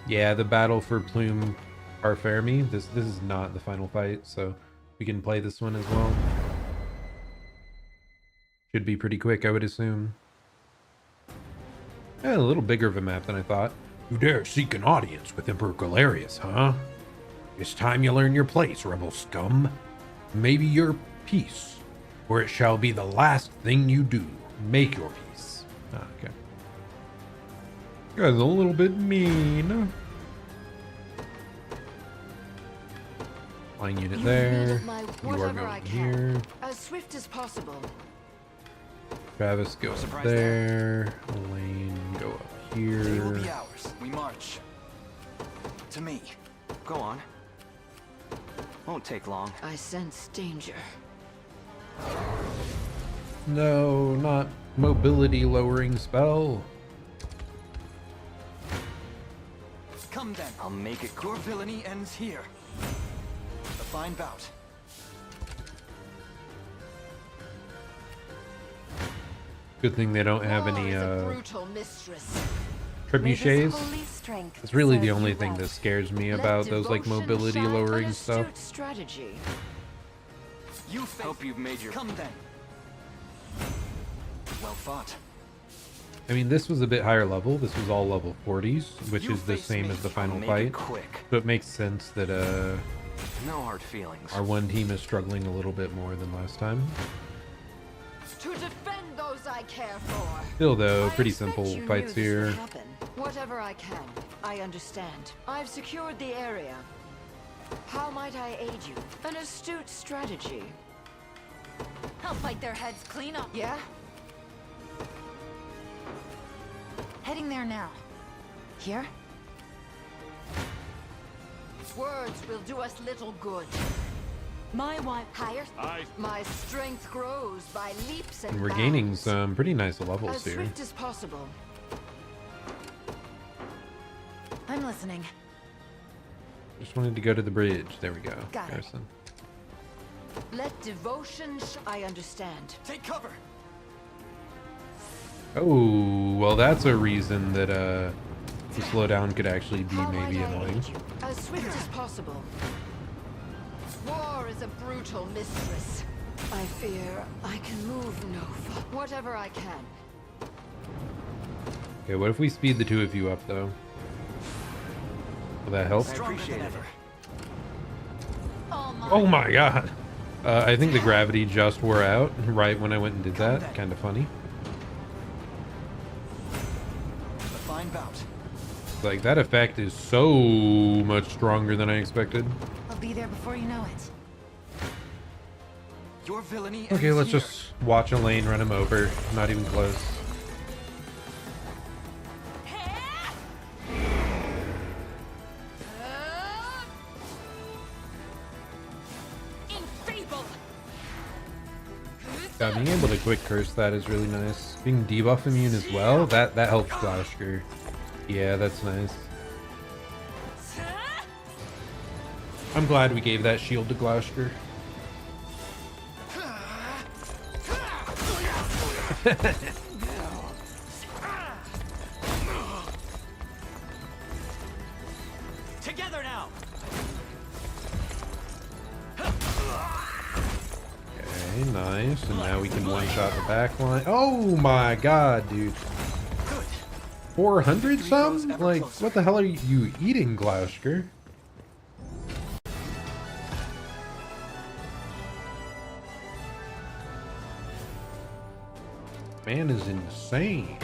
Yeah, the battle for Plume Parfermi. This is not the final fight, so We can play this one as well. Should be pretty quick, I would assume. Yeah, a little bigger of a map than I thought. You dare seek an audience with Emperor Galerius, huh? It's time you learn your place, rebel scum. Maybe your peace, or it shall be the last thing you do. Make your peace. Ah, okay. You guys are a little bit mean. Flying unit there. You are going here. As swift as possible. Travis, go up there. Elaine, go up here. Day will be ours. We march. To me. Go on. Won't take long. I sense danger. No, not mobility lowering spell. Come then. I'll make it Your villainy ends here. A fine bout. Good thing they don't have any brutal mistress. trebuchets. Holy strength That's really the serve only you thing well. that scares me Let about those like devotion mobility shine lowering an stuff. astute strategy. You faith. Hope you've made your... Come then. Well fought. I mean, this was a bit higher level. This was all level 40s, which You is the face same me. as the I'll final make fight. it quick. So it makes sense that No hard feelings. our one team is struggling a little bit more than last time. To defend those I care for. Still though, I pretty expect simple you knew fights this would here. happen. Whatever I can, I understand. I've secured the area. How might I aid you? An astute strategy. I'll fight their heads clean up. Yeah? Heading there now. Here? Words will do us little good. My wife. Higher? Aye. My strength grows by leaps and And we're gaining bounds. some pretty nice levels As here. swift as possible. I'm listening. Just wanted to go to the bridge. There we go. Got it. Garrison. Let devotion I understand. Take cover. Oh, well, that's a reason that the slowdown could actually be How maybe might I annoying. aid you? As swift as possible. War is a brutal mistress. I fear I can move no further. Whatever I can. Okay, what if we speed the two of you up though? Will that help? Stronger than ever. Oh my. Oh my god! I think the gravity just wore out right when I went and did that. Kind of funny. A fine bout. Like, that effect is so much stronger than I expected. I'll be there before you know it. Your villainy Okay, ends let's here. just watch Elaine run him over. Not even close. Yeah, being able to quick curse that is really nice. Being debuff immune as well, that helps Glashker. Yeah, that's nice. I'm glad we gave that shield to Glashker. Together now. Okay, nice. And now we can one-shot the back line. Oh my god, dude. 400 some? Like, what the hell are you eating, Glashker? Man is insane.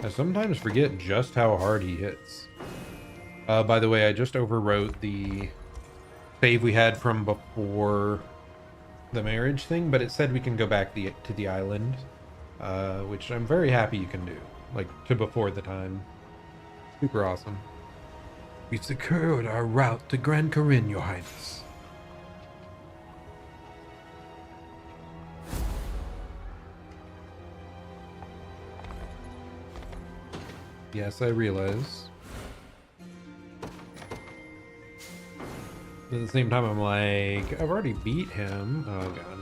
I sometimes forget just how hard he hits. By the way, I just overwrote the save we had from before the marriage thing, but it said we can go back to the island, which I'm very happy you can do, like to before the time. Super awesome. We secured our route to Grand Corinne, Your Highness. Yes, I realize. But at the same time, I'm like, I've already beat him. Oh, God.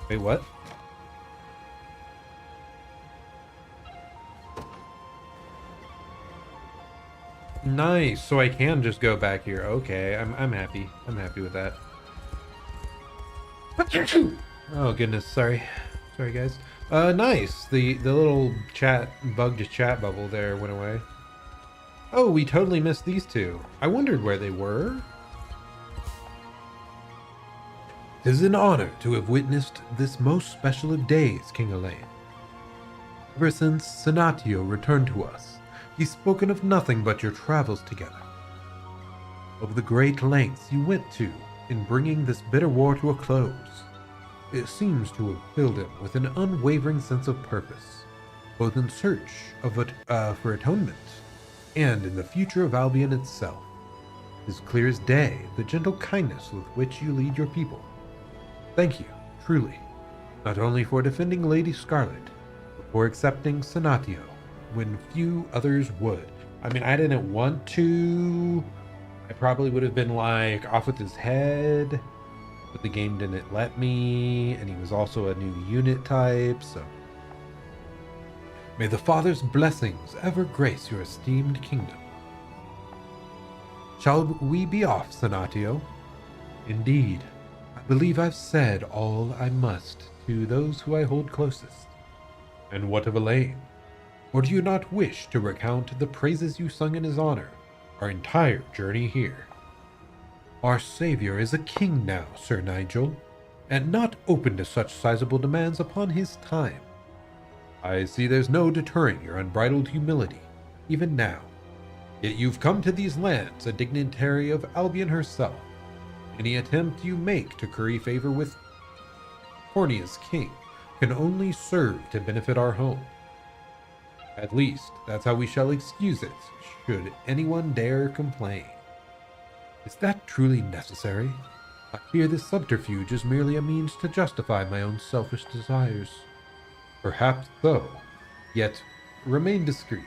Wait, what? Nice. So I can just go back here. Okay, I'm happy. I'm happy with that. Oh goodness, sorry. Sorry guys. Nice. The little bugged chat bubble there went away. Oh, we totally missed these two. I wondered where they were. It is an honor to have witnessed this most special of days, King Elaine. Ever since Senatio returned to us, he's spoken of nothing but your travels together. Of the great lengths you went to in bringing this bitter war to a close. It seems to have filled him with an unwavering sense of purpose, both in search of for atonement and in the future of Albion itself. It is clear as day the gentle kindness with which you lead your people. Thank you, truly, not only for defending Lady Scarlet, but for accepting Senatio when few others would. I mean, I didn't want to. I probably would have been like off with his head, but the game didn't let me, and he was also a new unit type, so. May the Father's blessings ever grace your esteemed kingdom. Shall we be off, Senatio? Indeed. I believe I've said all I must to those who I hold closest. And what of Elaine? Or do you not wish to recount the praises you sung in his honor, our entire journey here? Our savior is a king now, Sir Nigel, and not open to such sizable demands upon his time. I see there's no deterring your unbridled humility, even now. Yet you've come to these lands a dignitary of Albion herself. Any attempt you make to curry favor with Cornia's king can only serve to benefit our home. At least, that's how we shall excuse it, should anyone dare complain. Is that truly necessary? I fear this subterfuge is merely a means to justify my own selfish desires. Perhaps so, yet remain discreet,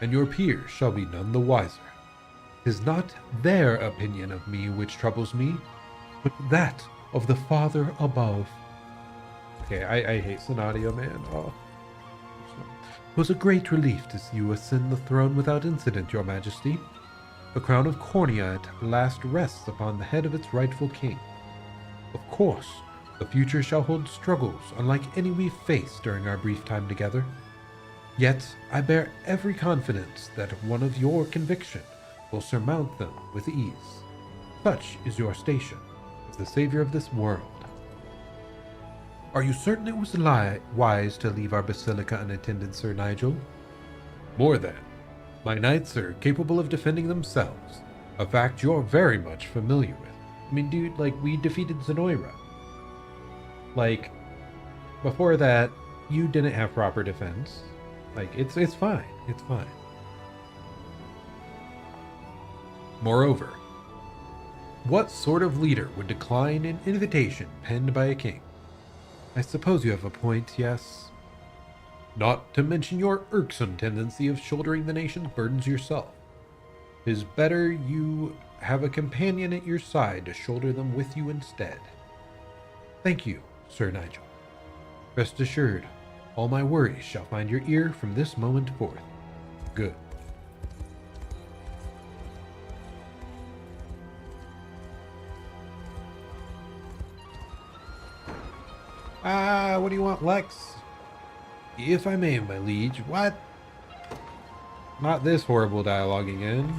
and your peers shall be none the wiser. 'Tis not their opinion of me which troubles me, but that of the Father above. Okay, I hate Senatio, man. Oh. It was a great relief to see you ascend the throne without incident, Your Majesty. The crown of Cornia at last rests upon the head of its rightful king. Of course, the future shall hold struggles unlike any we've faced during our brief time together. Yet, I bear every confidence that one of your conviction will surmount them with ease. Such is your station as the savior of this world. Are you certain it was wise to leave our basilica unattended, Sir Nigel? More than. My knights are capable of defending themselves, a fact you're very much familiar with. I mean, dude, like, we defeated Zenoira. Like, before that, you didn't have proper defense. Like, it's fine. It's fine. Moreover, what sort of leader would decline an invitation penned by a king? I suppose you have a point, yes. Not to mention your irksome tendency of shouldering the nation's burdens yourself. 'Tis better you have a companion at your side to shoulder them with you instead. Thank you, Sir Nigel. Rest assured, all my worries shall find your ear from this moment forth. Good. What do you want, Lex? If I may, my liege. What? Not this horrible dialogue again.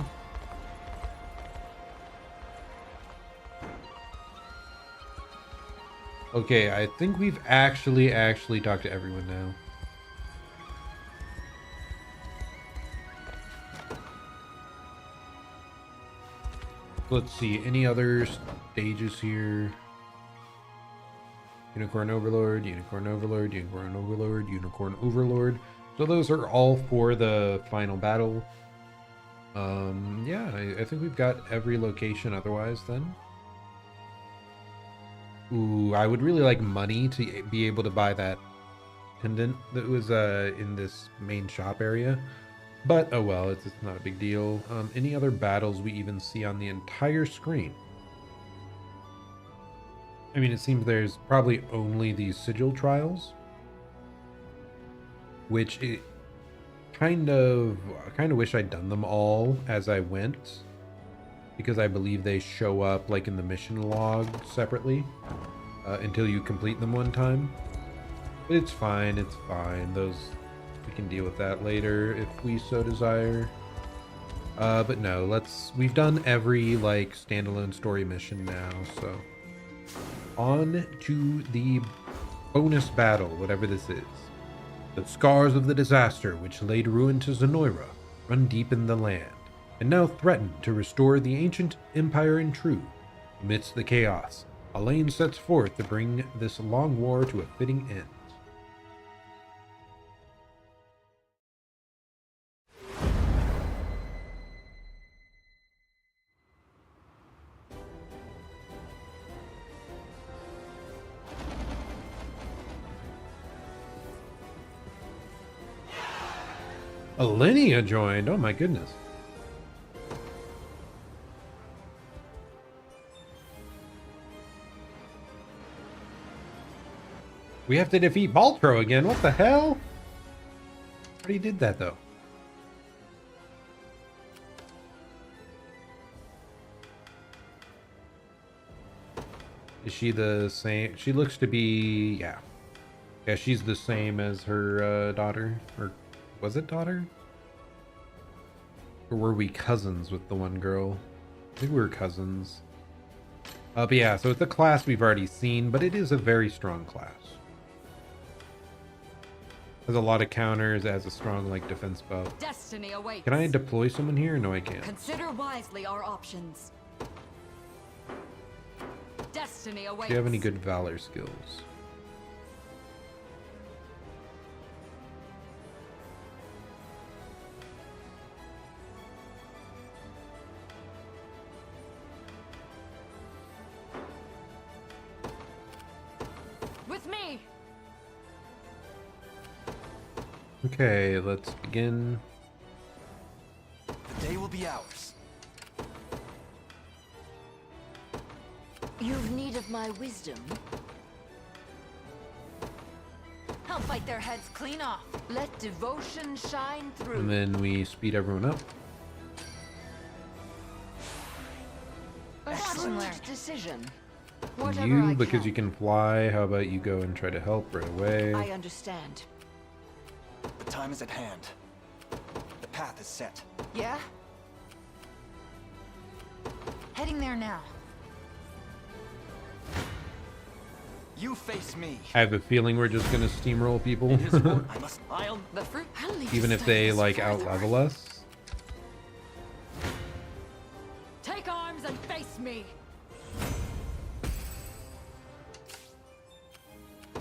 Okay, I think we've actually talked to everyone now. Let's see, any other stages here? Unicorn Overlord, Unicorn Overlord, Unicorn Overlord, Unicorn Overlord. So those are all for the final battle. Yeah, I think we've got every location otherwise then. Ooh, I would really like money to be able to buy that pendant that was in this main shop area. But, oh well, it's not a big deal. Any other battles we even see on the entire screen? I mean, it seems there's probably only these sigil trials, which it kind of wish I'd done them all as I went, because I believe they show up like in the mission log separately until you complete them one time. But it's fine, it's fine. Those, we can deal with that later if we so desire. But no, we've done every like standalone story mission now, so on to the bonus battle, whatever this is. The scars of the disaster which laid ruin to Zenoira run deep in the land, and now threaten to restore the ancient empire in truth. Amidst the chaos, Elaine sets forth to bring this long war to a fitting end. Alinea joined. Oh my goodness. We have to defeat Baltro again. What the hell? Already did that though. Is she the same? She looks to be, yeah. Yeah, she's the same as her daughter. Or was it daughter? Or were we cousins with the one girl? I think we were cousins. But yeah, so it's a class we've already seen, but it is a very strong class. Has a lot of counters, it has a strong like defense buff. Destiny awaits. Can I deploy someone here? No, I can't. Consider wisely our options. Destiny awaits. Do you have any good valor skills? With me. Okay, let's begin. The day will be ours. You've need of my wisdom. I'll fight their heads clean off. Let devotion shine through. And then we speed everyone up. Excellent decision. You, because you can fly, how about you go and try to help right away? I understand. The time is at hand. The path is set. Yeah? Heading there now. You face me. I have a feeling we're just gonna steamroll people. I must. The fruit. Even if they like out-level us. Take arms and face me.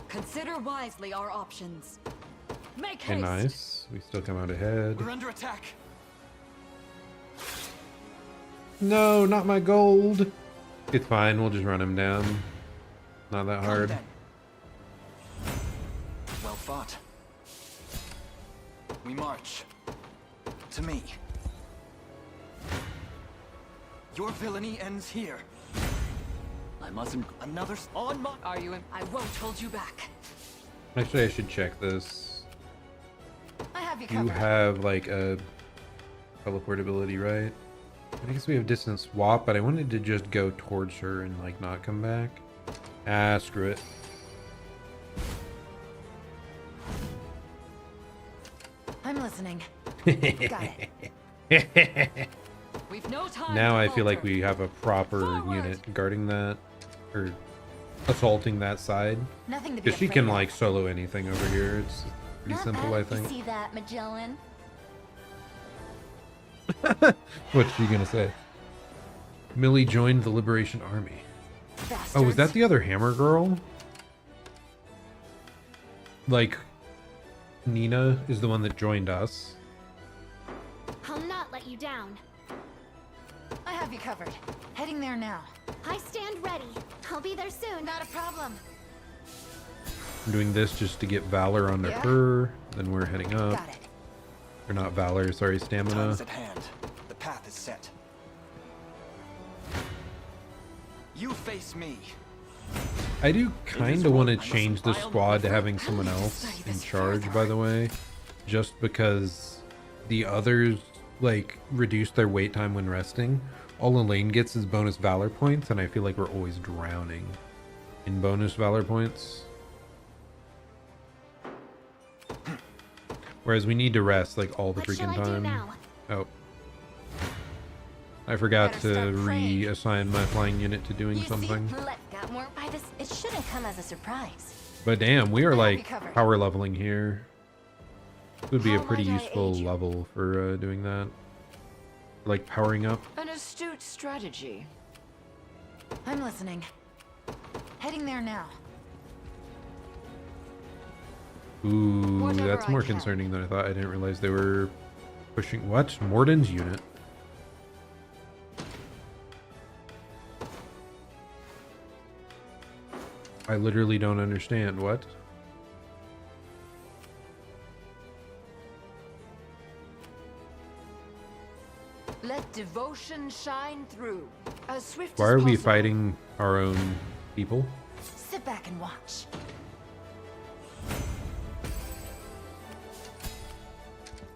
Consider wisely our options. Make Okay, haste. nice. We still come out ahead. We're under attack. No, not my gold. It's fine. We'll just run him down. Not that Come hard. then. Well fought. We march. To me. Your villainy ends here. I mustn't. Another on my. Are you in? I won't hold you back. Actually, I should check this. I have you You covered. have like a teleportability, right? I guess we have distance swap, but I wanted to just go towards her and like not come back. Ah, screw it. I'm listening. Got it. We've no time. Now to I feel like falter. we have a proper Forward. unit guarding that, or assaulting that side. Nothing to be Because she afraid can of. like solo anything over here. It's pretty simple, I think. See that, Magellan? What's she gonna say? Millie joined the Liberation Army. Oh, was that Bastards. the other hammer girl? Like, Nina is the one that joined us. I'll not let you down. I have you covered. Heading there now. I stand ready. I'll be there soon. Not a problem. I'm doing this just to get Valor onto Yeah. her. Then we're heading up. Got it. Or not Valor, sorry, Time Stamina. is at hand. The path is set. You face me. I do kind of want to I change the must- squad to having someone I need to else study in this charge, further. by the way. Just because the others like reduce their wait time when resting, all Elaine gets is bonus valor points, and I feel like we're always drowning in bonus valor points. Whereas we need to rest like all the freaking time. Oh. I forgot to reassign my flying unit to doing something. Got more by this. It shouldn't come as a surprise. But damn, we are like power leveling here. This would be a pretty useful level for doing that. Like powering up. An astute strategy. I'm listening. Heading there now. Ooh, that's more concerning than I thought. I didn't realize they were pushing... What? Morden's unit? I literally don't understand. What? Let devotion shine through. As swift Why as are we possible. fighting our own people? Sit back and watch.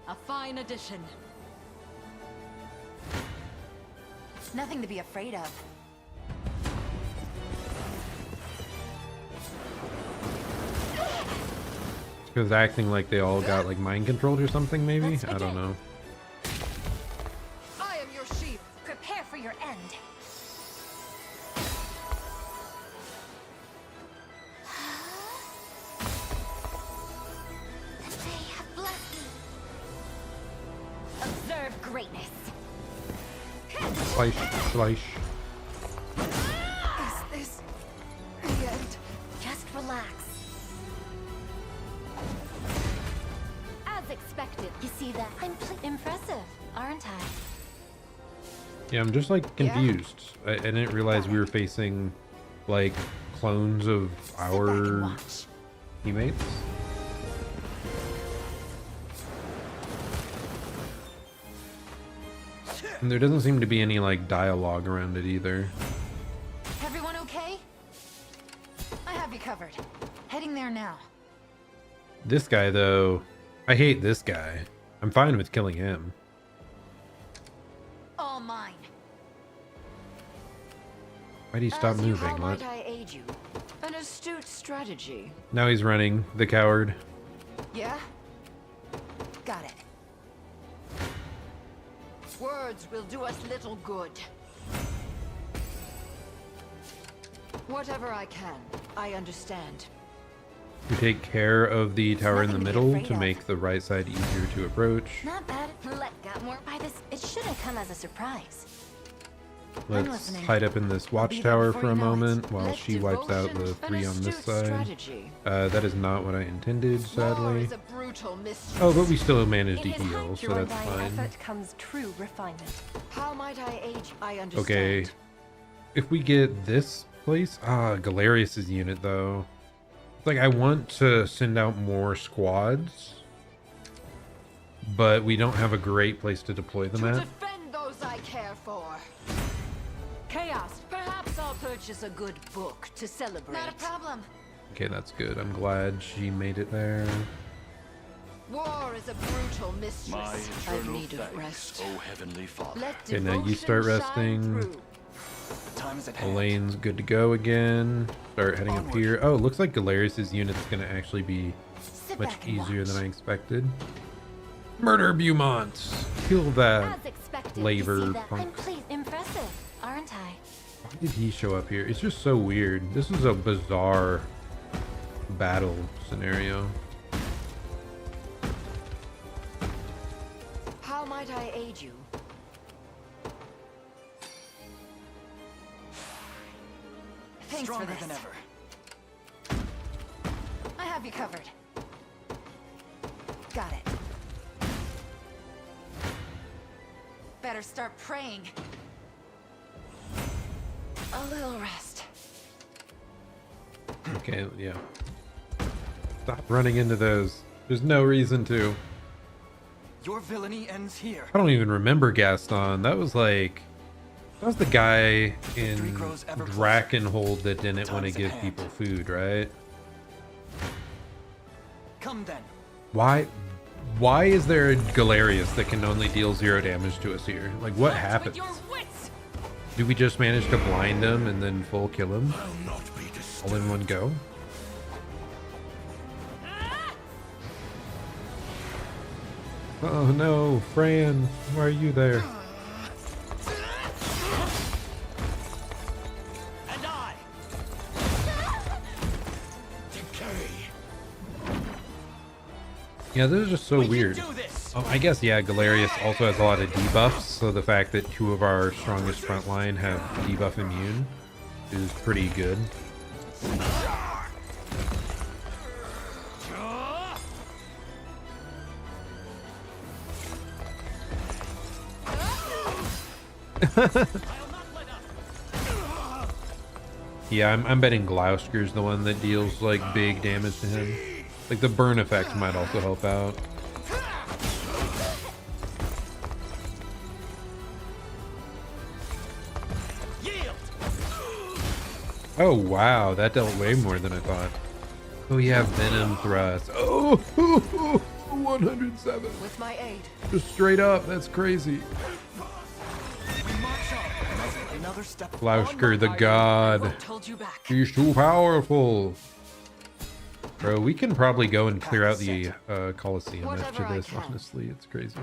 A fine addition. Nothing to be afraid of. Because acting like they all got like mind controlled or something, maybe? I don't know. I am your sheep. Prepare for your end. They have blessed me. Observe greatness. Slice, slice. Is this the end? Just relax. As expected. You see that? I'm impressive, aren't I? Yeah, I'm just like confused. I didn't realize we were facing like clones of Sit back and our watch. teammates. And there doesn't seem to be any like dialogue around it either. Everyone okay? I have you covered. Heading there now. This guy though, I hate this guy. I'm fine with killing him. All mine. Why'd he stop moving? How What? might I aid you? An astute strategy. Now he's running, the coward. Yeah? Got it. Words will do us little good. Whatever I can, I understand. We take care of the tower in the Nothing to be middle afraid to of. make the right side easier to approach. Not bad. Got more by this. It shouldn't come as a surprise. Let's listening. hide up in this be there watchtower before for a you know it. moment while Let she wipes out the devotion, three an on this astute side. strategy. That is not what I intended, War sadly. is a brutal mistress. Oh, but we still managed to In his heal, height, so your that's undying fine. effort comes true refinement. How might I aid you? I understand. Okay. If we get this place... Ah, Galerius's unit, though. It's like, I want to send out more squads, but we don't have a great place to deploy them To at. defend those I care for. Chaos. Perhaps I'll purchase a good book to celebrate. Not a problem. Okay, that's good. I'm glad she made it there. War is a brutal mistress. My I've eternal need of thanks, rest. O Heavenly Father. Let Okay, now you devotion start shine resting. through. The time is at hand. Elaine's good to go again. Start heading up Onward. here. Oh, it looks like Galerius's unit's gonna actually be Sit much back and easier watch. than I expected. Murder Beaumont! Kill that. As expected. Labor You see that? punk. I'm pleased. Impressive, aren't I? Why did he show up here? It's just so weird. This is a bizarre battle scenario. How might I aid you? Thanks for Stronger this. than ever. I have you covered. Got it. Better start praying. A little rest. Okay, yeah. Stop running into those. There's no reason to. Your villainy ends here. I don't even remember Gaston. That was like... That was the guy Victory in grows ever closer. Drakkenhold that didn't want to Time's at give hand. people food, right? Come then. Why? Why is there a Galerius that can only deal 0 damage to us here? Like, what happens? Do we just manage to blind him and then full kill him? All in one go? Oh no, Fran, why are you there? And I. Yeah, this is just so weird. I guess, yeah, Galerius also has a lot of debuffs, so the fact that 2 of our strongest frontline have debuff immune is pretty good. Yeah, I'm betting Gloucester's the one that deals like big damage to him. Like the burn effect might also help out. Oh wow, that dealt way more than I thought. Oh yeah, Venom Thrust. Oh, 107. With my aid. Just straight up, that's crazy. Gloucester the god. He's too powerful. Bro, we can probably go and clear out the Colosseum after this, honestly. It's crazy.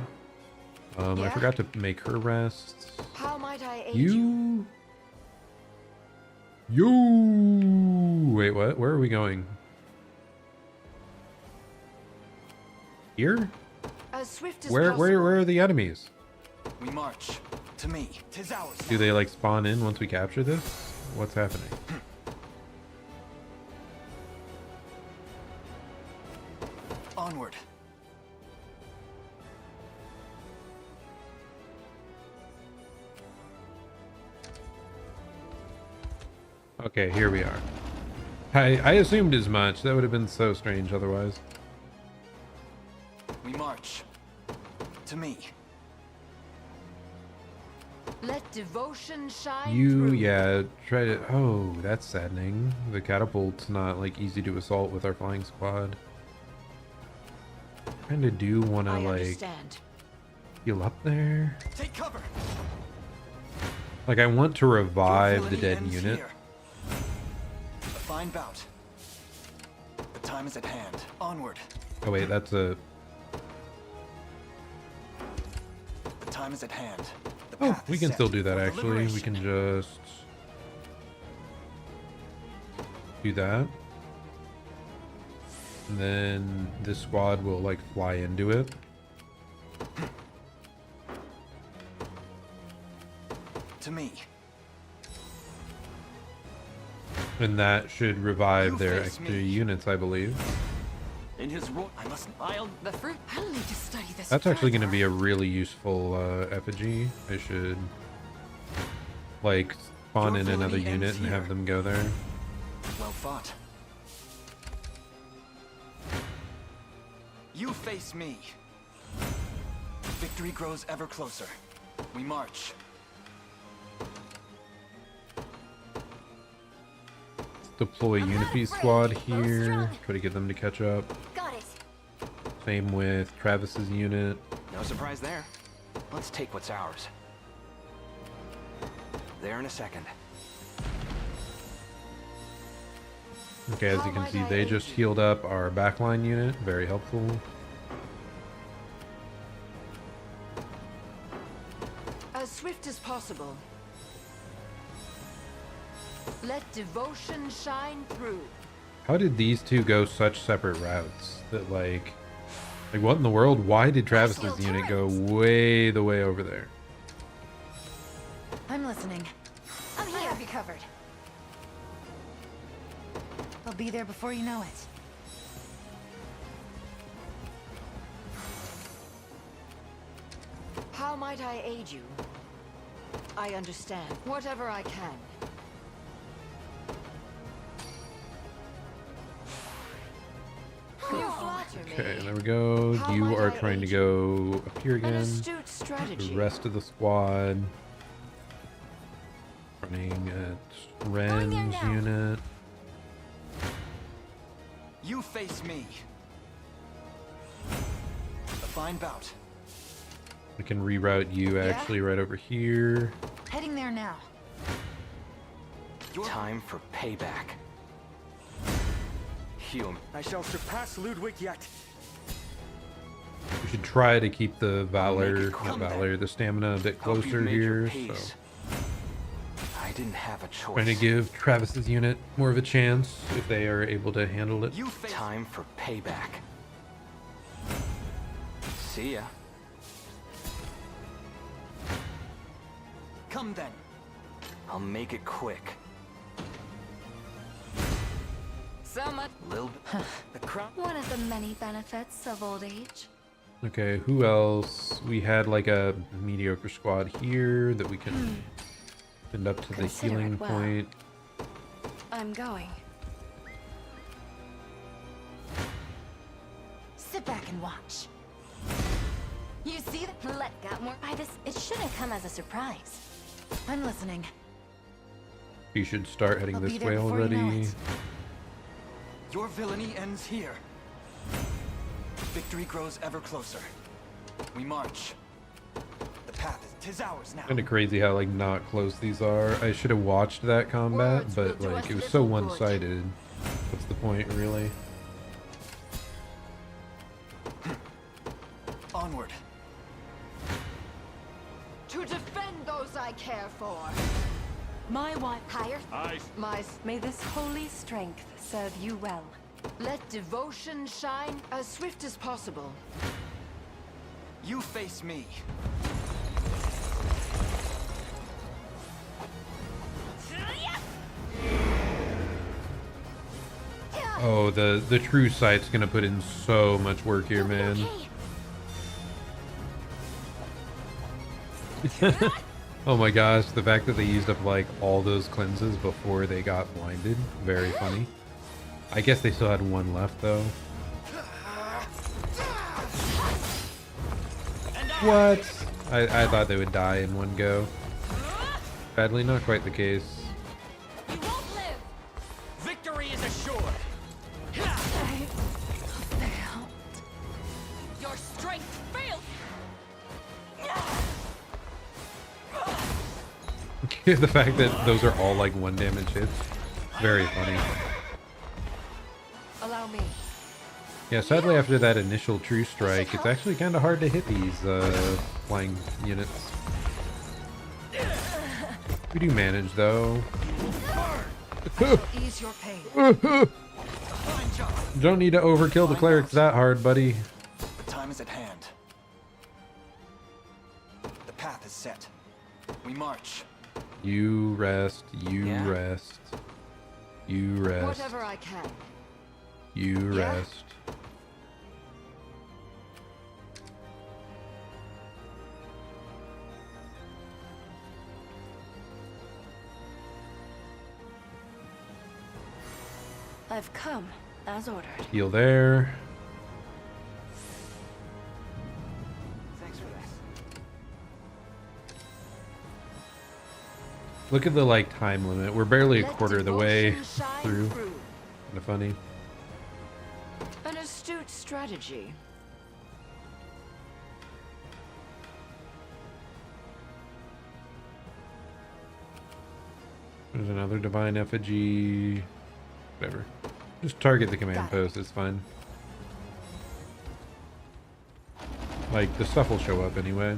I forgot to make her rest. How might I aid you? Wait, what? Where are we going? Here? As swift as Where are the enemies? We march. To me. 'Tis ours. Do they like spawn in once we capture this? What's happening? Onward. Okay, here we are. I assumed as much. That would have been so strange otherwise. We march. To me. Let devotion shine You, through. yeah, try to... Oh, that's saddening. The catapult's not, like, easy to assault with our flying squad. Kinda do want to, like, understand. heal up there. Take cover. Like, I want to revive the dead unit. Here. A fine bout. The time is at hand. Onward. Oh, wait, that's a... The time is at hand. The Oh, path we is can set still do that, for actually. We liberation. can just... do that. And then this squad will, like, fly into it. To me. And that should revive You their face extra me. units, I believe. In his role, I must. The fruit. I'll need to study this. That's actually going to further. be a really useful effigy. I should, like, spawn Your in another ability unit ends and have here. them go there. Well fought. You face me. Victory grows ever closer. We march. Deploy Unify squad here. Try to get them to catch up. Got it. Same with Travis's unit. No surprise there. Let's take what's ours. There in a second. Okay, as you can see, they just healed up our backline unit. Very helpful. As swift as possible. Let devotion shine through. How did these two go such separate routes? That like what in the world? Why did Travis's unit go way the way over there? I'm listening. I'm here. I have you covered. I'll be there before you know it. How might I aid you? I understand. Whatever I can. You flatter me. Okay, there we go. How You might are I trying to aid go up here An again. astute strategy. The rest of the squad running at Ren's now. unit. You face me. A fine bout. We can reroute you actually right over here. Heading there now. Time for payback. Hume. I shall surpass Ludwig yet. We should try to keep the the stamina a bit Hope you've closer made your here. So peace. I didn't have a choice. trying to give Travis's unit more of a chance if they are able to handle it. You face Time for payback. See ya. Come then. I'll make it quick. So much. Lil. The crown. One of the many benefits of old age. Okay, who else? We had like a mediocre squad here that we can send up to the Consider healing it well. point. I'm going. Sit back and watch. You see that? Let got more by this. It shouldn't come as a surprise. I'm listening. You should start heading I'll this be there way before you know already. it. Your villainy ends here. Victory grows ever closer. We march. The path is 'tis ours now. Kind of crazy how like not close these are. I should have watched that combat, Words but will do like us it was so little good. one-sided. What's the point, really? Onward. To defend those I care for. My wife higher. My May this holy strength serve you well. let devotion shine as swift as possible. You face me. Oh, the true sight's gonna put in so much work here, man. Oh my gosh, the fact that they used up like all those cleanses before they got blinded, very funny. I guess they still had one left though. What? I thought they would die in one go. Sadly, not quite the case. You won't live. Victory is assured. Your strength fails. The fact that those are all like one damage hits, very funny. Allow me. Yeah, sadly after that initial true strike, it's actually kind of hard to hit these flying units. We do manage though. Ease your pain. Fine job. Don't need to overkill the clerics that hard, buddy. The time is at hand. The path is set. We march. You rest, you Yeah? rest. You rest. Whatever I can. You Yeah? rest. I've come as ordered. Heal there. Thanks for this. Look at the like time limit. We're barely a Let quarter of the way devotion shine through. through. Kind of funny. An astute strategy. There's another divine effigy. Whatever. Just target the command Got it. post. It's fine. Like the stuff will show up anyway.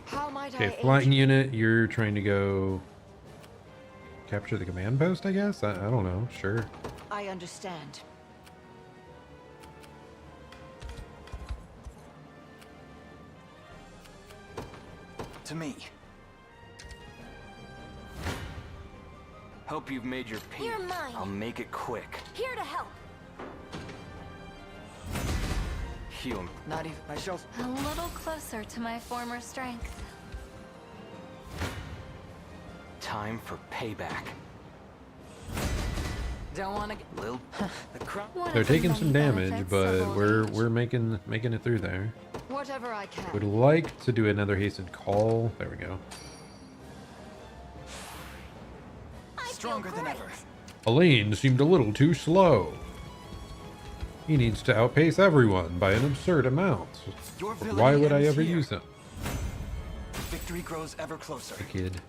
How might I Okay, aid flying you? unit. You're trying to go capture the command post, I guess. I don't know. Sure. I understand. To me. Hope you've made your peace. You're mine. I'll make it quick. Here to help. Hume. Not even. I shall. A little closer to my former strength. Time for payback. Don't want to get. Lil. The crown. One They're of the taking some many damage, benefits but of old age. we're making it through there. Whatever I can. Would like to do another hastened call. There we go. I feel Stronger than great. ever. Elaine seemed a little too slow. He needs to outpace everyone by an absurd amount. Your But villainy why would I ends ever here. use him? Victory grows ever closer. The kid.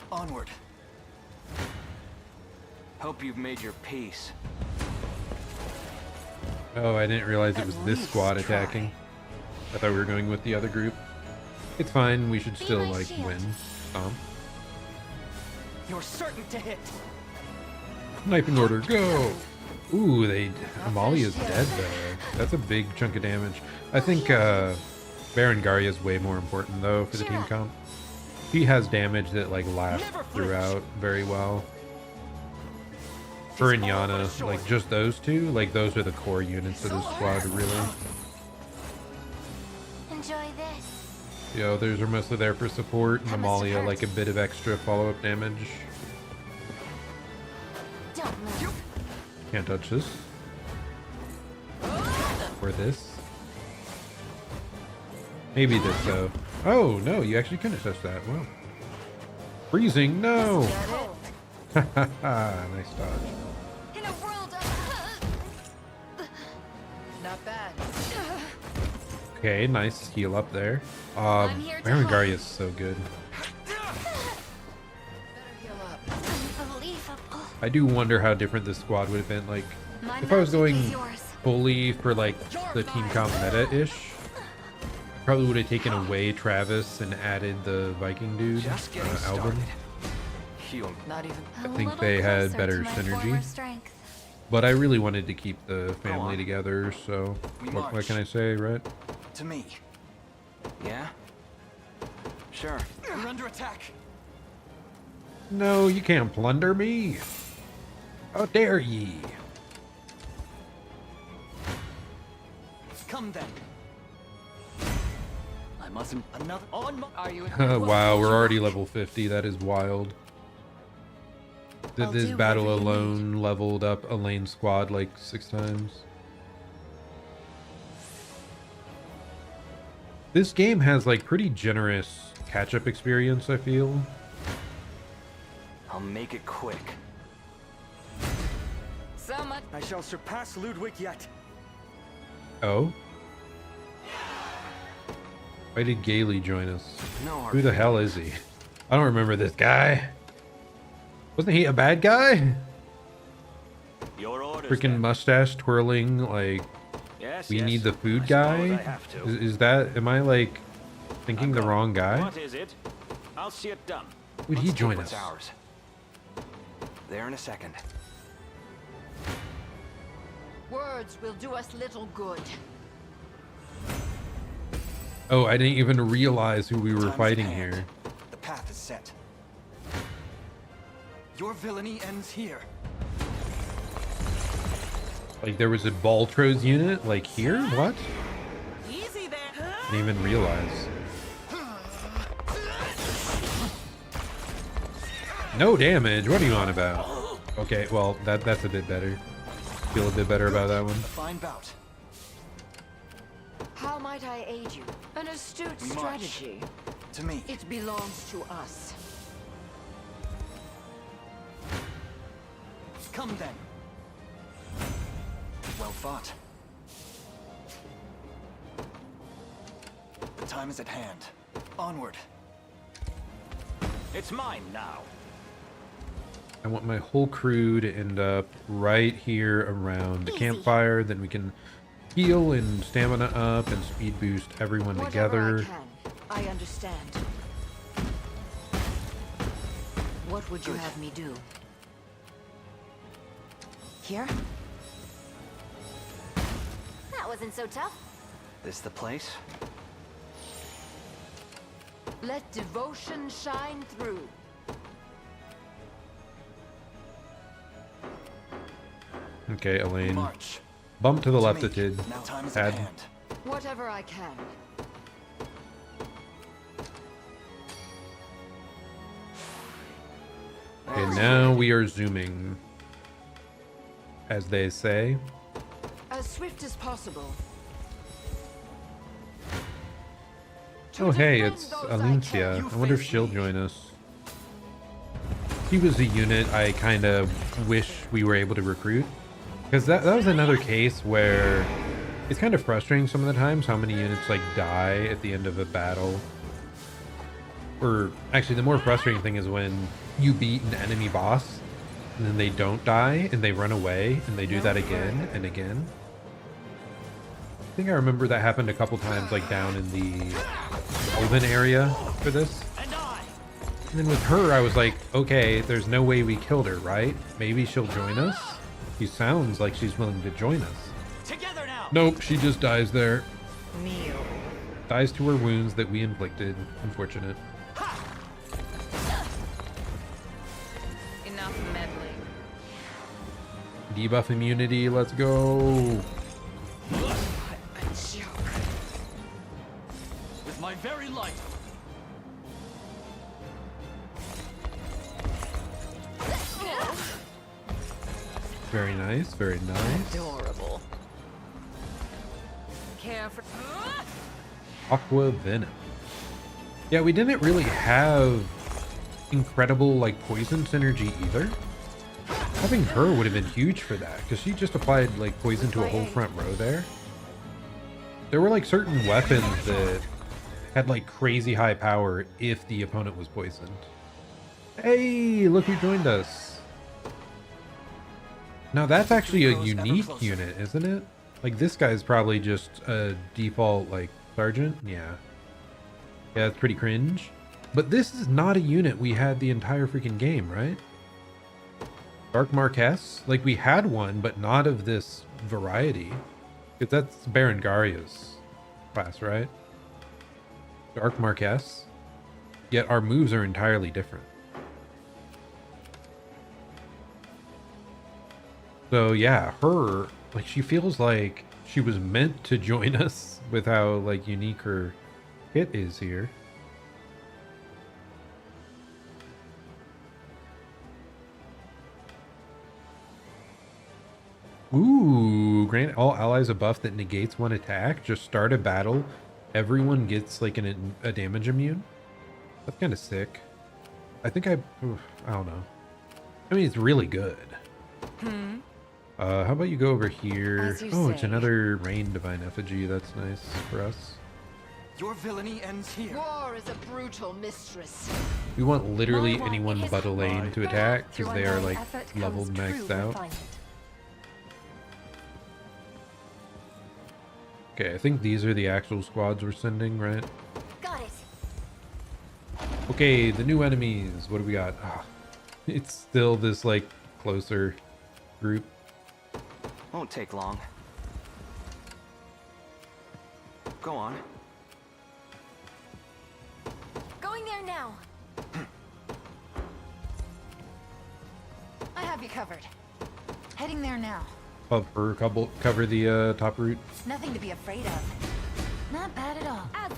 Onward. Hope you've made your peace. Oh, I didn't realize it At was this least squad try. attacking. I thought we were going with the other group. It's fine, we should Be still, my like, shield. win. You're certain to hit. Sniping order, go! Ooh, Amalia's dead, though. That's a big chunk of damage. I think, Berengaria is way more important, though, for the team comp. He has damage that, like, lasts Never flinch. throughout very well. Her and Yana, like, just those two, like, those are the core units of this squad, really. Enjoy this. Yo, those are mostly there for support, and That must have Amalia, hurt. like, a bit of extra follow-up damage. Don't move. Can't touch this. Or this. Maybe this, though. Oh, no, you actually couldn't touch that. Wow. Freezing, no! Haha, nice dodge. In a world of Not bad. Okay, nice heal up there. I'm here to Berengaria help. is so good. Better heal up. unbelievable. I do wonder how different this squad would have been, like, My if I was magic is going yours. fully for, like, the team comp meta-ish. Probably would have taken away Travis and added the Viking dude, Just getting Albin. started. Heal. Not even. A think little they had closer better to my synergy. former strength. But I really wanted to keep the family on. together, so We what march. can I say, right? To me. Yeah? Sure. We're under attack. No, you can't plunder me. How dare ye? Come then. I mustn't. Another. On my. Are you? Wow, we're already level 50. That is wild. I'll This do battle whatever you alone leveled up Elaine's squad like 6 times. This game has like pretty generous catch-up experience, I feel. I'll make it quick. So much. I shall surpass Ludwig yet. Oh? Why did Gailey join us? No hard Who the hell is he? I don't remember this guy. Wasn't he a bad guy? Your orders. Freaking then. mustache twirling, like, Yes, we yes. need the food I guy? suppose I have to. Is that, am I like thinking the wrong guy? What is it? I'll see it done. Would he Let's join take us? what's ours. There in a second. Words will do us little good. Oh, I didn't even realize who we were Time's at fighting hand. here. The path is set. Your villainy ends here. Like there was a Baltro's unit, like here? What? Easy there. Didn't even realize. No damage. What are you on about? Okay, well that's a bit better. Feel a bit better about that one. A fine bout. How might I aid you? An astute We march. strategy. To me. It belongs to us. Come then. Well fought. The time is at hand. Onward. It's mine now. I want my whole crew to end up right here around the campfire. Then we can heal and stamina up and speed boost everyone Whatever together. I can. I understand. What would you have me do? Here? That wasn't so tough. This the place? Let devotion shine through. Okay, Elaine. March. Bump to the To left me. it did. Now time is Add. at hand. Whatever I can. Okay, now we are zooming. As they say. As swift as possible. To Oh hey, defend it's those I Alincia. can. I wonder if face she'll me. join us. He was a unit I kind of wish we were able to recruit. Because that was another case where it's kind of frustrating some of the times how many units like die at the end of a battle. Or actually, the more frustrating thing is when you beat an enemy boss and then they don't die and they run away and they do that again and again. I think I remember that happened a couple times, like down in the Oven area for this. And then with her, I was like, okay, there's no way we killed her, right? Maybe she'll join us. She sounds like she's willing to join us. Together now. Nope, she just dies there. Kneel. Dies to her wounds that we inflicted. Unfortunate. Enough meddling. Debuff immunity, let's go. With my very life. Very nice, very nice. Adorable. Care for. Aqua Venom. Yeah, we didn't really have incredible like poison synergy either. Having her would have been huge for that, because she just applied like poison to a whole front row there. There were like certain weapons that had like crazy high power if the opponent was poisoned. Hey, look who joined us. Now that's actually a unique unit, isn't it? Like this guy's probably just a default like sergeant. Yeah. Yeah, that's pretty cringe. But this is not a unit we had the entire freaking game, right? Dark Marquess? Like we had one, but not of this variety. Because that's Berengaria's class, right? Dark Marquess. Yet our moves are entirely different. So yeah, her, like she feels like she was meant to join us with how like unique her kit is here. Ooh, grant all allies a buff that negates one attack. Just start a battle. Everyone gets like a damage immune. That's kind of sick. I think I don't know. I mean, it's really good. How about you go over here? Oh, it's another Rain Divine Effigy. That's nice for us. Your villainy ends here. War is a brutal mistress. We want literally anyone but Elaine to attack because they are like leveled maxed out. Okay, I think these are the actual squads we're sending, right? Got it. Okay, the new enemies. What do we got? Ah, it's still this like closer group. Won't take long. Go on. Going there now. I have you covered. Heading there now. Above her, cover the top route. Nothing to be afraid of. Not bad at all. I'm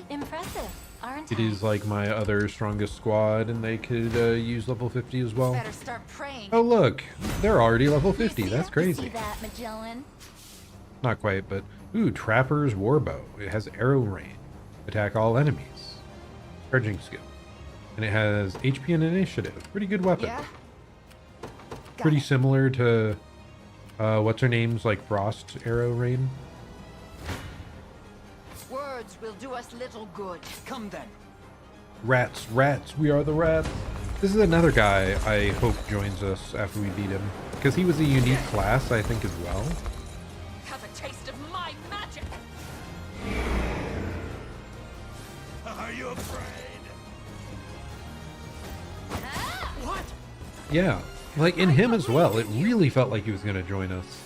impressive, aren't I? It is like my other strongest squad, and they could use level 50 as well. Better start praying. Oh look, they're already level 50. That's See crazy. that, Magellan? Not quite, but ooh, Trapper's Warbow. It has arrow rain. Attack all enemies. Charging skill. And it has HP and initiative. Pretty good weapon. Yeah. Pretty similar to what's her name's like Frost Arrow Rain. Words will do us little good. Come then. Rats, rats, we are the rats. This is another guy I hope joins us after we beat him, because he was a unique class, I think, as well. Have a taste of my magic. Are you afraid? What? Yeah, like in him as well, it really felt like he was going to join us.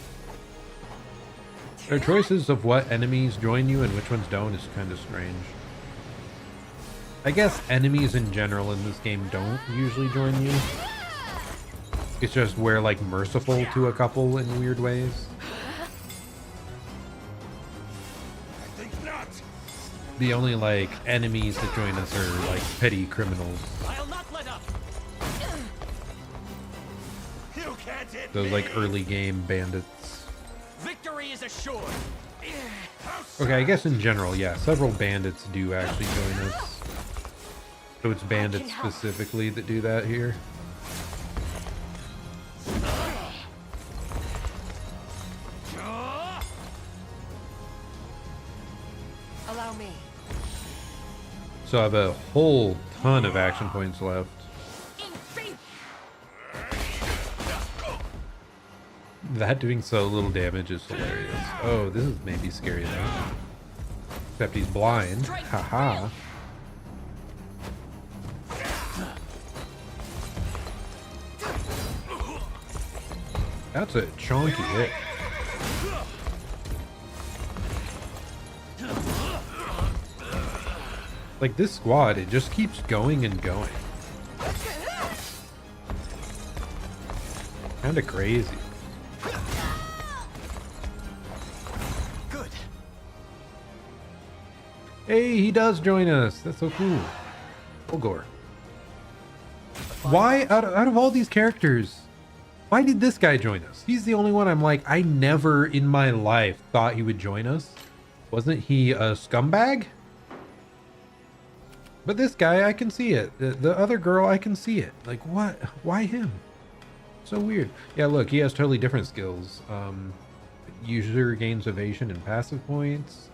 Their choices of what enemies join you and which ones don't is kind of strange. I guess enemies in general in this game don't usually join you. It's just we're like merciful to a couple in weird ways. I think not. The only like enemies that join us are like petty criminals. I'll not let up. You can't hit Those me. like early game bandits. Victory is assured. Okay, I guess in general, yeah, several bandits do actually join us. So it's bandits specifically that do that here. Allow me. So I have a whole ton of action points left. That doing so little damage is hilarious. Oh, this is maybe scary though. Except he's blind. Haha. That's a chunky hit. Like this squad, it just keeps going and going. Kinda crazy. Good. Hey, he does join us. That's so cool. Olgor. Why, out of all these characters, why did this guy join us? He's the only one I'm like, I never in my life thought he would join us. Wasn't he a scumbag? But this guy, I can see it. The other girl, I can see it. Like, what? Why him? So weird. Yeah, look, he has totally different skills. User gains evasion and passive points.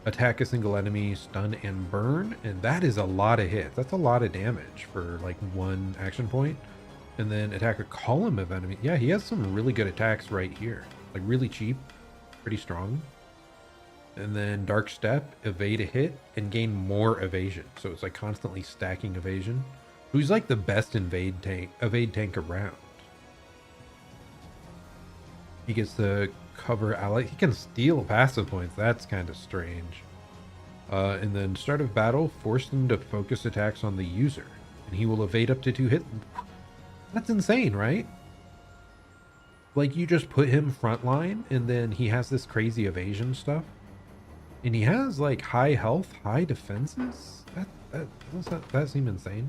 Attack a single enemy, stun and burn. And that is a lot of hits. That's a lot of damage for like one action point. And then attack a column of enemy. Yeah, he has some really good attacks right here. Like really cheap, pretty strong. And then Dark Step, evade a hit, and gain more evasion. So it's like constantly stacking evasion. Who's like the best evade tank around. He gets to cover ally. He can steal passive points. That's kind of strange. And then start of battle, force them to focus attacks on the user. And he will evade up to 2 hits. That's insane, right? Like you just put him frontline and then he has this crazy evasion stuff. And he has like high health, high defenses. That seem insane.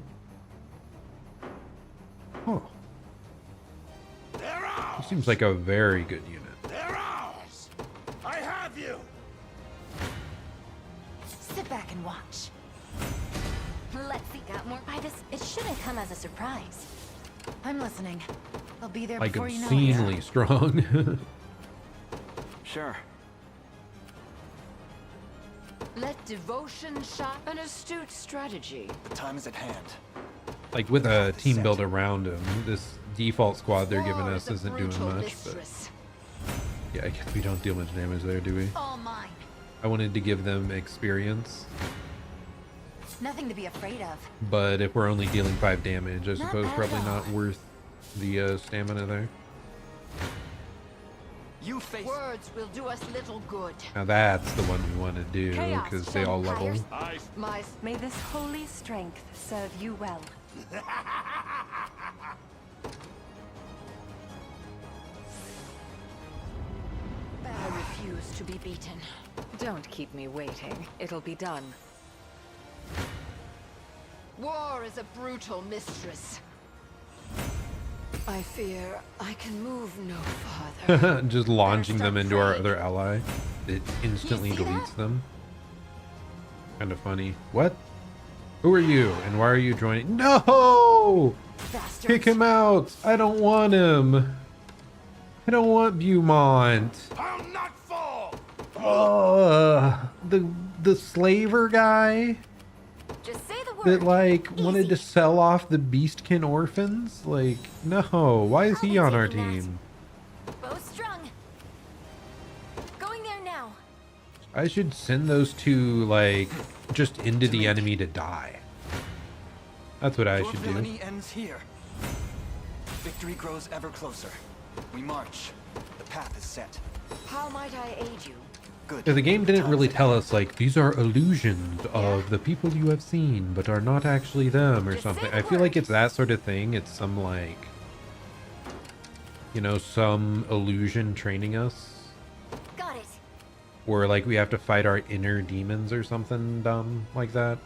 Oh, he seems like a very good unit. They're ours. I have you. Sit back and watch. Let's see. Got more by this? It shouldn't come as a surprise. I'm listening. I'll be there Like before you know it. obscenely strong. Sure. Let devotion shine. An astute strategy. The time is at hand. Like with a team build around him, this default squad they're giving War us is a isn't doing brutal much. mistress. But yeah, I guess we don't deal much damage there, do we? All mine. I wanted to give them experience, Nothing to be afraid of. but if we're only dealing 5 damage, I Not suppose bad at probably all. not worth the stamina there. You face. Words will do us little good. Now that's the one we want to do Chaos, because they all level. vampires. My May this holy strength serve you well. I refuse to be beaten. Don't keep me waiting. It'll be done. War is a brutal mistress. I fear I can move no farther. Just launching them into our afraid. other ally. It instantly You see deletes that? them. Kind of funny. What? Who are you? And why are you joining? No! Bastards. Kick him out! I don't want him. I don't want Beaumont. I'll not fall. The slaver guy Just say the word. that like wanted to Easy. sell off the Beastkin orphans? Like, no. Why is he I'll on be our taking that. team? Bow strung. Going there now. I should send those two like just into the enemy to die. That's what I Your should do. villainy ends here. Victory grows ever closer. We march. The path is set. How might I aid you? Good. Yeah, the game didn't Time really is at tell hand. us like these are illusions of the people you have seen but are not actually them or Just say something. the I feel like word. it's that sort of thing. It's some like, you know, some illusion training us. Got it. Or like we have to fight our inner demons or something dumb like that.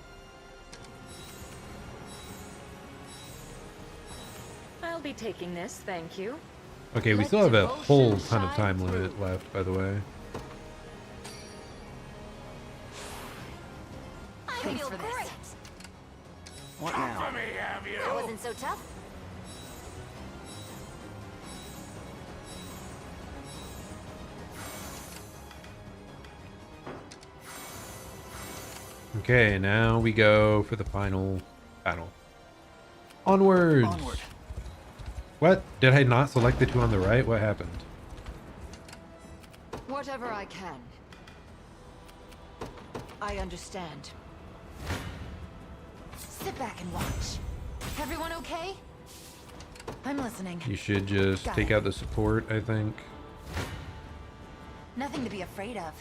I'll be taking this, thank you. Okay, we Let still have a devotion whole ton of shine time through. limit left, by the way. I Thanks feel for this. great. What now? For me, have you? That wasn't so tough. Okay, now we go for the final battle. Onwards! Onward. What? Did I not select the two on the right? What happened? Whatever I can. I understand. Sit back and watch. Everyone okay? I'm listening. You should just Got take it. out the support, I think. Nothing to be afraid of.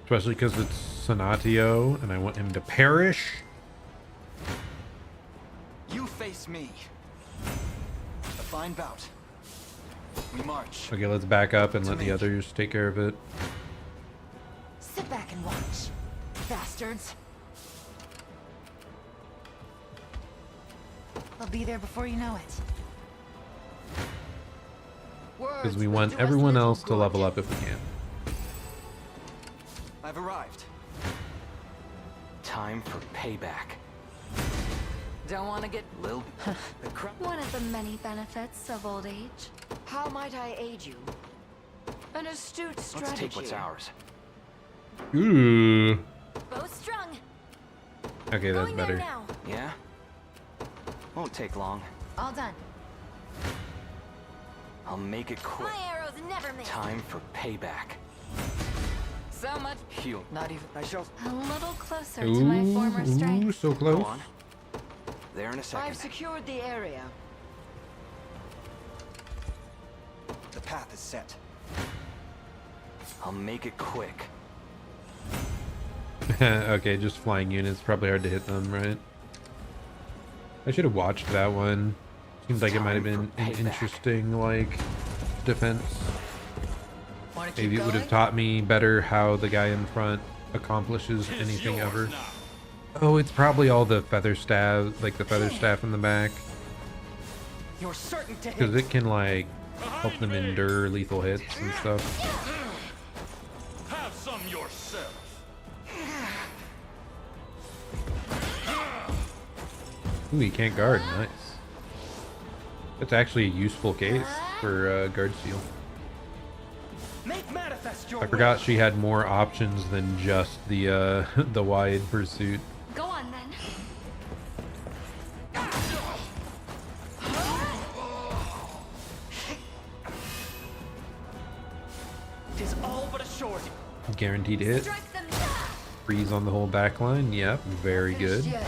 Especially because it's Sonatio, and I want him to perish. You face me. A fine bout. We march. Okay, let's back up and To let the me. others take care of it. Sit back and watch. Bastards. I'll be there before you know it. Because we Words want that do us everyone little else to good. level up if we can. I've arrived. Time for payback. Don't want to get Lil, The crown. One of the many benefits of old age. How might I aid you? An astute strategy. let's take what's ours. Ooh. Bow strung. Okay, that's Going there better. now. Yeah? Won't take long. All done. I'll make it quick. My arrows never miss. Time for payback. so much. Heal. Not even. I shall. A little closer to my former Ooh, strength. so Go close. on. There in a second. I've secured the area. The path is set. I'll make it quick. Okay, just flying units. Probably hard to hit them, right? I should have watched that one. Seems like it might have been Time an for payback. interesting, like, defense. Want to keep Maybe it would have going? taught me better how the guy in front accomplishes anything ever. Oh, it's probably all the feather staff, like the feather staff in the back. You're certain to hit. Because it can, like, help them endure lethal hits and stuff. Have some yourself. Ooh, he can't guard. Nice. That's actually a useful case for guard seal. Make manifest your I forgot she had more options than just the the wide pursuit. Go on then. It is all but assured. Guaranteed hit. Strike them. Freeze on the whole back line. Yep, very good. Shit.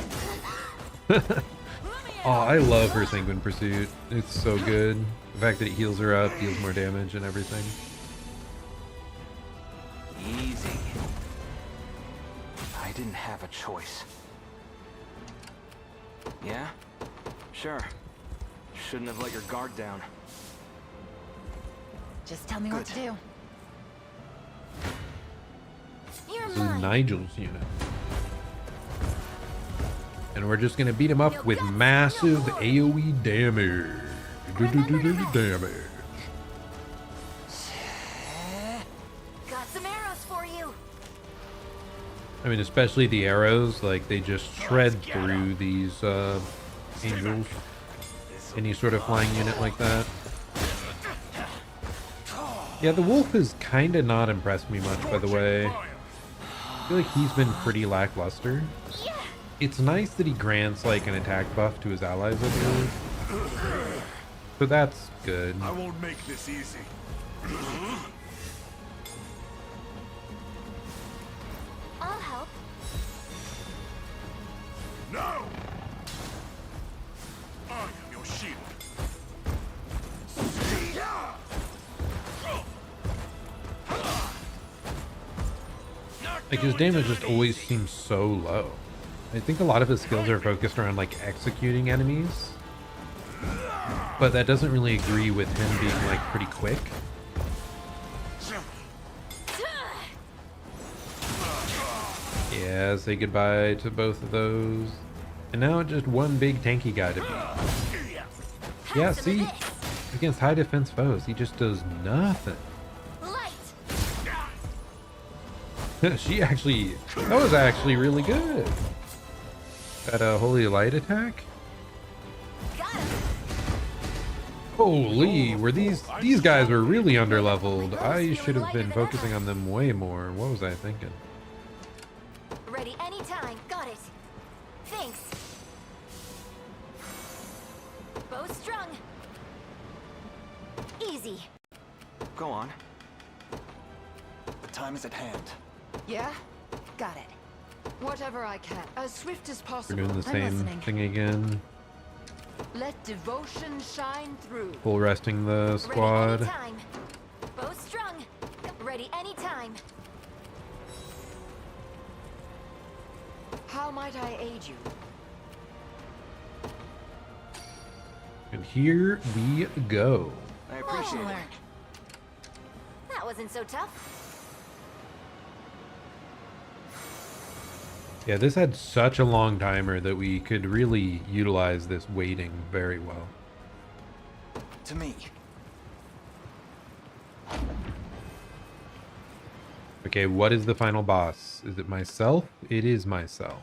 Oh, I love her Sanguine Pursuit. It's so good. The fact that it heals her up, deals more damage and everything. Easy. I didn't have a choice. Yeah? Sure. Shouldn't have let your guard down. Just tell me what to do. You're This is mine. Nigel's unit. And we're just gonna beat him up with massive AoE damage. Damage. Got some arrows for you. I mean, especially the arrows, like they just shred through these angels. Any sort of flying unit like that. Yeah, the wolf has kind of not impressed me much, by the way. I feel like he's been pretty lackluster. It's nice that he grants like an attack buff to his allies, I believe. So that's good. I won't make this easy. I'll help. No! I am your shield. Like his damage just always seems so low. I think a lot of his skills are focused around like executing enemies. But that doesn't really agree with him being like pretty quick. Yeah, say goodbye to both of those. And now just one big tanky guy to beat. Yeah, see? Against high defense foes, he just does nothing. Light. She actually, that was actually really good. That holy light attack. Got him. Holy, were these guys were really underleveled. I should have been focusing on them way more. What was I thinking? Ready anytime. Got it. Time is at hand. Yeah? Got it. Whatever I can, as swift as We're possible. doing the same listening. thing again. Let devotion shine through. Full resting the Ready squad. anytime. Bow strung. Ready anytime. How might I aid you? And here we go. I appreciate it. Learn. That wasn't so tough. Yeah, this had such a long timer that we could really utilize this waiting very well. To me. Okay, what is the final boss? Is it myself? It is myself.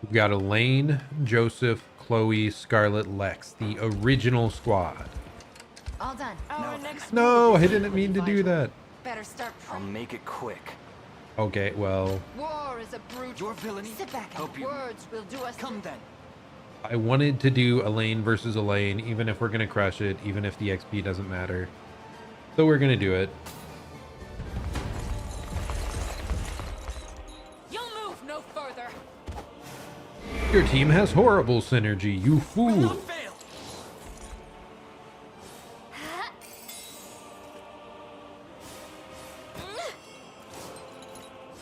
We've got Elaine, Joseph, Chloe, Scarlet, Lex, the original squad. All done. Our next No, move I is didn't mean to do that. Better start. I'll make it quick. Okay, well, War is a brute. Your villainy. Sit back and Hope you. Words will do us. Come then. I wanted to do Elaine versus Elaine, even if we're gonna crush it, even if the XP doesn't matter. So we're gonna do it. You'll move no further. Your team has horrible synergy, you fool. Fail.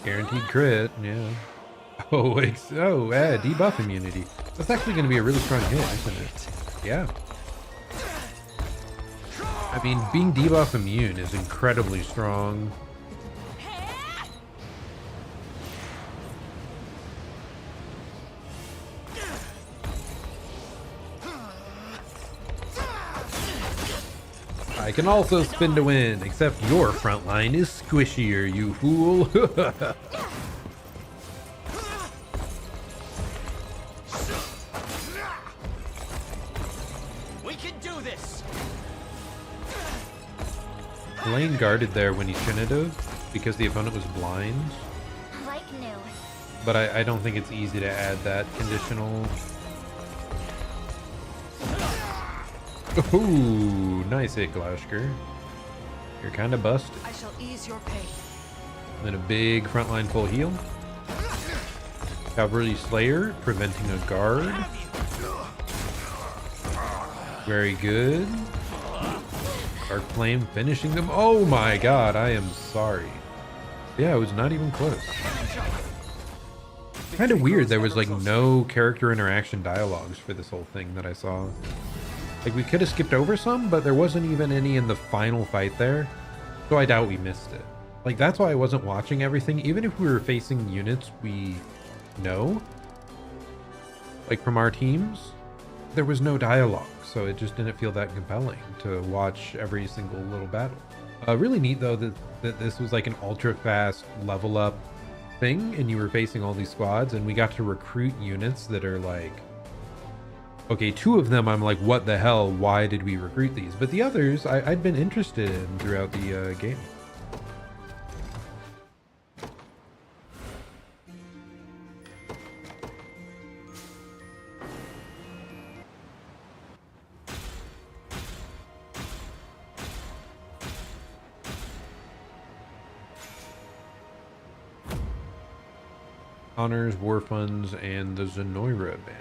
Guaranteed crit, yeah. Oh, debuff immunity. That's actually going to be a really strong hit, isn't it? Yeah. I mean, being debuff immune is incredibly strong. I can also spin to win, except your front line is squishier, you fool. We can do this. Lane guarded there when he shouldn't have, because the opponent was blind. Like new. But I don't think it's easy to add that conditional. Ooh, nice hit, Glashker. You're kind of busted. I shall ease your pain. Then a big frontline full heal. Cavalry Slayer, preventing a guard. Very good. Dark Flame finishing them. Oh my god, I am sorry. Yeah, it was not even close. Kind of weird, there was like no character interaction dialogues for this whole thing that I saw. Like, we could have skipped over some, but there wasn't even any in the final fight there. So I doubt we missed it. Like, that's why I wasn't watching everything. Even if we were facing units we know, like from our teams, there was no dialogue. So it just didn't feel that compelling to watch every single little battle. Really neat, though, that this was like an ultra fast level up thing, and you were facing all these squads, and we got to recruit units that are like, okay, 2 of them I'm like, what the hell, why did we recruit these? But the others I'd been interested in throughout the game. Honors, War Funds, and the Zenoira banner.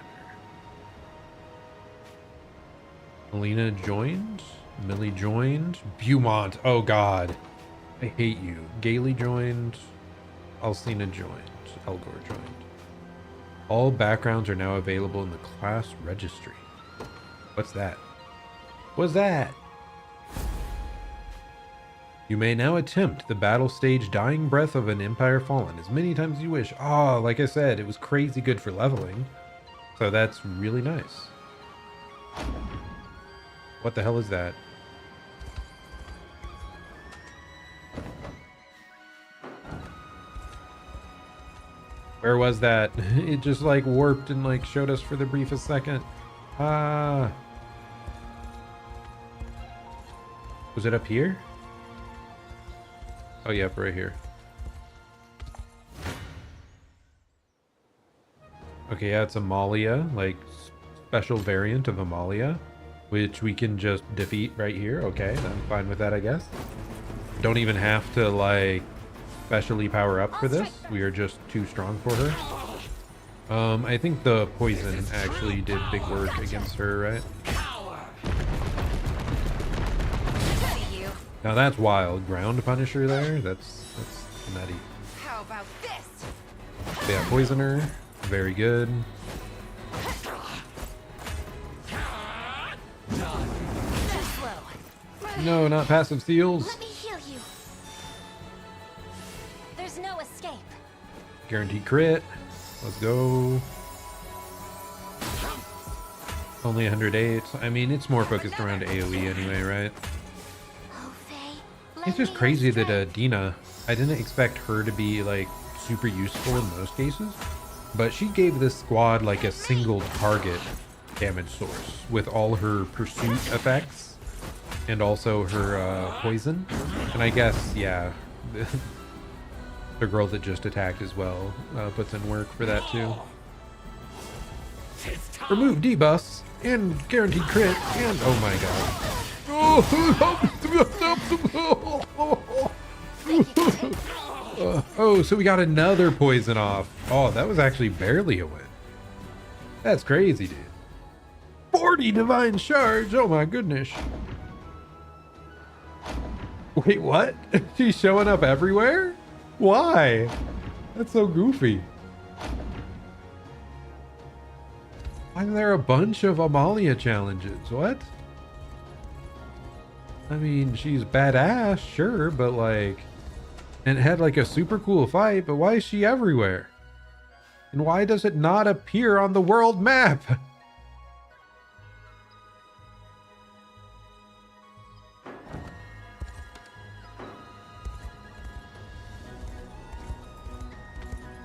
Melina joined. Millie joined. Beaumont. Oh god. I hate you. Gailey joined. Alcina joined. Elgor joined. All backgrounds are now available in the class registry. What's that? What's that? You may now attempt the battle stage Dying Breath of an Empire Fallen as many times as you wish. Oh, like I said, it was crazy good for leveling. So that's really nice. What the hell is that? Where was that? It just like warped and like showed us for the briefest second. Ah. Was it up here? Oh, yep, right here. Okay, yeah, it's Amalia, like special variant of Amalia, which we can just defeat right here. Okay, I'm fine with that, I guess. Don't even have to like specially power up for this. We are just too strong for her. I think the poison actually did big work against her, right? Now that's wild. Ground Punisher there. That's nutty. How about this? Yeah, Poisoner. Very good. No, not passive seals. Let me heal you. There's no escape. Guaranteed crit. Let's go. Only 108. I mean, it's more focused around AoE anyway, right? Oh, Faye, It's just crazy that Dina, I didn't expect her to be like super useful in most cases, but she gave this squad like a single target damage source with all her pursuit effects and also her poison. And I guess, yeah, the girl that just attacked as well puts in work for that too. Remove debuffs and guaranteed crit and oh my god. Oh, so we got another poison off. Oh, that was actually barely a win. That's crazy, dude. 40 divine shards. Oh my goodness. Wait, what? She's showing up everywhere? Why? That's so goofy. Why are there a bunch of Amalia challenges? What? I mean, she's badass, sure, but like... And it had like a super cool fight, but why is she everywhere? And why does it not appear on the world map?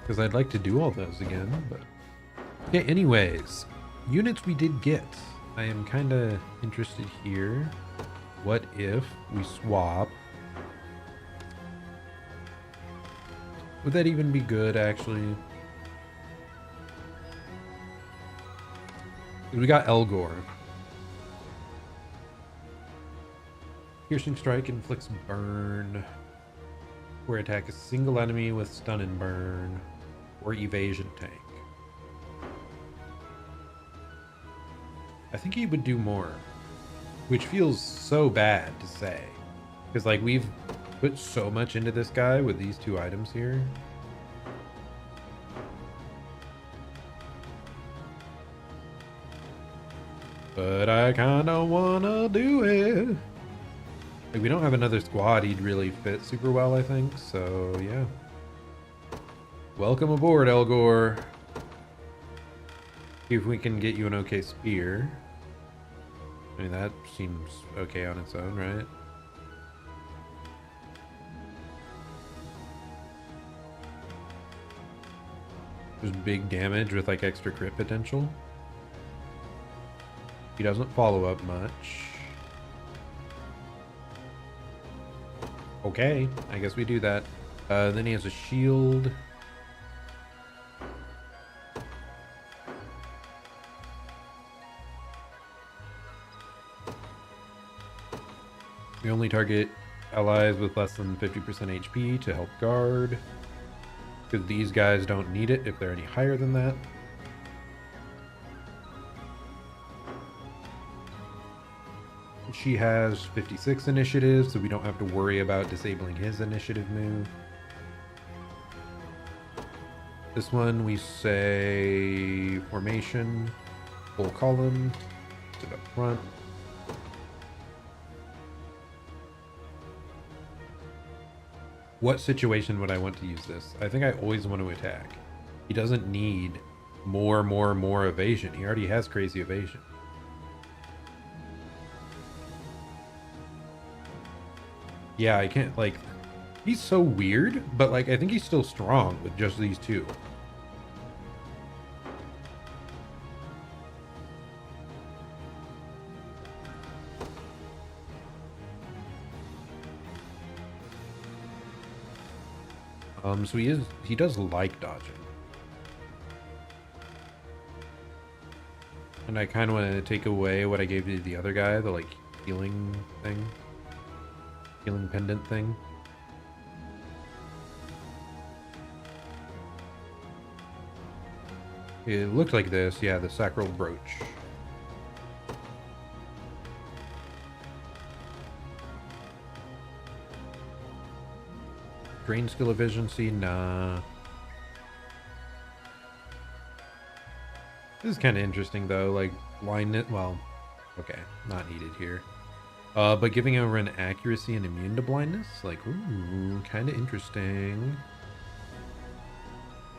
Because I'd like to do all those again, but... Okay, anyways. Units we did get. I am kind of interested here. What if we swap? Would that even be good, actually? We got Elgor. Piercing Strike inflicts burn. Where attack a single enemy with stun and burn. Or evasion tank. I think he would do more. Which feels so bad to say. Because like we've put so much into this guy with these two items here. But I kinda wanna do it. Like we don't have another squad he'd really fit super well, I think. So yeah. Welcome aboard, Elgor. See if we can get you an okay spear. I mean, that seems okay on its own, right? There's big damage with like extra crit potential. He doesn't follow up much. Okay, I guess we do that. Then he has a shield. We only target allies with less than 50% HP to help guard. Because these guys don't need it if they're any higher than that. She has 56 initiative, so we don't have to worry about disabling his initiative move. This one we say formation, full column to the front. What situation would I want to use this? I think I always want to attack. He doesn't need more evasion. He already has crazy evasion. Yeah, I can't, like, he's so weird, but like I think he's still strong with just these two. So he does like dodging. And I kind of want to take away what I gave to the other guy, the like healing thing. Healing pendant thing. It looked like this, yeah, the sacral brooch. Drain skill efficiency, nah. This is kind of interesting though, like blindness, well, okay, not needed here. But giving over an accuracy and immune to blindness, like, ooh, kind of interesting.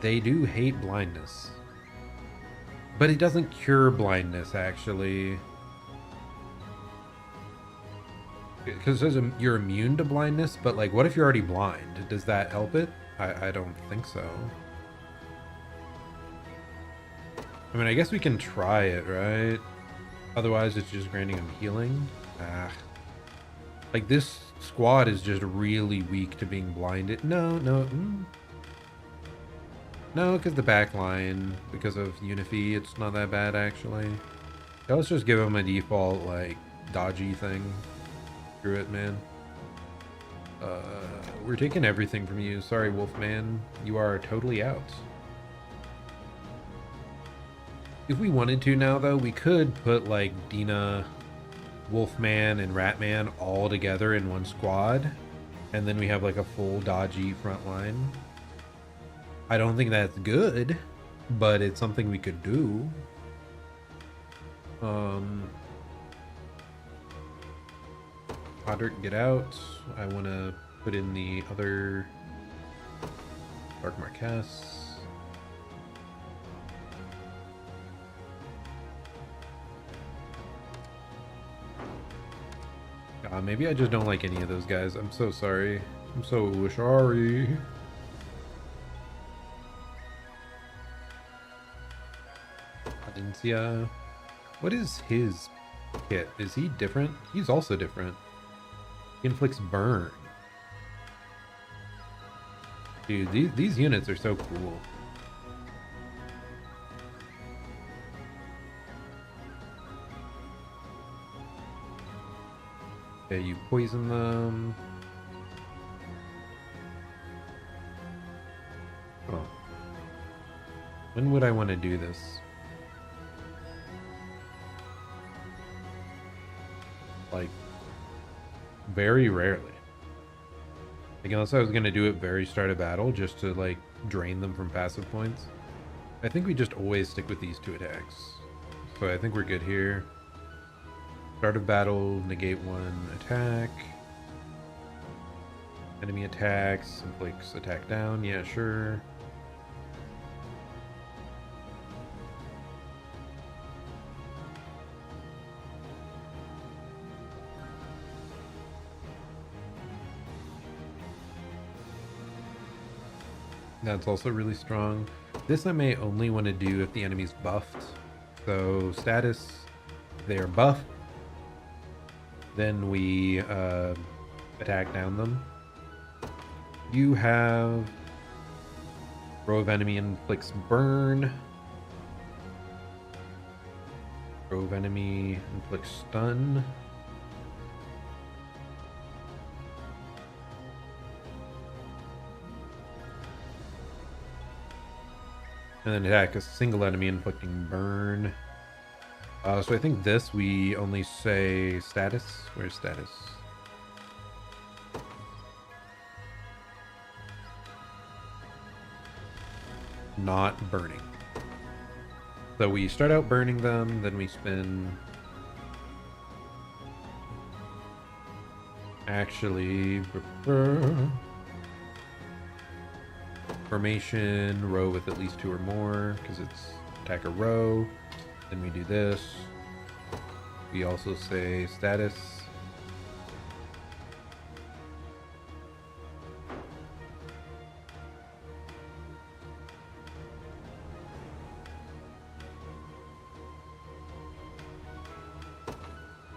They do hate blindness. But it doesn't cure blindness, actually. Because it says you're immune to blindness, but like, what if you're already blind? Does that help it? I don't think so. I mean, I guess we can try it, right? Otherwise, it's just granting him healing. Ah. Like, this squad is just really weak to being blinded. No. No, because the back line, because of Unify, it's not that bad, actually. Yeah, let's just give him a default, like, dodgy thing. Screw it, man. We're taking everything from you. Sorry, Wolfman. You are totally out. If we wanted to now, though, we could put, like, Dina, Wolfman, and Ratman all together in one squad. And then we have, like, a full dodgy front line. I don't think that's good, but it's something we could do. Podrick, get out. I want to put in the other Dark Marquess. God, maybe I just don't like any of those guys. I'm so sorry. I'm so sorry. Valencia. What is his kit? Is he different? He's also different. He inflicts burn. Dude, these units are so cool. Okay, you poison them. Oh. When would I want to do this? Like, very rarely. Like, unless I was going to do it very start of battle just to, like, drain them from passive points. I think we just always stick with these two attacks. So I think we're good here. Start of battle, negate one attack. Enemy attacks, inflicts attack down. Yeah, sure. That's also really strong. This I may only want to do if the enemy's buffed. So status, they are buffed. Then we attack down them. You have row of enemy inflicts burn. Row of enemy inflicts stun. And then attack a single enemy inflicting burn. So I think this we only say status. Where's status? Not burning. So we start out burning them, then we spin. Actually, formation, row with at least 2 or more, because it's attack a row. Then we do this. We also say status.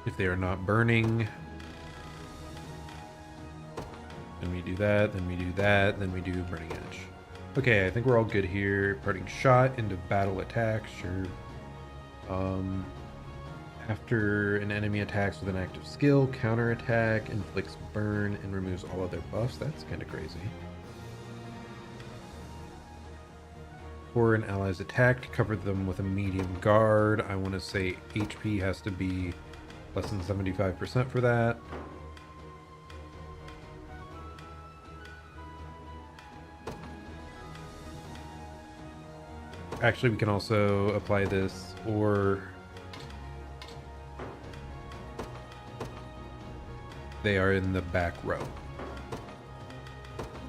If they are not burning, then we do that, then we do that, then we do burning edge. Okay, I think we're all good here. Parting shot into battle attack, sure. After an enemy attacks with an active skill, counterattack, inflicts burn, and removes all other buffs. That's kind of crazy. Before an ally's attacked, cover them with a medium guard. I want to say HP has to be less than 75% for that. Actually, we can also apply this, or they are in the back row.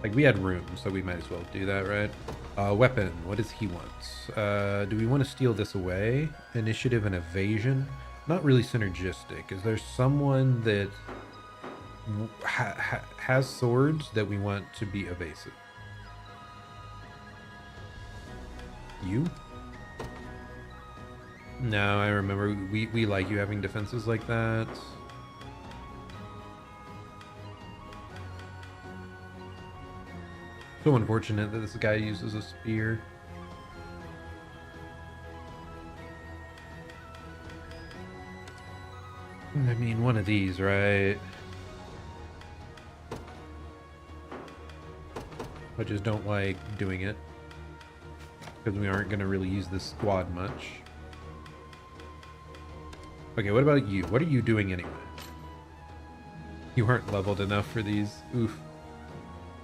Like, we had room, so we might as well do that, right? Weapon, what does he want? Do we want to steal this away? Initiative and evasion? Not really synergistic. Is there someone that has swords that we want to be evasive? You? No, I remember we like you having defenses like that. So unfortunate that this guy uses a spear. I mean, one of these, right? I just don't like doing it, because we aren't going to really use this squad much. Okay, what about you? What are you doing anyway? You aren't leveled enough for these. Oof.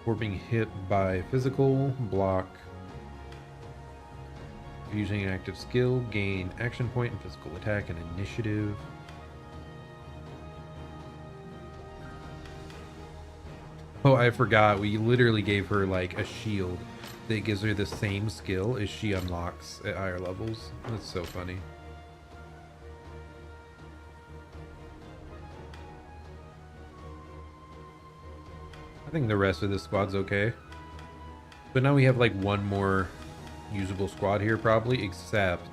We're being hit by physical, block. Using an active skill, gain action point and physical attack and initiative. Oh, I forgot. We literally gave her like a shield that gives her the same skill as she unlocks at higher levels. That's so funny. I think the rest of the squad's okay. But now we have like one more usable squad here probably, except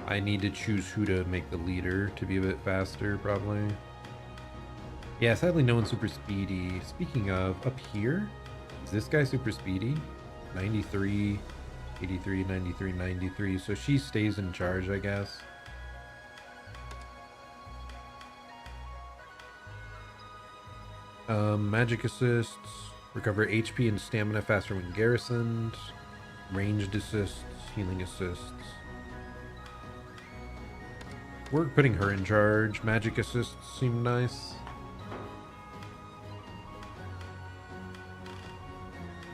I need to choose who to make the leader to be a bit faster probably. Yeah, sadly no one's super speedy. Speaking of, up here, is this guy super speedy? 93, 83, 93, 93. So she stays in charge, I guess. Magic assists, recover HP and stamina faster when garrisoned, ranged assists, healing assists. We're putting her in charge. Magic assists seem nice.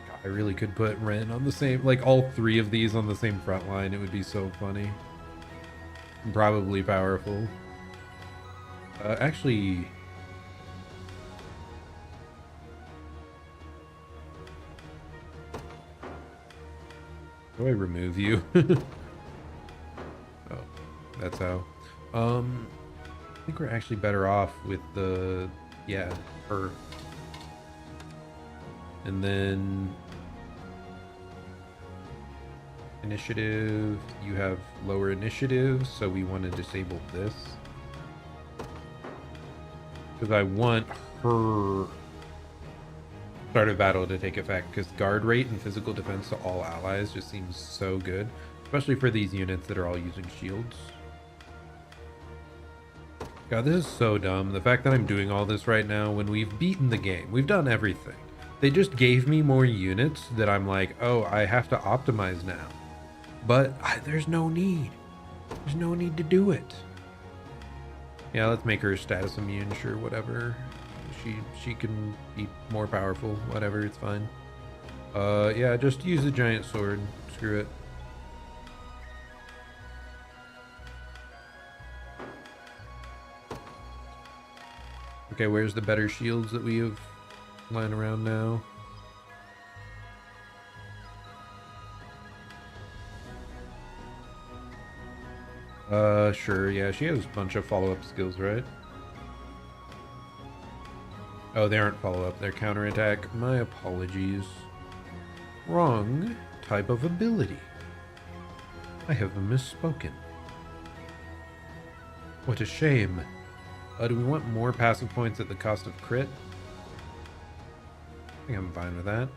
God, I really could put Ren on the same, like all three of these on the same front line. It would be so funny. Probably powerful. Actually, how do I remove you? Oh, that's how. I think we're actually better off with the, yeah, her. And then initiative, you have lower initiative, so we want to disable this. Because I want her start of battle to take effect, because guard rate and physical defense to all allies just seems so good, especially for these units that are all using shields. God, this is so dumb. The fact that I'm doing all this right now when we've beaten the game. We've done everything. They just gave me more units that I'm like, oh, I have to optimize now. But there's no need. There's no need to do it. Yeah, let's make her status immune, sure, whatever. She can be more powerful, whatever, it's fine. Yeah, just use the giant sword. Screw it. Okay, where's the better shields that we have lying around now? Sure, yeah, she has a bunch of follow-up skills, right? Oh, they aren't follow-up, they're counterattack. My apologies. Wrong type of ability. I have misspoken. What a shame. Do we want more passive points at the cost of crit? I think I'm fine with that.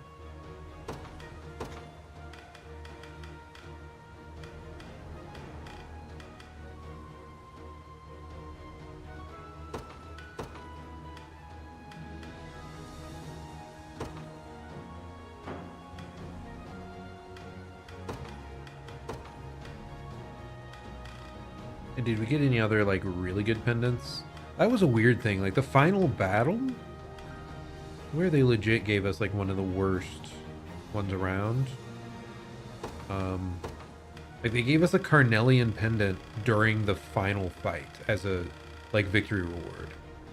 And did we get any other like really good pendants? That was a weird thing. Like the final battle, where they legit gave us like one of the worst ones around. Like they gave us a Carnelian pendant during the final fight as a like victory reward,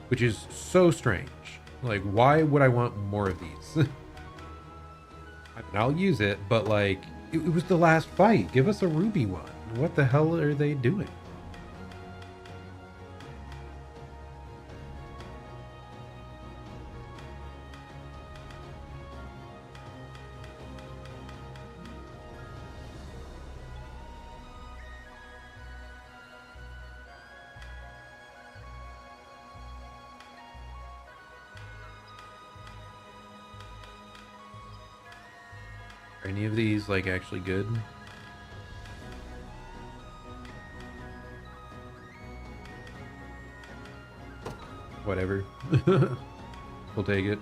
which is so strange. Like, why would I want more of these? I mean, I'll use it, but like it was the last fight. Give us a ruby one. What the hell are they doing? Are any of these like actually good? Whatever. We'll take it.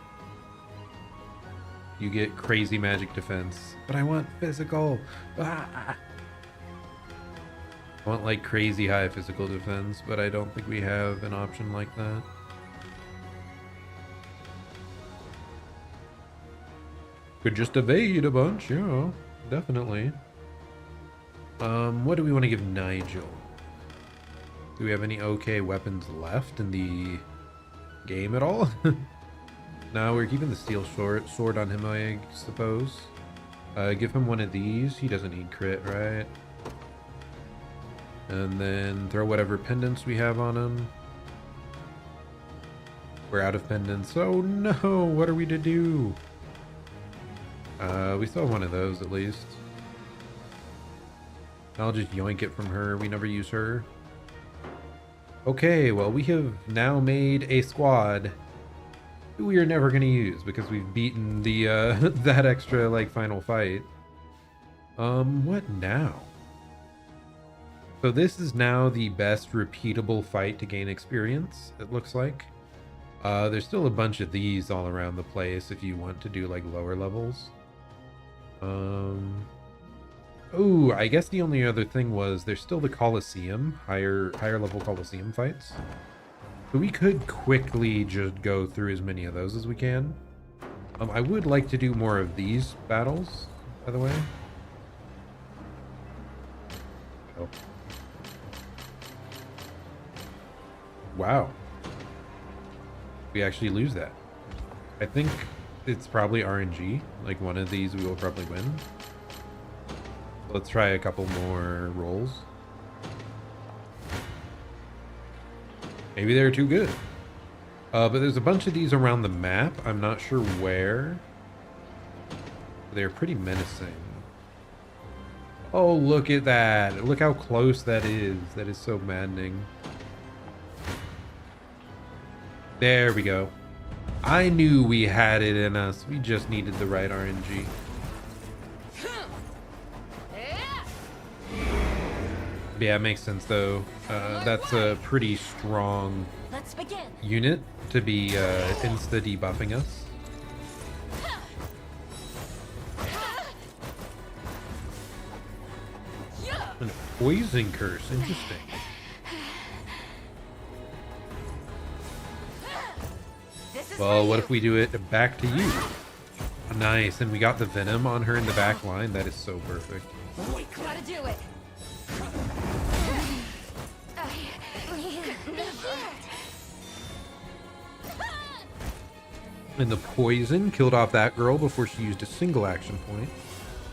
You get crazy magic defense, but I want physical. Ah! I want like crazy high physical defense, but I don't think we have an option like that. Could just evade a bunch, yeah, definitely. What do we want to give Nigel? Do we have any okay weapons left in the game at all? No, we're keeping the steel sword on him, I suppose. Give him one of these. He doesn't need crit, right? And then throw whatever pendants we have on him. We're out of pendants. Oh no, what are we to do? We still have one of those at least. I'll just yoink it from her. We never use her. Okay, well, we have now made a squad who we are never going to use because we've beaten the that extra like final fight. What now? So this is now the best repeatable fight to gain experience, it looks like. There's still a bunch of these all around the place if you want to do like lower levels. Oh, I guess the only other thing was there's still the Colosseum, higher level Colosseum fights. So we could quickly just go through as many of those as we can. I would like to do more of these battles, by the way. Oh. Wow. We actually lose that. I think it's probably RNG. Like one of these we will probably win. Let's try a couple more rolls. Maybe they're too good. But there's a bunch of these around the map. I'm not sure where. They're pretty menacing. Oh, look at that. Look how close that is. That is so maddening. There we go. I knew we had it in us. We just needed the right RNG. Yeah, it makes sense though. That's a pretty strong unit to be insta debuffing us. And poison curse, interesting. Well, what if we do it back to you? Nice, and we got the venom on her in the back line. That is so perfect. Gotta do it. And the poison killed off that girl before she used a single action point.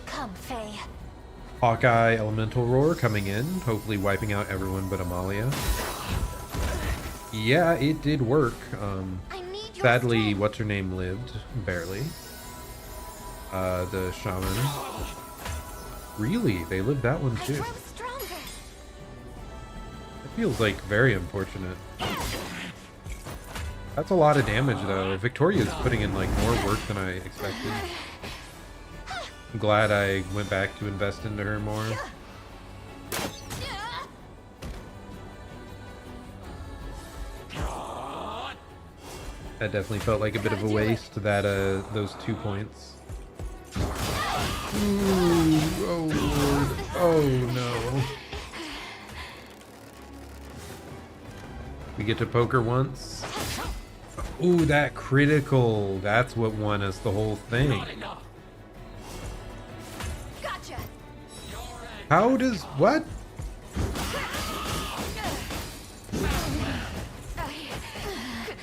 Come, Faye. Hawkeye Elemental Roar coming in, hopefully wiping out everyone but Amalia. Yeah, it did work. Sadly, what's her name lived, barely. The shaman. Really, they lived that one too. It feels like very unfortunate. That's a lot of damage though. Victoria's putting in like more work than I expected. I'm glad I went back to invest into her more. That definitely felt like a bit of a waste, that those 2 points. Ooh, oh Lord. Oh no. We get to poker once. Ooh, that critical. That's what won us the whole thing. Gotcha. How does... what?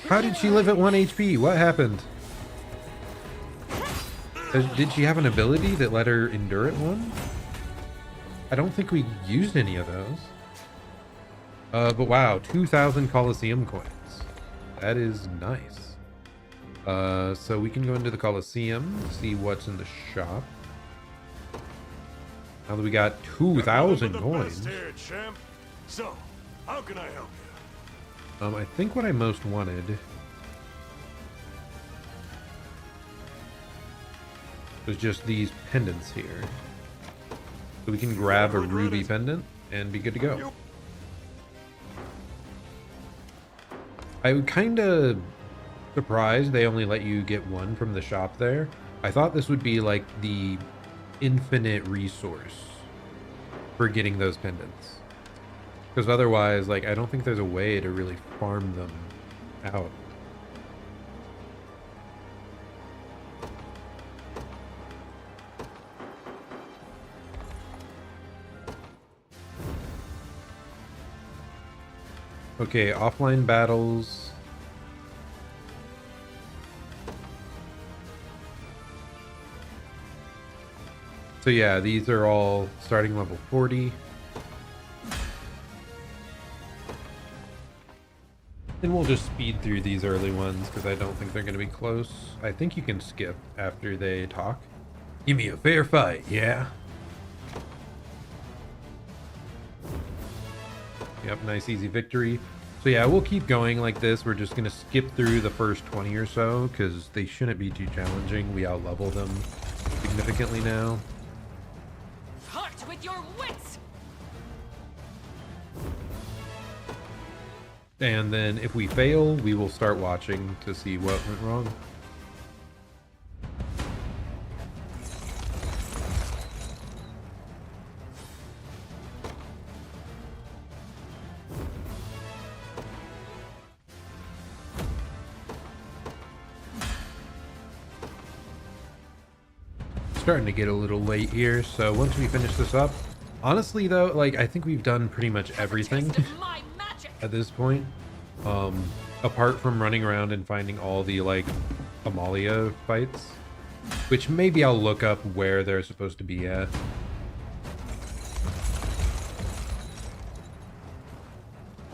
How did she live at 1 HP? What happened? Did she have an ability that let her endure at 1? I don't think we used any of those. But wow, 2,000 Coliseum coins. That is nice. So we can go into the Coliseum, see what's in the shop. Now that we got 2,000 coins. So, how can I help you? I think what I most wanted was just these pendants here. So we can grab a ruby pendant and be good to go. I'm kind of surprised they only let you get one from the shop there. I thought this would be like the infinite resource for getting those pendants. Because otherwise, like, I don't think there's a way to really farm them out. Okay, offline battles. So yeah, these are all starting level 40. And we'll just speed through these early ones because I don't think they're going to be close. I think you can skip after they talk. Give me a fair fight, yeah? Yep, nice easy victory. So yeah, we'll keep going like this. We're just going to skip through the first 20 or so because they shouldn't be too challenging. We out-level them significantly now. Heart with your wits. And then if we fail, we will start watching to see what went wrong. Starting to get a little late here, so once we finish this up, honestly though, like, I think we've done pretty much everything at this point, apart from running around and finding all the, like, Amalia fights, which maybe I'll look up where they're supposed to be at.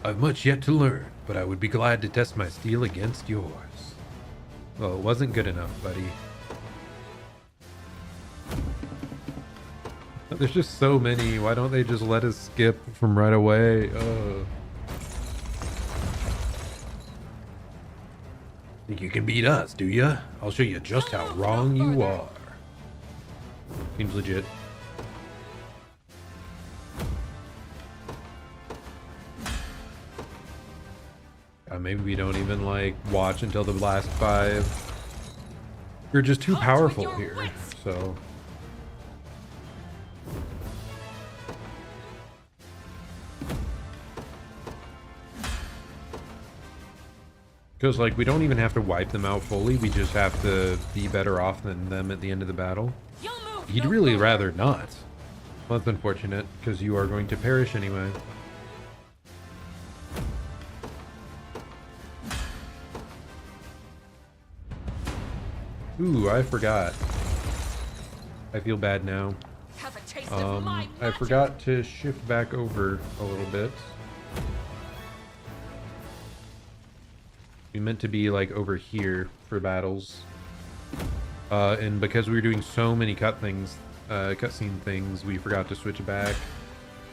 I've much yet to learn, but I would be glad to test my steel against yours. Well, it wasn't good enough, buddy. There's just so many. Why don't they just let us skip from right away? Think you can beat us, do ya? I'll show you just how wrong you are. Seems legit. Maybe we don't even, like, watch until the last 5. You're just too powerful here, so... Because, like, we don't even have to wipe them out fully. We just have to be better off than them at the end of the battle. He'd really rather not. Well, that's unfortunate, because you are going to perish anyway. Ooh, I forgot. I feel bad now. I forgot to shift back over a little bit. We meant to be like over here for battles, and because we were doing so many cutscene things, we forgot to switch back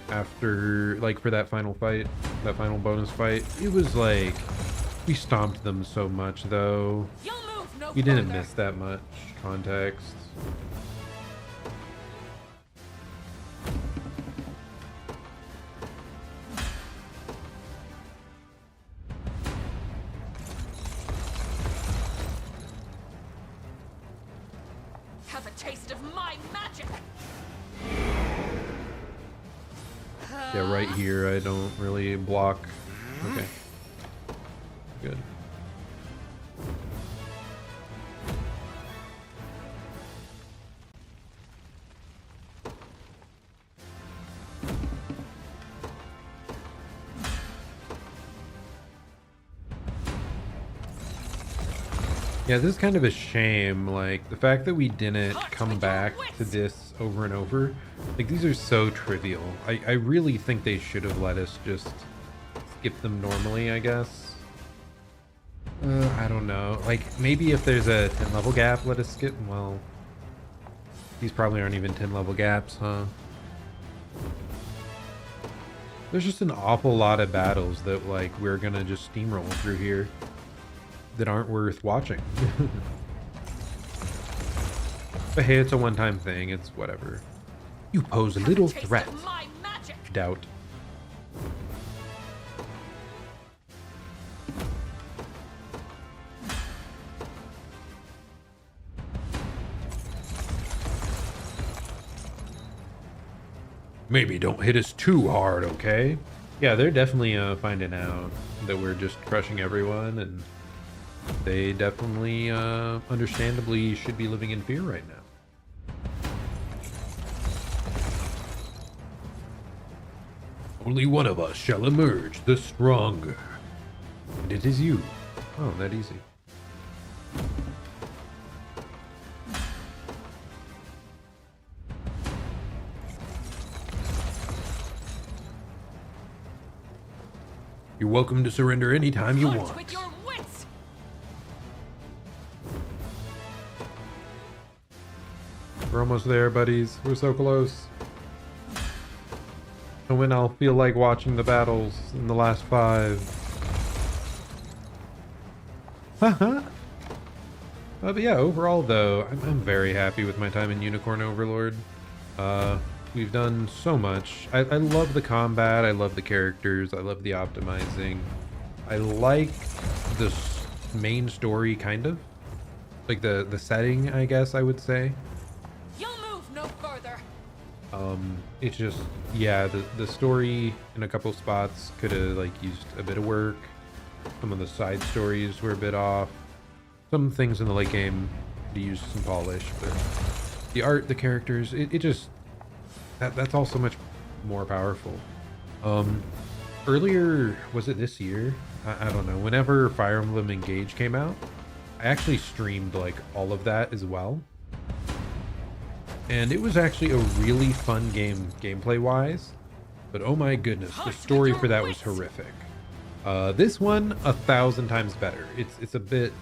after, like, for that final fight, that final bonus fight. It was like we stomped them so much, though. We didn't miss that much context. Have a taste of my magic. Yeah, right here I don't really block. Okay. Good. Yeah, this is kind of a shame. Like, the fact that we didn't come back to this over and over. Like, these are so trivial. I really think they should have let us just skip them normally, I guess. I don't know. Like, maybe if there's a 10 level gap, let us skip. Well, these probably aren't even 10 level gaps, huh? There's just an awful lot of battles that, like, we're gonna just steamroll through here that aren't worth watching. But hey, it's a one-time thing. It's whatever. You pose little threat. Doubt. Maybe don't hit us too hard, okay? Yeah, they're definitely finding out that we're just crushing everyone, and they definitely, understandably, should be living in fear right now. Only one of us shall emerge the stronger. And it is you. Oh, that easy. You're welcome to surrender anytime you want. With your wits. We're almost there, buddies. We're so close. And when I'll feel like watching the battles in the last 5. Haha. But yeah, overall though, I'm very happy with my time in Unicorn Overlord. We've done so much. I love the combat. I love the characters. I love the optimizing. I like the main story, kind of. Like the setting, I guess I would say. You'll move no further. It's just, yeah, the story in a couple spots could have like used a bit of work. Some of the side stories were a bit off. Some things in the late game to use some polish, but the art, the characters, it just that's all so much more powerful. Earlier, was it this year? I don't know. Whenever Fire Emblem Engage came out, I actually streamed like all of that as well. And it was actually a really fun game gameplay wise, but oh my goodness, the story for that was horrific. This one 1,000 times better. It's a bit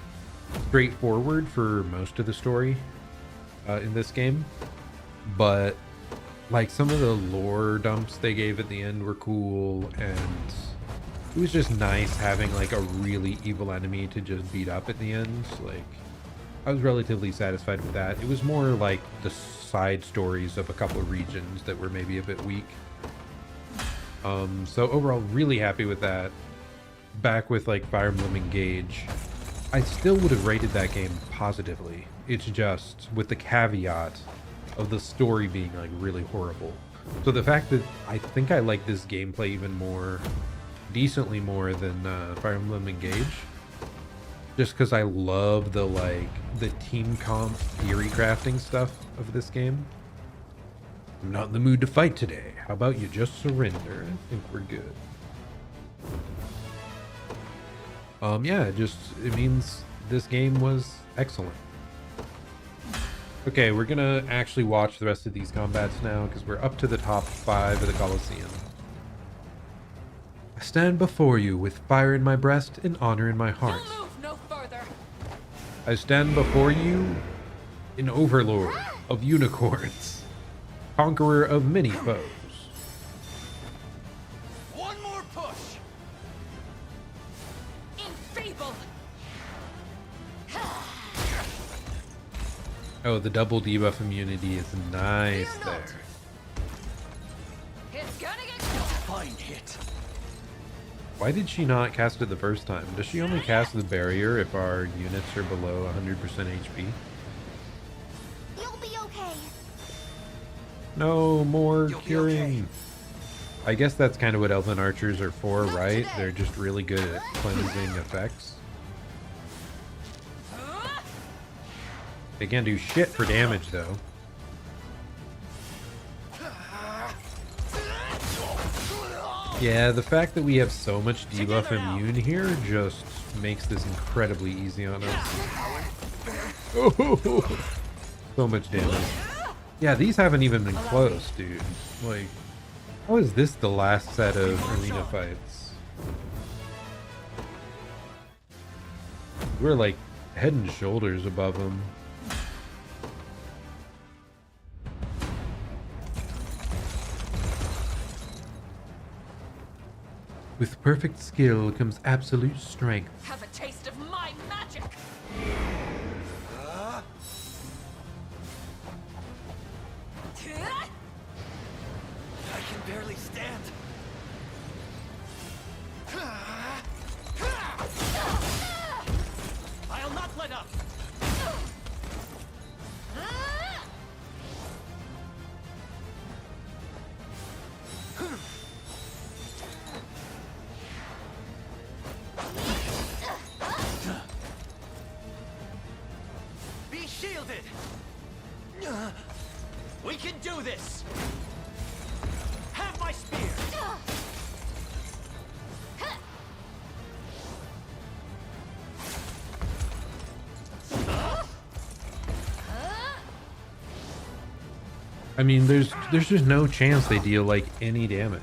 straightforward for most of the story in this game, but like some of the lore dumps they gave at the end were cool, and it was just nice having like a really evil enemy to just beat up at the end. Like, I was relatively satisfied with that. It was more like the side stories of a couple of regions that were maybe a bit weak. So overall, really happy with that. Back with like Fire Emblem Engage, I still would have rated that game positively. It's just with the caveat of the story being like really horrible. So the fact that I think I like this gameplay even more, decently more than Fire Emblem Engage, just because I love the like the team comp theory crafting stuff of this game. I'm not in the mood to fight today. How about you just surrender? I think we're good. Yeah, it means this game was excellent. Okay, we're gonna actually watch the rest of these combats now because we're up to the top 5 of the Colosseum. I stand before you with fire in my breast and honor in my heart. You'll move no further. I stand before you, an overlord of unicorns, conqueror of many foes. One more push. Enfeebled. Oh, the double debuff immunity is nice there. It's gonna get Fine hit. Why did she not cast it the first time? Does she only cast the barrier if our units are below 100% HP? You'll be okay. No more You'll be curing. okay. I guess that's kind of what elven archers are for, right? They're just really good at cleansing effects. They can't do shit for damage, though. Yeah, the fact that we have so much debuff immune here just makes this incredibly easy on us. Oh, so much damage. Yeah, these haven't even been close, dude. Like, how is this the last set of arena fights? We're like head and shoulders above them. With perfect skill comes absolute strength. Have a taste of my magic. I can barely stand. I'll not let up. Be shielded. We can do this. Have my spear. I mean, there's just no chance they deal like any damage.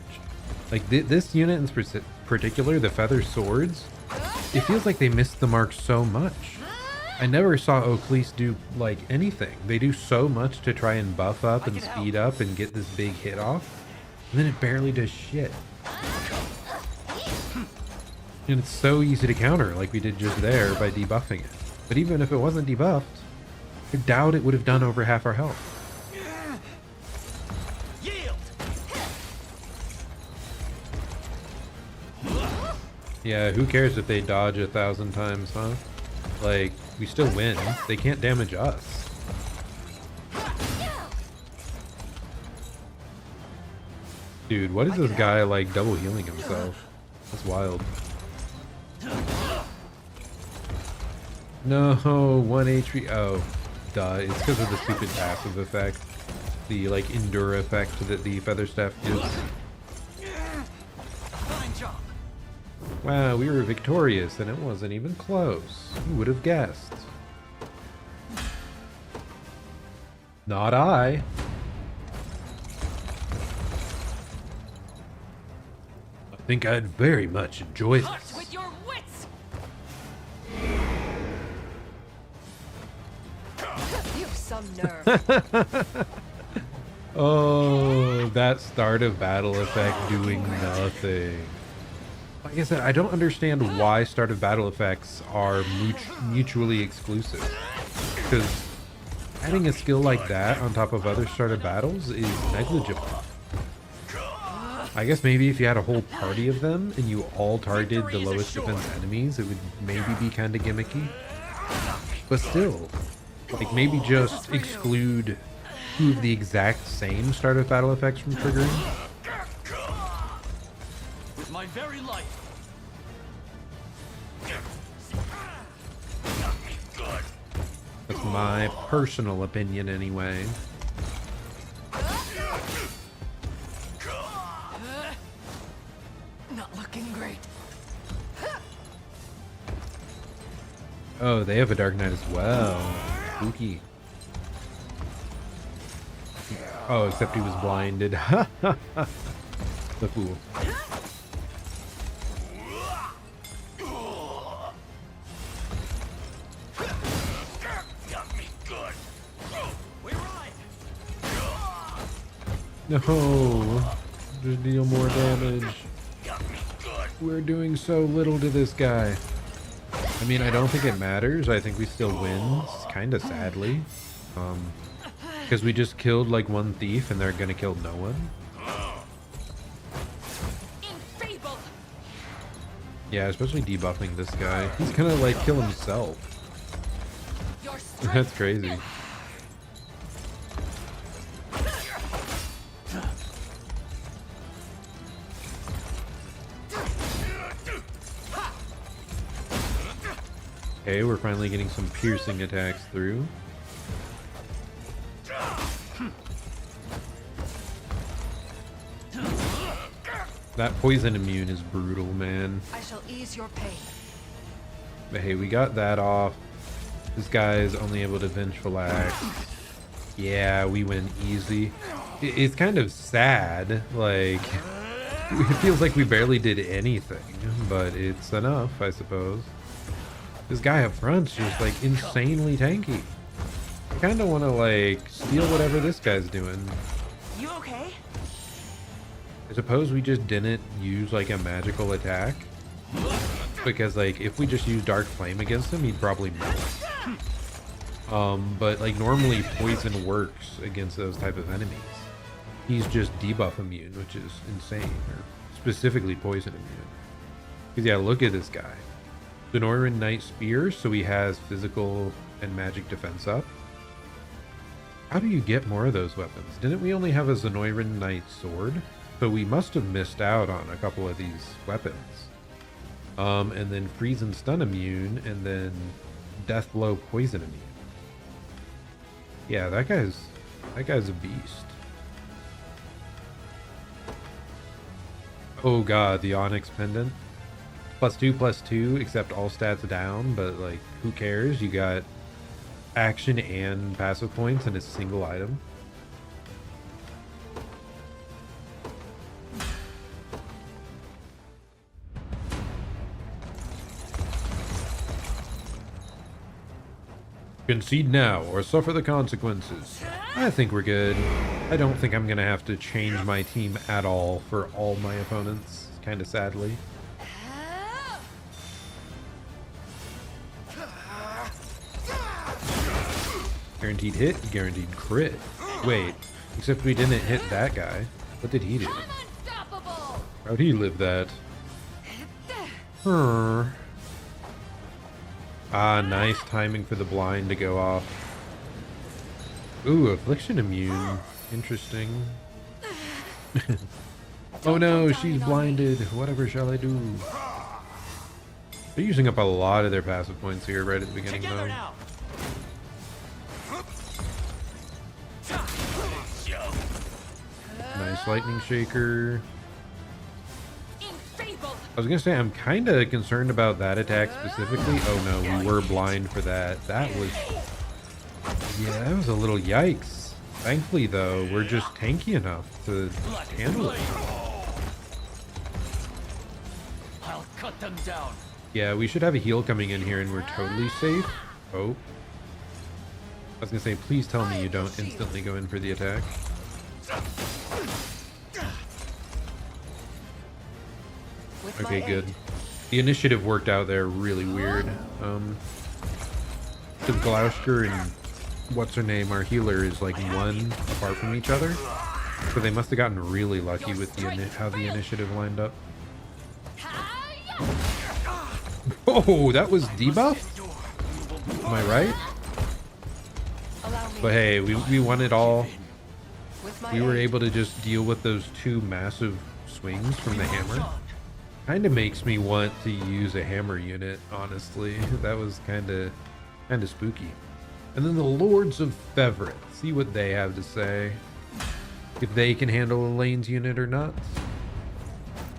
Like this unit in particular, the feather swords, it feels like they missed the mark so much. I never saw Oaklease do like anything. They do so much to try and buff up and speed up and get this big hit off, and then it barely does shit. And it's so easy to counter like we did just there by debuffing it. But even if it wasn't debuffed, I doubt it would have done over half our health. Yeah, who cares if they dodge 1,000 times, huh? Like, we still win. They can't damage us. Dude, what is this guy, like, double healing himself? That's wild. No, 1 HP. Oh, duh. It's because of the stupid passive effect. The, like, endure effect that the feather staff gives. Wow, we were victorious and it wasn't even close. Who would have guessed? Not I. I think I'd very much enjoy this. With your wits. You have some nerve. Oh, that start of battle effect doing nothing. Like I said, I don't understand why start of battle effects are mutually exclusive. Because adding a skill like that on top of other start of battles is negligible. I guess maybe if you had a whole party of them and you all targeted the lowest defense enemies, it would maybe be kind of gimmicky. But still, like maybe just exclude two of the exact same start of battle effects from triggering. With my very life. That's my personal opinion anyway. Not looking great. Oh, they have a Dark Knight as well. Spooky. Oh, except he was blinded. The fool. No, just deal more damage. We're doing so little to this guy. I mean, I don't think it matters. I think we still win, kind of sadly. Because we just killed like one thief and they're gonna kill no one. Yeah, especially debuffing this guy. He's gonna like kill himself. That's crazy. Okay, we're finally getting some piercing attacks through. That poison immune is brutal, man. I shall ease your pain. But hey, we got that off. This guy's only able to vengeful act. Yeah, we win easy. It's kind of sad. Like, it feels like we barely did anything, but it's enough, I suppose. This guy up front's just like insanely tanky. I kind of want to like steal whatever this guy's doing. You okay? I suppose we just didn't use like a magical attack, because like if we just use Dark Flame against him, he'd probably melt. But like normally poison works against those type of enemies. He's just debuff immune, which is insane, or specifically poison immune. Because yeah, look at this guy. Sonoran Knight Spear, so he has physical and magic defense up. How do you get more of those weapons? Didn't we only have a Sonoran Knight Sword? So we must have missed out on a couple of these weapons. And then freeze and stun immune, and then death blow poison immune. Yeah, that guy's a beast. Oh god, the Onyx Pendant. +2/+2, except all stats down, but like, who cares? You got action and passive points in a single item. Concede now or suffer the consequences. I think we're good. I don't think I'm gonna have to change my team at all for all my opponents, kind of sadly. Guaranteed hit, guaranteed crit. Wait, except we didn't hit that guy. What did he do? How'd he live that? Ah, nice timing for the blind to go off. Ooh, affliction immune. Interesting. Oh no, she's blinded. Whatever shall I do? They're using up a lot of their passive points here right at the beginning though. Nice lightning shaker. I was gonna say, I'm kind of concerned about that attack specifically. Oh no, we were blind for that. That was... yeah, that was a little yikes. Thankfully though, we're just tanky enough to handle it. I'll cut them down. Yeah, we should have a heal coming in here and we're totally safe. Oh. I was gonna say, please tell me you don't instantly go in for the attack. Okay, good. The initiative worked out there really weird. The Gloucester and what's her name, our healer, is like one apart from each other. So they must have gotten really lucky with the how the initiative lined up. Oh, that was debuff? Am I right? But hey, we won it all. We were able to just deal with those two massive swings from the hammer. Kind of makes me want to use a hammer unit, honestly. That was kind of spooky. And then the Lords of Feverit. See what they have to say. If they can handle Elaine's unit or not.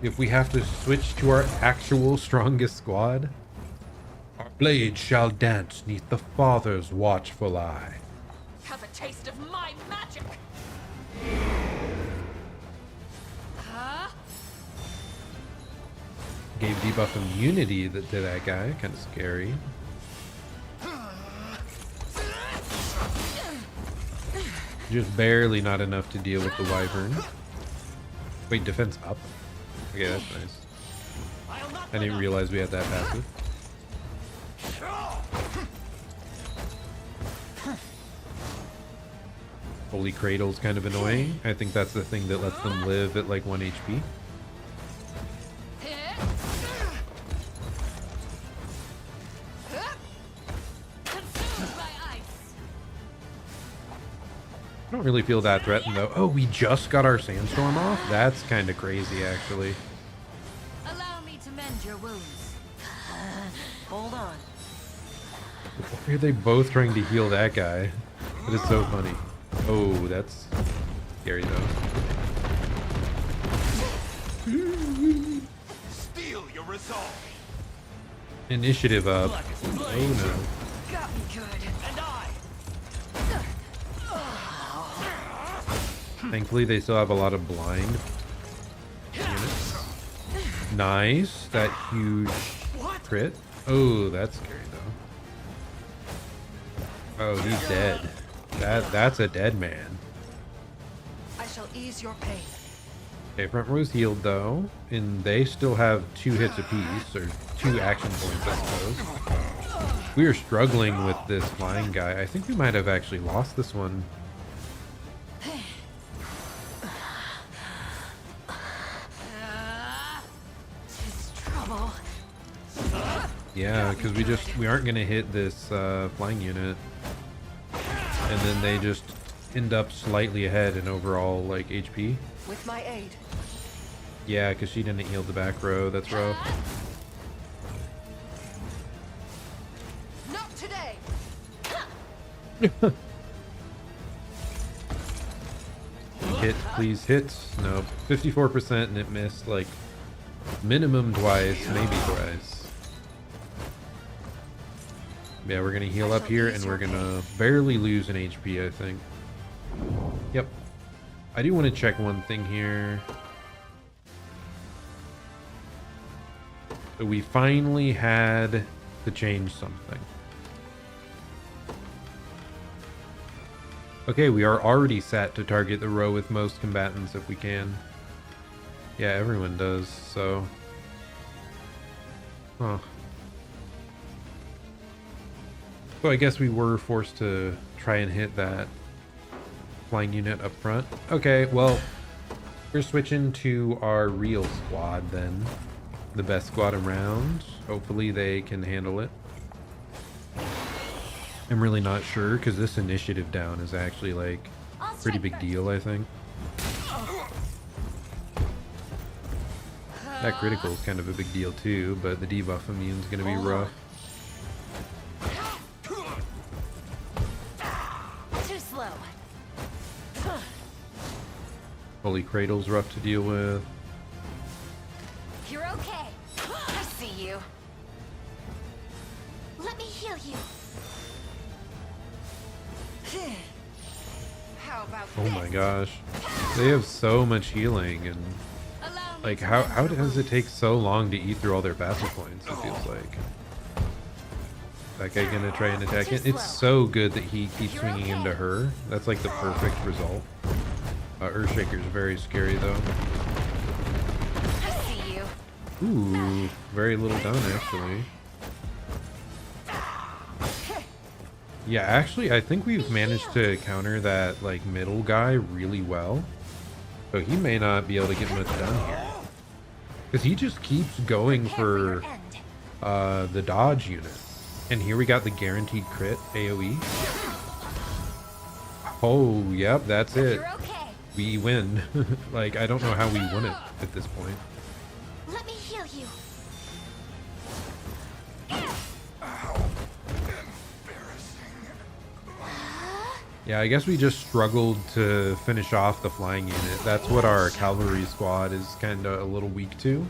If we have to switch to our actual strongest squad. Our blades shall dance neath the Father's watchful eye. Have a taste of my magic. Gave debuff immunity to that guy. Kind of scary. Just barely not enough to deal with the Wyvern. Wait, defense up? Okay, that's nice. I didn't realize we had that passive. Holy Cradle's kind of annoying. I think that's the thing that lets them live at like 1 HP. I don't really feel that threatened though. Oh, we just got our sandstorm off? That's kind of crazy actually. Allow me to mend your wounds. Hold on. Why are they both trying to heal that guy? That is so funny. Oh, that's scary though. Steel your resolve. Initiative up. Oh no. Got me good. And I. Thankfully, they still have a lot of blind units. Nice. That huge crit. Oh, that's scary though. Oh, he's dead. That's a dead man. I shall ease your pain. Okay, front row's healed though, and they still have 2 hits apiece, or 2 action points, I suppose. We are struggling with this flying guy. I think we might have actually lost this one. Yeah, because we aren't gonna hit this flying unit, and then they just end up slightly ahead in overall like HP. With my aid. Yeah, because she didn't heal the back row. That's rough. Not today. Hit, please hit. No, 54%, and it missed like minimum twice, maybe thrice. Yeah, we're gonna heal up here, and we're gonna barely lose an HP, I think. Yep. I do want to check one thing here. So we finally had to change something. Okay, we are already set to target the row with most combatants if we can. Yeah, everyone does, so... Huh. So I guess we were forced to try and hit that flying unit up front. Okay, well, we're switching to our real squad then. The best squad around. Hopefully they can handle it. I'm really not sure because this initiative down is actually like a pretty big deal, I think. That critical is kind of a big deal too, but the debuff immune is going to be rough. Too slow. Holy Cradle's rough to deal with. You're okay. I see you. Let me heal you. How about Oh my gosh. They have so much healing, and like how does it take so long to eat through all their passive points, it feels like. That guy gonna try and attack it? It's so good that he keeps swinging into her. That's like the perfect result. Earthshaker's very scary though. I see you. Ooh, very little done actually. Yeah, actually, I think we've managed to counter that like middle guy really well. So he may not be able to get much done here. Because he just keeps going for the dodge unit. And here we got the guaranteed crit AoE. Oh, yep, that's it. We win. Like, I don't know how we won it at this point. Let me heal you. Yeah, I guess we just struggled to finish off the flying unit. That's what our cavalry squad is kind of a little weak to.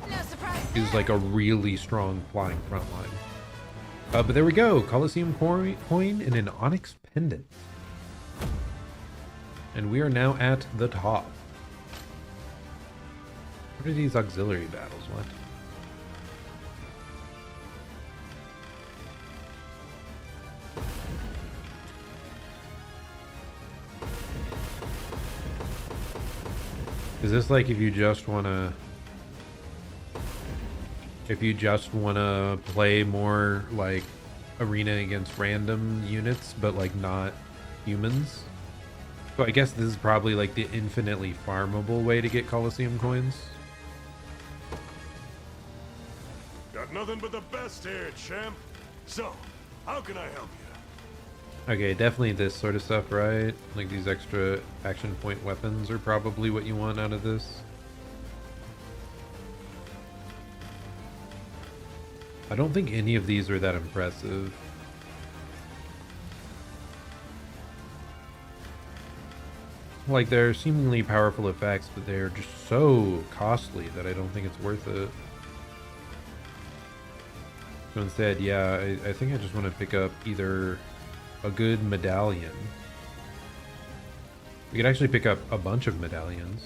Is like a really strong flying front line. But there we go. Coliseum coin and an onyx pendant. And we are now at the top. What are these auxiliary battles? What? Is this like if you just wanna play more like arena against random units but like not humans? So I guess this is probably like the infinitely farmable way to get Coliseum coins. Got nothing but the best here, champ. So, how can I help you? Okay, definitely this sort of stuff, right? Like these extra action point weapons are probably what you want out of this. I don't think any of these are that impressive. like they're seemingly powerful effects, but they're just so costly that I don't think it's worth it. So instead, yeah, I think I just want to pick up either a good medallion. We could actually pick up a bunch of medallions.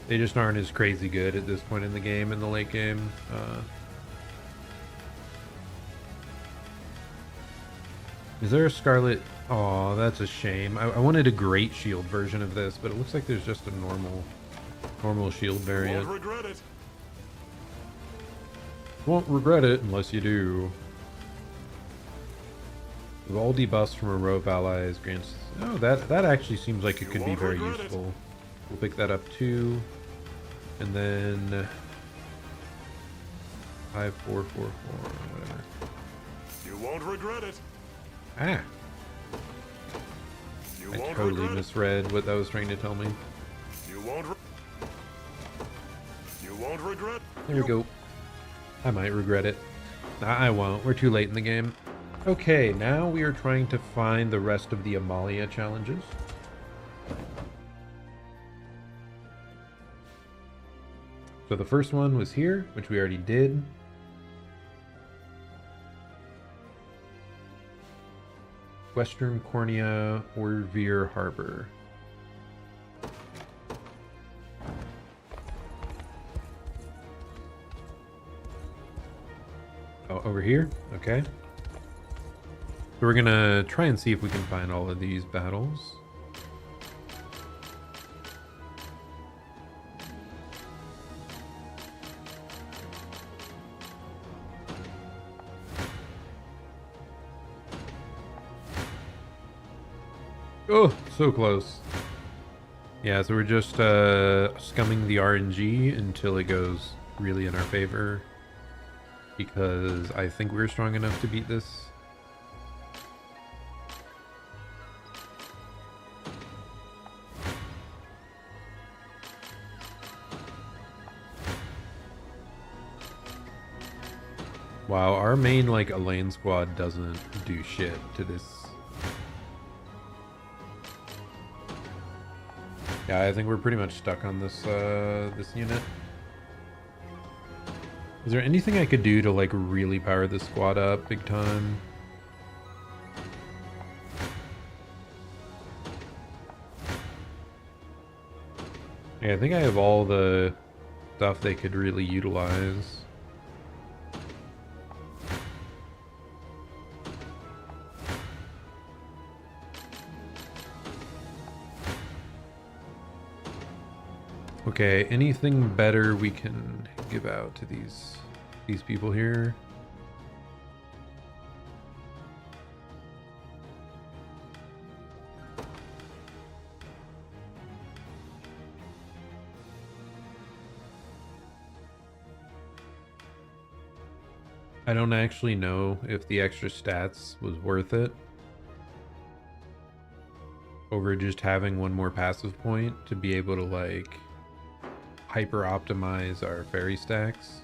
They just aren't as crazy good at this point in the game, in the late game. Is there a Scarlet? Oh, that's a shame. I wanted a great shield version of this, but it looks like there's just a normal shield variant. Won't regret it. Won't regret it unless you do. With all debuffs from a row of allies grants. Oh, that actually seems like it could be very useful. We'll pick that up too. And then 5444, whatever. You won't regret it. Ah. You I won't totally regret misread what that was trying to tell me. it. You won't regret. There we go. I might regret it. Nah, I won't. We're too late in the game. Okay, now we are trying to find the rest of the Amalia challenges. So the first one was here, which we already did. Western Cornea or Veer Harbor. Oh, over here? Okay. So we're gonna try and see if we can find all of these battles. Oh, so close. Yeah, so we're just scumming the RNG until it goes really in our favor. Because I think we're strong enough to beat this. Wow, our main like Elaine squad doesn't do shit to this. Yeah, I think we're pretty much stuck on this this unit. Is there anything I could do to like really power this squad up big time? Yeah, I think I have all the stuff they could really utilize. Okay, anything better we can give out to these people here? I don't actually know if the extra stats was worth it over just having one more passive point to be able to like hyper optimize our fairy stacks.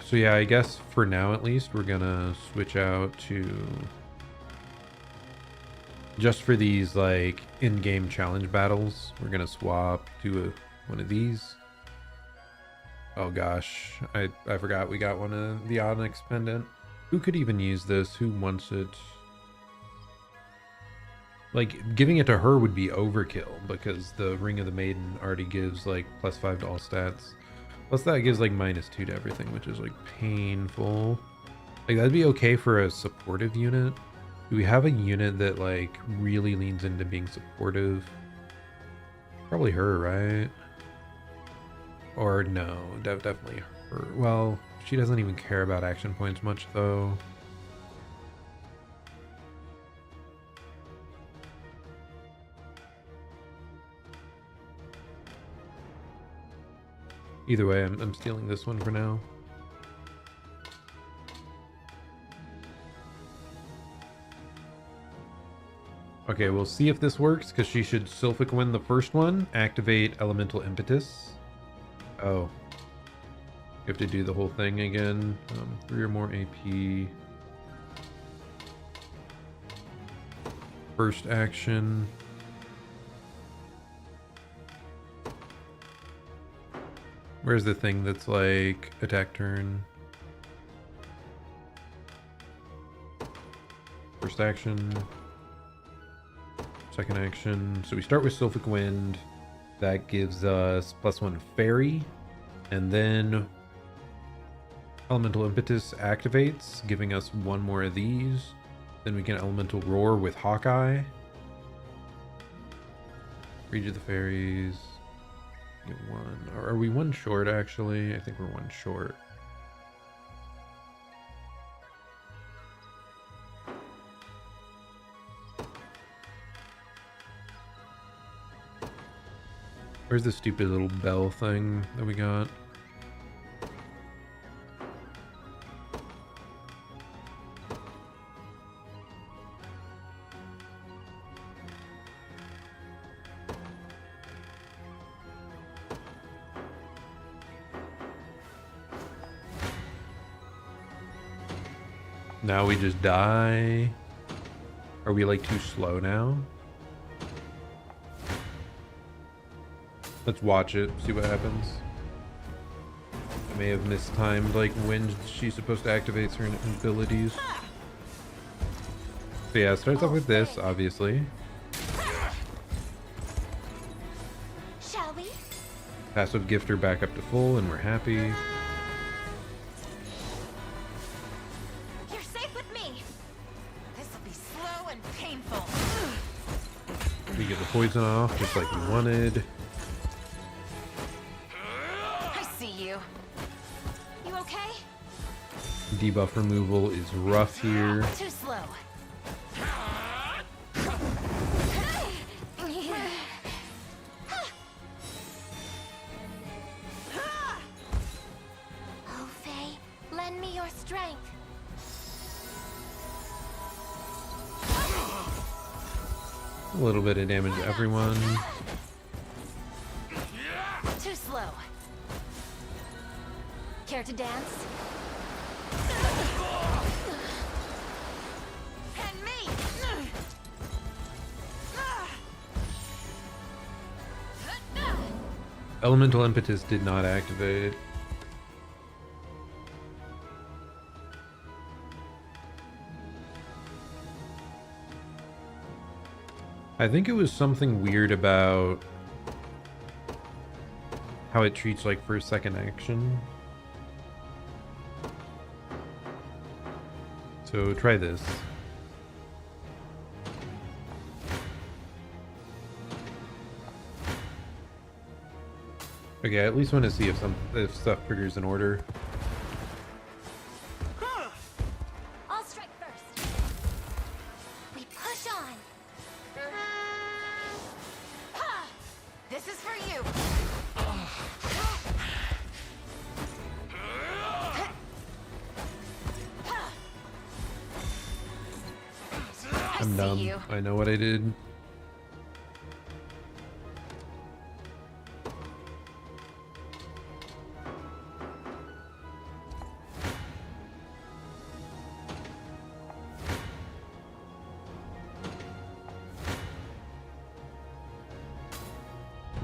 So yeah, I guess for now at least we're gonna switch out to just for these like in-game challenge battles. We're gonna swap to one of these. Oh gosh, I forgot we got one of the Onyx pendant. Who could even use this? Who wants it? Like, giving it to her would be overkill because the Ring of the Maiden already gives like +5 to all stats. Plus that gives like -2 to everything, which is like painful. Like that'd be okay for a supportive unit. Do we have a unit that like really leans into being supportive? Probably her, right? Or no, definitely her. Well, she doesn't even care about action points much though. Either way, I'm stealing this one for now. Okay, we'll see if this works, because she should Sylphic win the first one. Activate Elemental Impetus. Oh. You have to do the whole thing again. 3 or more AP. First action. Where's the thing that's like attack turn? First action. Second action. So we start with Sylphic Wind. That gives us +1 Fairy. And then Elemental Impetus activates, giving us 1 more of these. Then we get Elemental Roar with Hawkeye. Read of the Fairies. Get 1. Or are we 1 short, actually? I think we're 1 short. Where's the stupid little bell thing that we got? Now we just die. Are we like too slow now? Let's watch it, see what happens. I may have mistimed like when she's supposed to activate certain abilities. So yeah, it starts off with this, obviously. Shall we? Passive gift her back up to full and we're happy. You're safe with me. This will be slow and painful. We get the poison off just like we wanted. Debuff removal is rough here. Too slow. Oh, Faye, lend me your strength. A little bit of damage to everyone. Too slow. Care to dance? And me. Elemental Impetus did not activate. I think it was something weird about how it treats like first, second action. So try this. Okay, I at least want to see if stuff triggers in order. I'll strike first. We push on. This is for you. I'm dumb. I know what I did.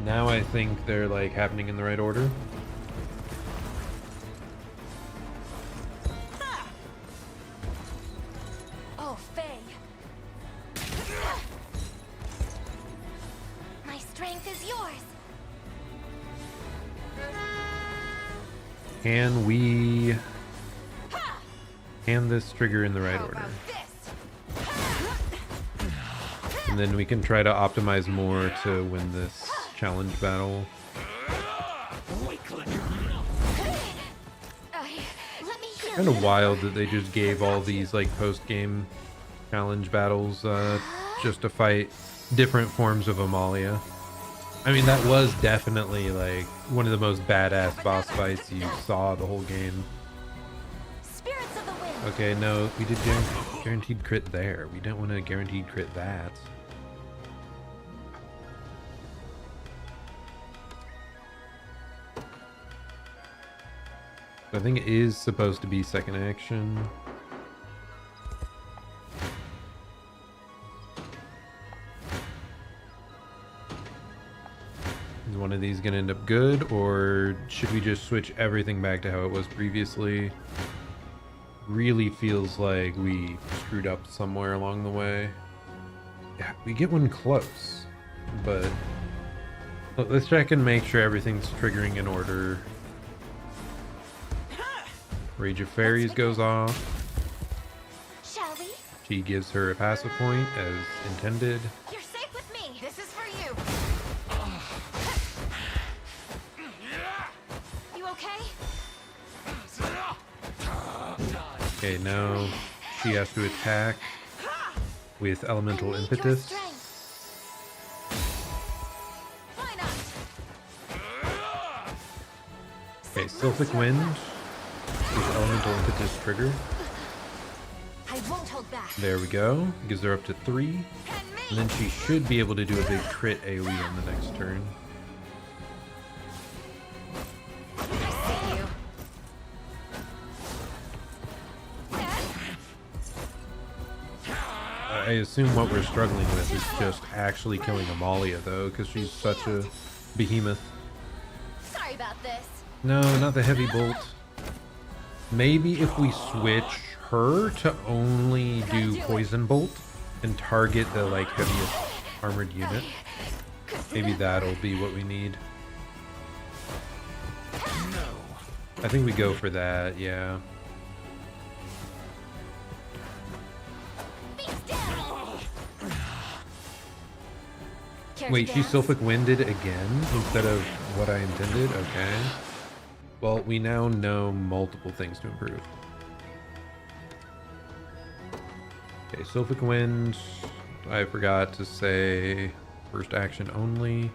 Now I think they're like happening in the right order. Oh, Faye. My strength is yours. Can we hand this trigger in the right order? And then we can try to optimize more to win this challenge battle. Kind of wild that they just gave all these like post-game challenge battles just to fight different forms of Amalia. I mean, that was definitely like one of the most badass boss fights you saw the whole game. Spirits of the wind. Okay, no, we did guaranteed crit there. We don't want to guaranteed crit that. I think it is supposed to be second action. Is one of these gonna end up good, or should we just switch everything back to how it was previously? Really feels like we screwed up somewhere along the way. Yeah, we get one close, but let's check and make sure everything's triggering in order. Rage of Fairies goes off. Shall we? She gives her a passive point as intended. You're safe with me. This is for you. You okay? Okay, now she has to attack with Elemental Impetus. Why not? Okay, Sylphic Wind is Elemental Impetus trigger. I won't hold back. There we go. Gives her up to 3. And then she should be able to do a big crit AoE on the next turn. I see you. I assume what we're struggling with is just actually killing Amalia, though, because she's such a behemoth. Sorry about this. No, not the heavy bolt. Maybe if we switch her to only do poison bolt and target the like heaviest armored unit, maybe that'll be what we need. I think we go for that, yeah. Wait, she Sylphic Winded again instead of what I intended? Okay. Well, we now know multiple things to improve. Okay, Sylphic Wind. I forgot to say first action only.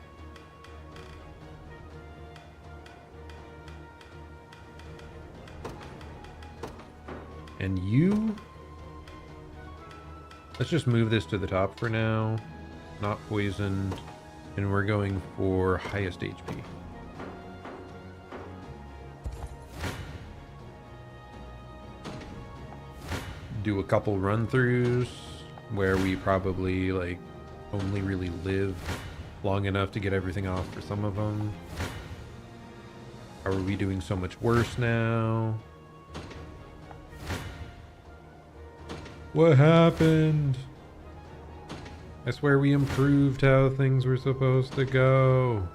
And you? Let's just move this to the top for now. Not poisoned. And we're going for highest HP. Do a couple run-throughs where we probably like only really live long enough to get everything off for some of them. How are we doing so much worse now? What happened? I swear we improved how things were supposed to go.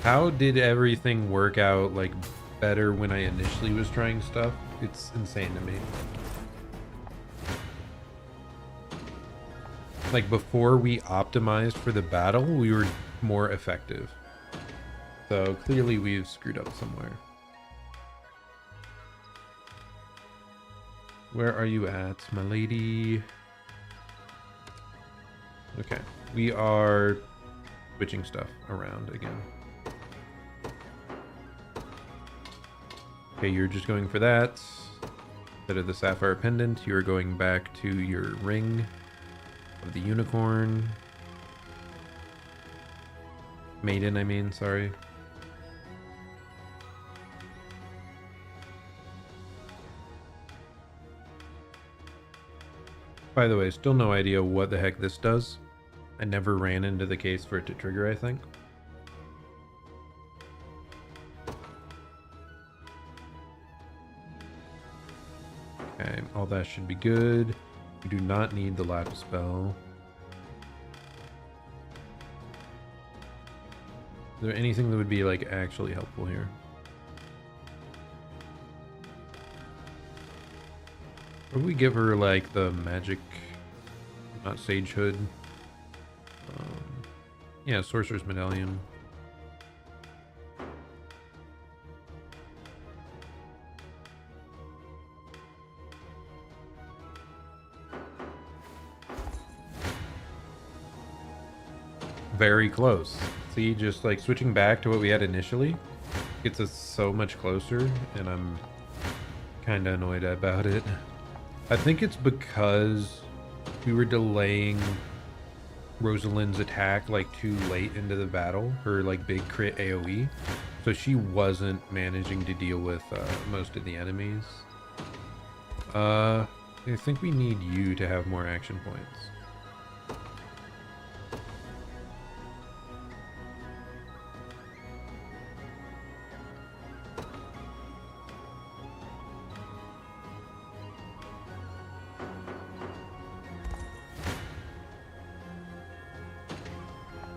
How did everything work out like better when I initially was trying stuff? It's insane to me. Like before we optimized for the battle, we were more effective. So clearly we've screwed up somewhere. Where are you at, my lady? Okay, we are switching stuff around again. Okay, you're just going for that. Instead of the sapphire pendant, you're going back to your ring of the unicorn. Maiden, I mean, sorry. By the way, still no idea what the heck this does. I never ran into the case for it to trigger, I think. Okay, all that should be good. We do not need the lapis spell. Is there anything that would be like actually helpful here? Or we give her like the magic, not sage hood. Yeah, sorcerer's medallion. Very close. See, just like switching back to what we had initially gets us so much closer, and I'm kind of annoyed about it. I think it's because we were delaying Rosalind's attack like too late into the battle, her like big crit AoE, so she wasn't managing to deal with most of the enemies. I think we need you to have more action points.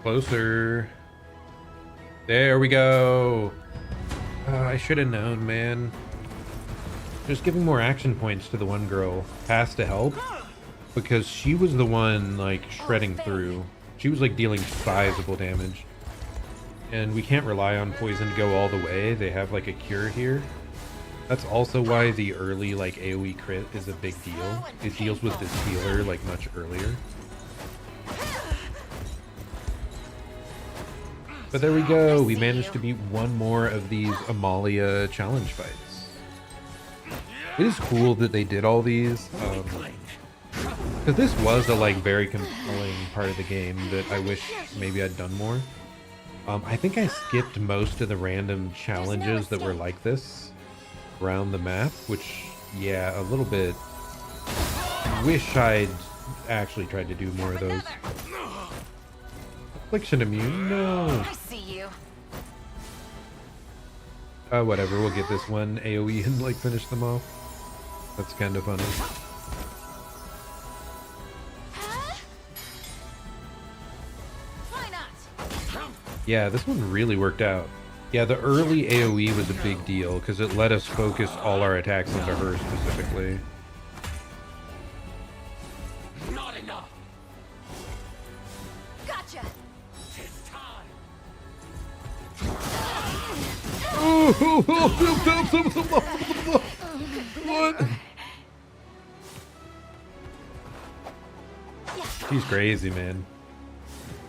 Closer. There we go. I should have known, man. Just giving more action points to the one girl has to help, because she was the one like shredding through. She was like dealing sizable damage, and we can't rely on poison to go all the way. They have like a cure here. That's also why the early like AoE crit is a big deal. It deals with this healer like much earlier. But there we go. We managed to beat one more of these Amalia challenge fights. It is cool that they did all these, because this was a like very compelling part of the game that I wish maybe I'd done more. I think I skipped most of the random challenges that were like this around the map, which, yeah, a little bit. Wish I'd actually tried to do more of those. Affliction immune? No. I see you. Whatever, we'll get this one AoE and like finish them off. That's kind of funny. Why not? Yeah, this one really worked out. Yeah, the early AoE was a big deal because it let us focus all our attacks into her specifically. Not enough. Gotcha. Tis time. What? She's crazy, man.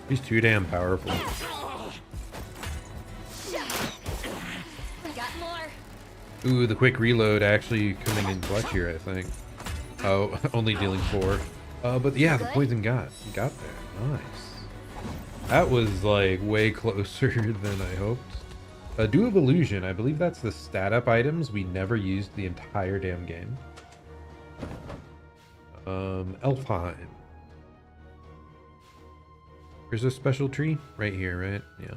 She's too damn powerful. Got more. Ooh, the quick reload actually coming in clutch here, I think. Oh, only dealing 4. But yeah, the poison got there. Nice. That was like way closer than I hoped. Dew of Illusion, I believe that's the stat up items we never used the entire damn game. Elfheim. There's a special tree right here, right? Yeah.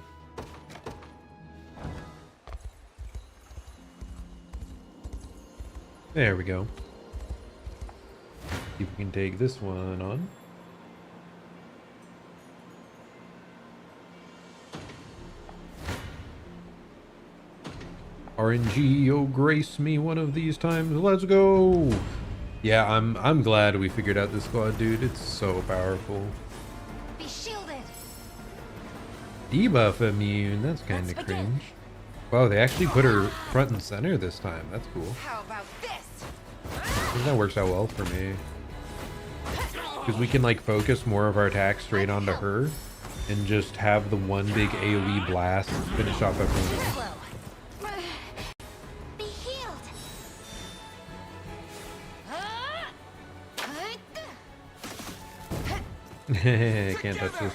There we go. See if we can take this one on. RNG, oh grace me one of these times. Let's go. Yeah, I'm glad we figured out this squad, dude. It's so powerful. Be shielded. Debuff immune. That's kind of cringe. Wow, they actually put her front and center this time. That's cool. How about this? I think that works out well for me. Because we can like focus more of our attacks straight onto her and just have the one big AoE blast finish off everyone else. Be healed. Can't touch this.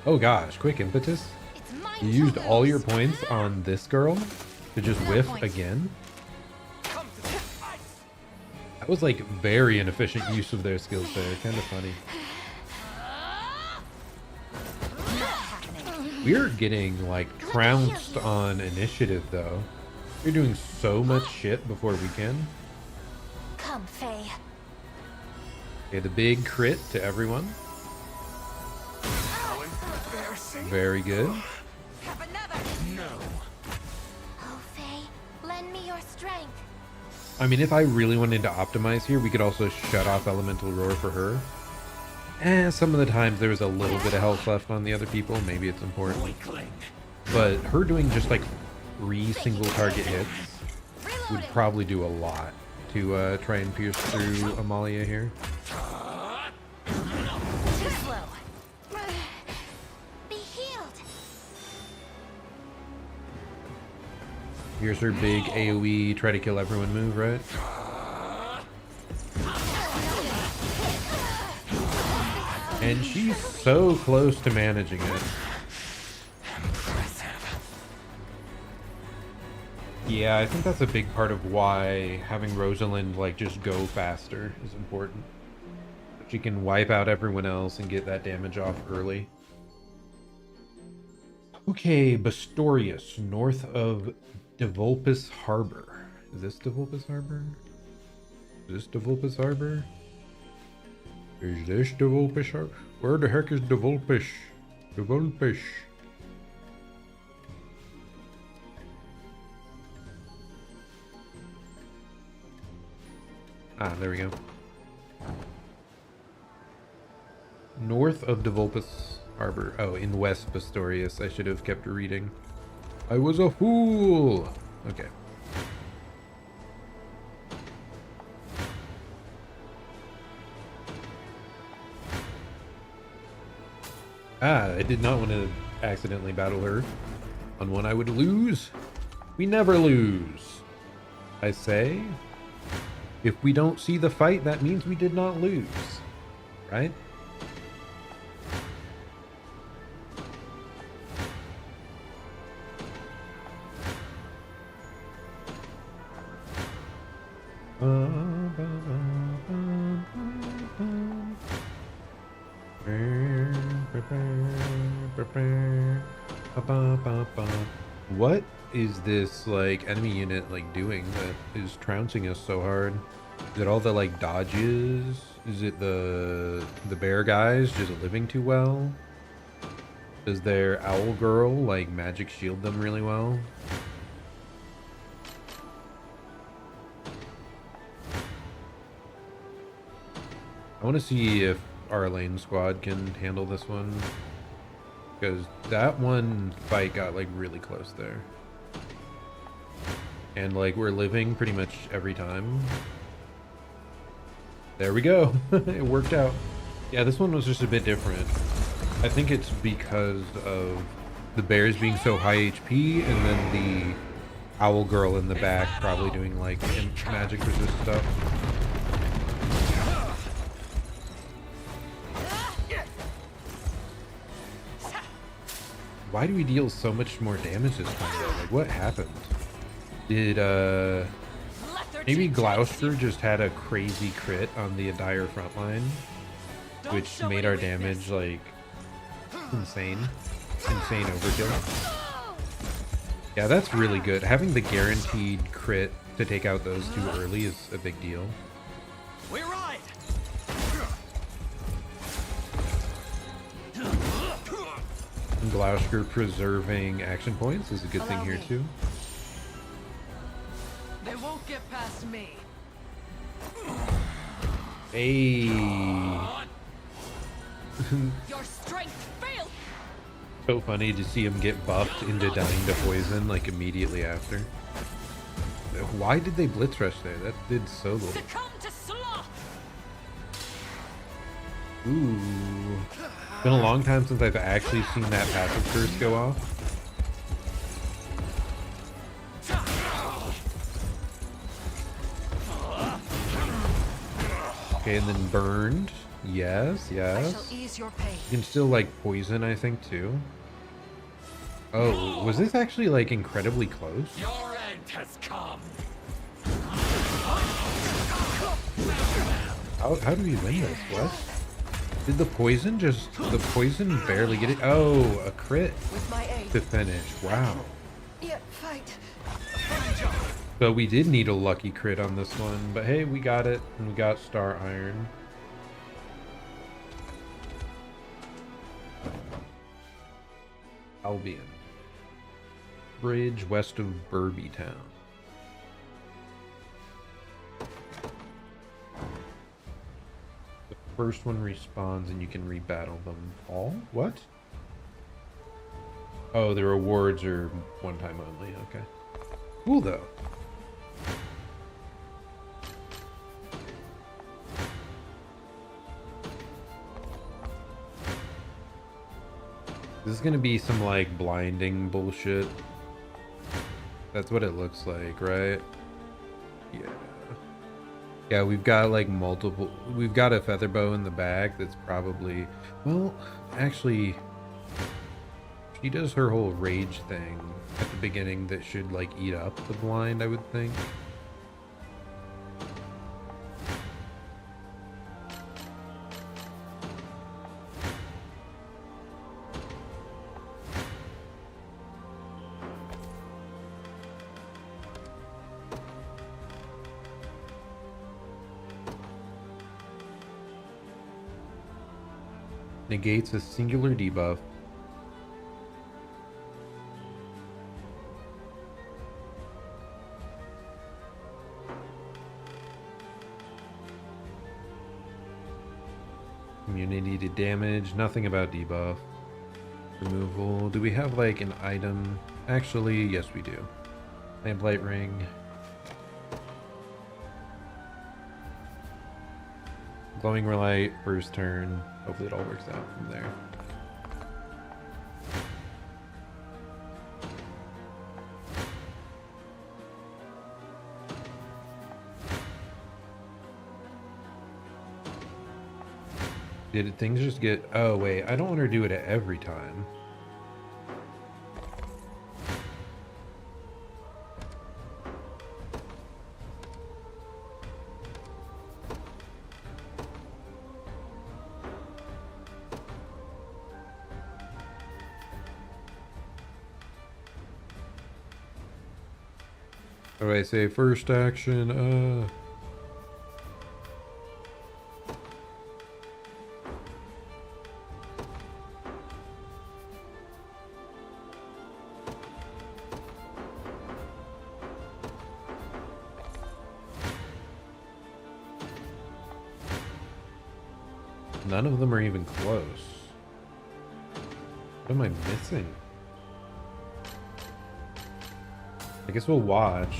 Oh gosh, quick impetus. It's mine You to used all lose. your points on this girl to just whiff again? That was like very inefficient use of their skills there. Kind of funny. We're getting like trounced on initiative though. We're doing so much shit before we can. Come, Faye. Okay, the big crit to everyone. Very good. Have another. No. Oh, Faye, lend me your strength. I mean, if I really wanted to optimize here, we could also shut off Elemental Roar for her. Some of the times there was a little bit of health left on the other people. Maybe it's important. Weakling. But her doing just like 3 single target hits would probably do a lot to try and pierce through Amalia here. Too slow. Be healed. Here's her big AoE, try to kill everyone move, right? And she's so close to managing it. Yeah, I think that's a big part of why having Rosalind like just go faster is important. She can wipe out everyone else and get that damage off early. Okay, Bastorius, north of Devolpus Harbor. Is this Devolpus Harbor? Is this Devolpus Harbor? Is this Devolpus Harbor? Where the heck is Devolpus? Devolpus. Ah, there we go. North of Devolpus Harbor. Oh, in West Bastorius. I should have kept reading. I was a fool! Okay. Ah, I did not want to accidentally battle her on one I would lose. We never lose. I say, if we don't see the fight, that means we did not lose. Right? What is this like enemy unit like doing that is trouncing us so hard? Is it all the like dodges? Is it the bear guys just living too well? Does their owl girl like magic shield them really well? I want to see if our lane squad can handle this one, because that one fight got like really close there, and like we're living pretty much every time. There we go. It worked out. Yeah, this one was just a bit different. I think it's because of the bears being so high HP, and then the owl girl in the back probably doing like magic resist stuff. Why do we deal so much more damage this time though? Like, what happened? Did maybe Gloucester just had a crazy crit on the Adair frontline, which made our damage like insane overkill. Yeah, that's really good. Having the guaranteed crit to take out those two early is a big deal. We ride. And Gloucester preserving action points is a good thing here too. They won't get past me. Hey. Your strength failed. So funny to see him get buffed into dying to poison like immediately after. Why did they blitz rush there? That did so little. Succumb to sloth. Ooh. Been a long time since I've actually seen that passive curse go off. Okay, and then burned. Yes, yes. I shall ease your pain. You can still like poison, I think, too. Oh, was this actually like incredibly close? Your end has come. How do we win this? What? Did the poison barely get it? Oh, a crit With my aid. to finish. Wow. Yeah, fight. So we did need a lucky crit on this one, but hey, we got it, and we got Star Iron. Albion. Bridge west of Burbytown. The first one respawns and you can rebattle them all? What? Oh, the rewards are one time only, okay. Cool though. This is gonna be some like blinding bullshit. That's what it looks like, right? Yeah. Yeah, we've got like multiple. We've got a feather bow in the back that's probably. Well, actually, she does her whole rage thing at the beginning that should like eat up the blind, I would think. Negates a singular debuff. Immunity to damage, nothing about debuff. Removal. Do we have like an item? Actually, yes we do. Lamplight ring. Glowing relight, first turn. Hopefully it all works out from there. Did things just get... Oh, wait. I don't want to do it at every time. What do I say? First action, None of them are even close. What am I missing? I guess we'll watch.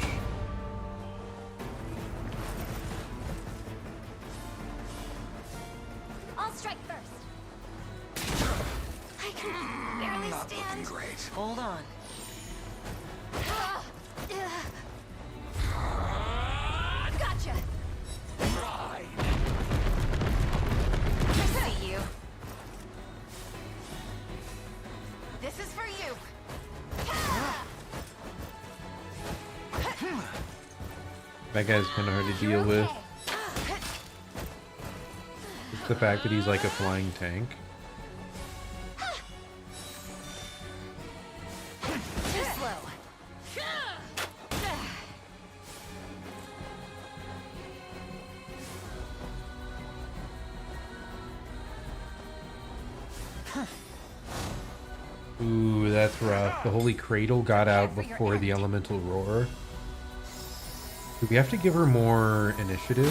I'll strike first. I can barely Not stand. looking great. Hold on. Gotcha. I see you. This is for you. That guy's kind of hard to deal with. It's the fact that he's like a flying tank. Too slow. Ooh, that's rough. The Holy Cradle got out before the Elemental Roar. Do we have to give her more initiative?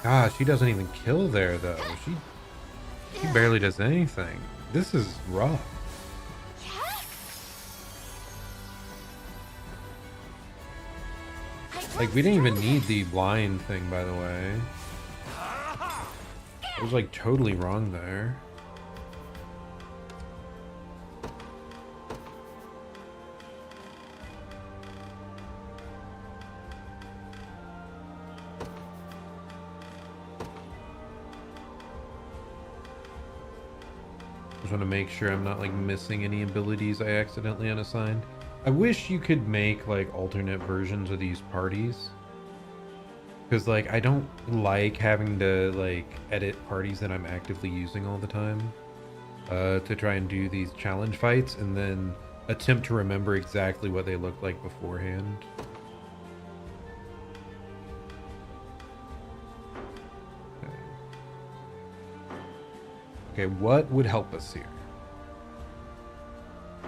Gosh, she doesn't even kill there, though. She barely does anything. This is rough. Like, we didn't even need the blind thing, by the way. I was, like, totally wrong there. Just want to make sure I'm not like missing any abilities I accidentally unassigned. I wish you could make like alternate versions of these parties, because like I don't like having to like edit parties that I'm actively using all the time to try and do these challenge fights and then attempt to remember exactly what they look like beforehand. Okay, what would help us here?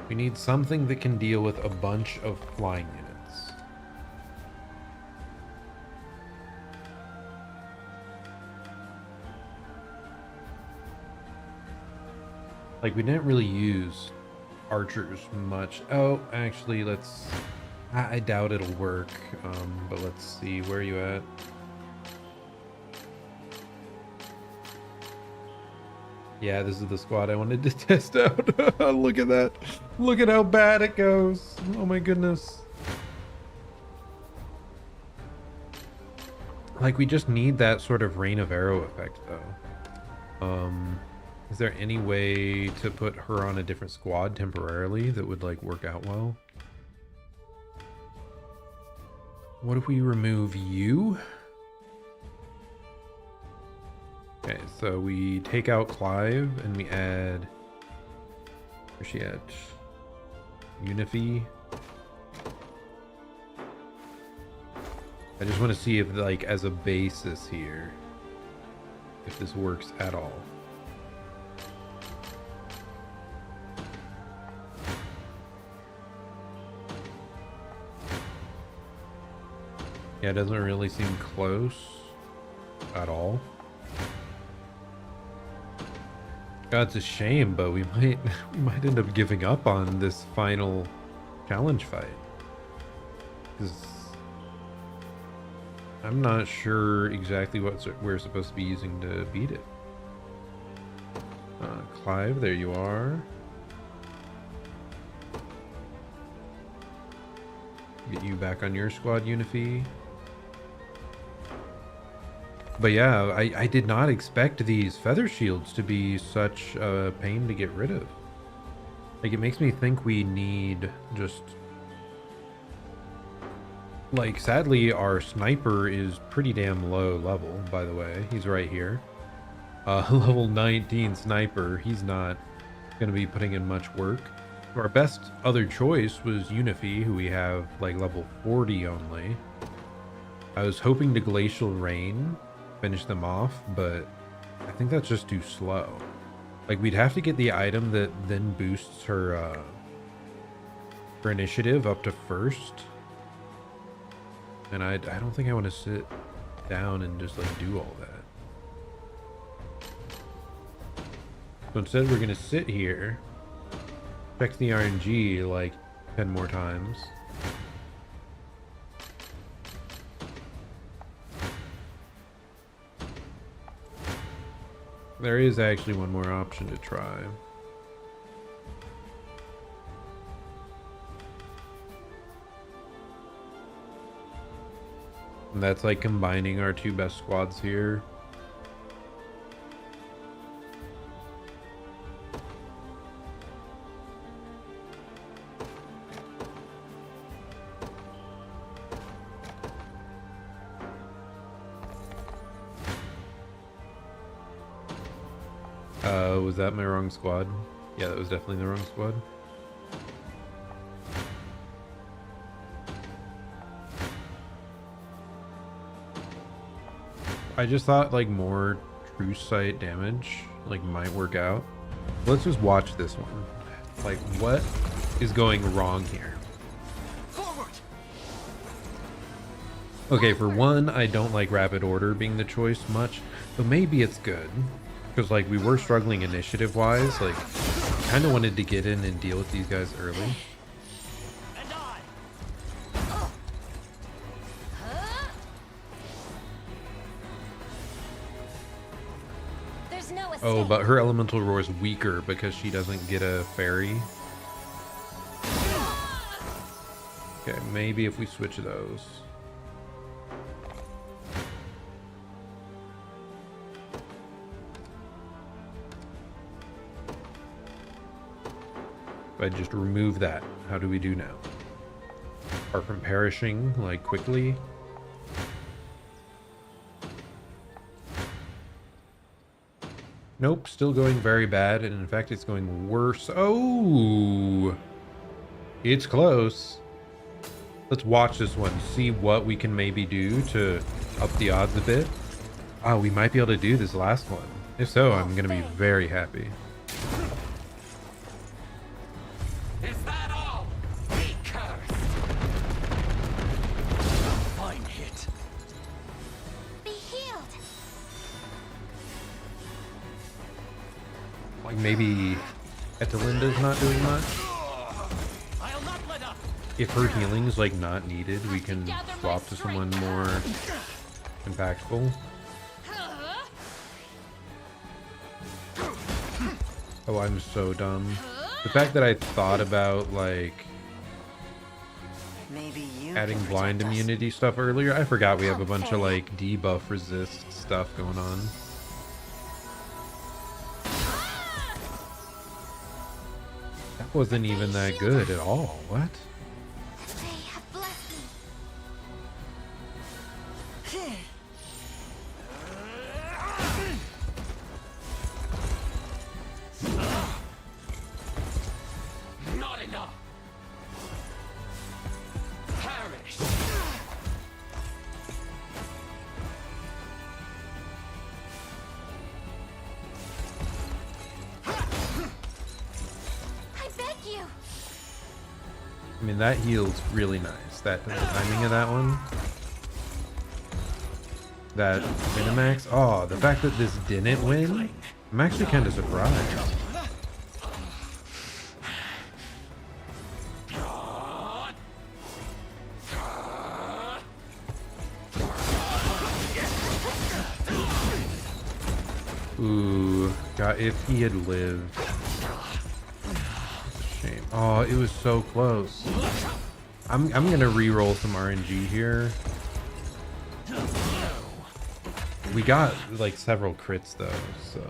We need something that can deal with a bunch of flying units. Like, we didn't really use archers much. Oh, actually, let's... I doubt it'll work, but let's see. Where are you at? Yeah, this is the squad I wanted to test out. Look at that. Look at how bad it goes. Oh my goodness. Like, we just need that sort of rain of arrow effect, though. Is there any way to put her on a different squad temporarily that would, like, work out well? What if we remove you? Okay, so we take out Clive and we add... Where's she at? Unify. I just want to see if, like, as a basis here, if this works at all. Yeah, it doesn't really seem close at all. God, it's a shame, but we might end up giving up on this final challenge fight. Because I'm not sure exactly what we're supposed to be using to beat it. Clive, there you are. Get you back on your squad, Unify. But yeah, I did not expect these feather shields to be such a pain to get rid of. Like, it makes me think we need just... Like, sadly, our sniper is pretty damn low level, by the way. He's right here. Level 19 sniper. He's not going to be putting in much work. Our best other choice was Unify, who we have, like, level 40 only. I was hoping to Glacial Rain finish them off, but I think that's just too slow. Like, we'd have to get the item that then boosts her initiative up to first, and I don't think I want to sit down and just, like, do all that. So instead we're gonna sit here, check the RNG like 10 more times. There is actually one more option to try. And that's like combining our two best squads here. Was that my wrong squad? Yeah, that was definitely the wrong squad. I just thought, like, more true sight damage, like, might work out. Let's just watch this one. Like, what is going wrong here? Forward. Okay, for one, I don't like rapid order being the choice much, but maybe it's good. Because, like, we were struggling initiative-wise, like, kind of wanted to get in and deal with these guys early. And I. There's no escape. Oh, but her elemental roar is weaker because she doesn't get a fairy. Okay, maybe if we switch those. If I just remove that, how do we do now? Apart from perishing, like, quickly. Nope, still going very bad, and in fact it's going worse. Oh! It's close. Let's watch this one, see what we can maybe do to up the odds a bit. Oh, we might be able to do this last one. If so, I'm gonna be very happy. Is that all? Be cursed! Fine hit. Be healed. Like, maybe Etelinda's not doing much. I'll not let up. If her healing's, like, not needed, we can swap to someone more impactful. Oh, I'm so dumb. The fact that I thought about, like, Maybe you adding can blind protect us. immunity stuff earlier. I forgot we have a bunch of like debuff resist stuff going on. That wasn't even that good at all. What? They have blessed me. Not enough. Perish. I beg you. I mean, that heals really nice. That the timing of that one. That Minimax. Oh, the fact that this didn't win, I'm actually kind of surprised. Ooh, God, if he had lived. Shame. Oh, it was so close. I'm gonna re-roll some RNG here. We got like several crits though, so.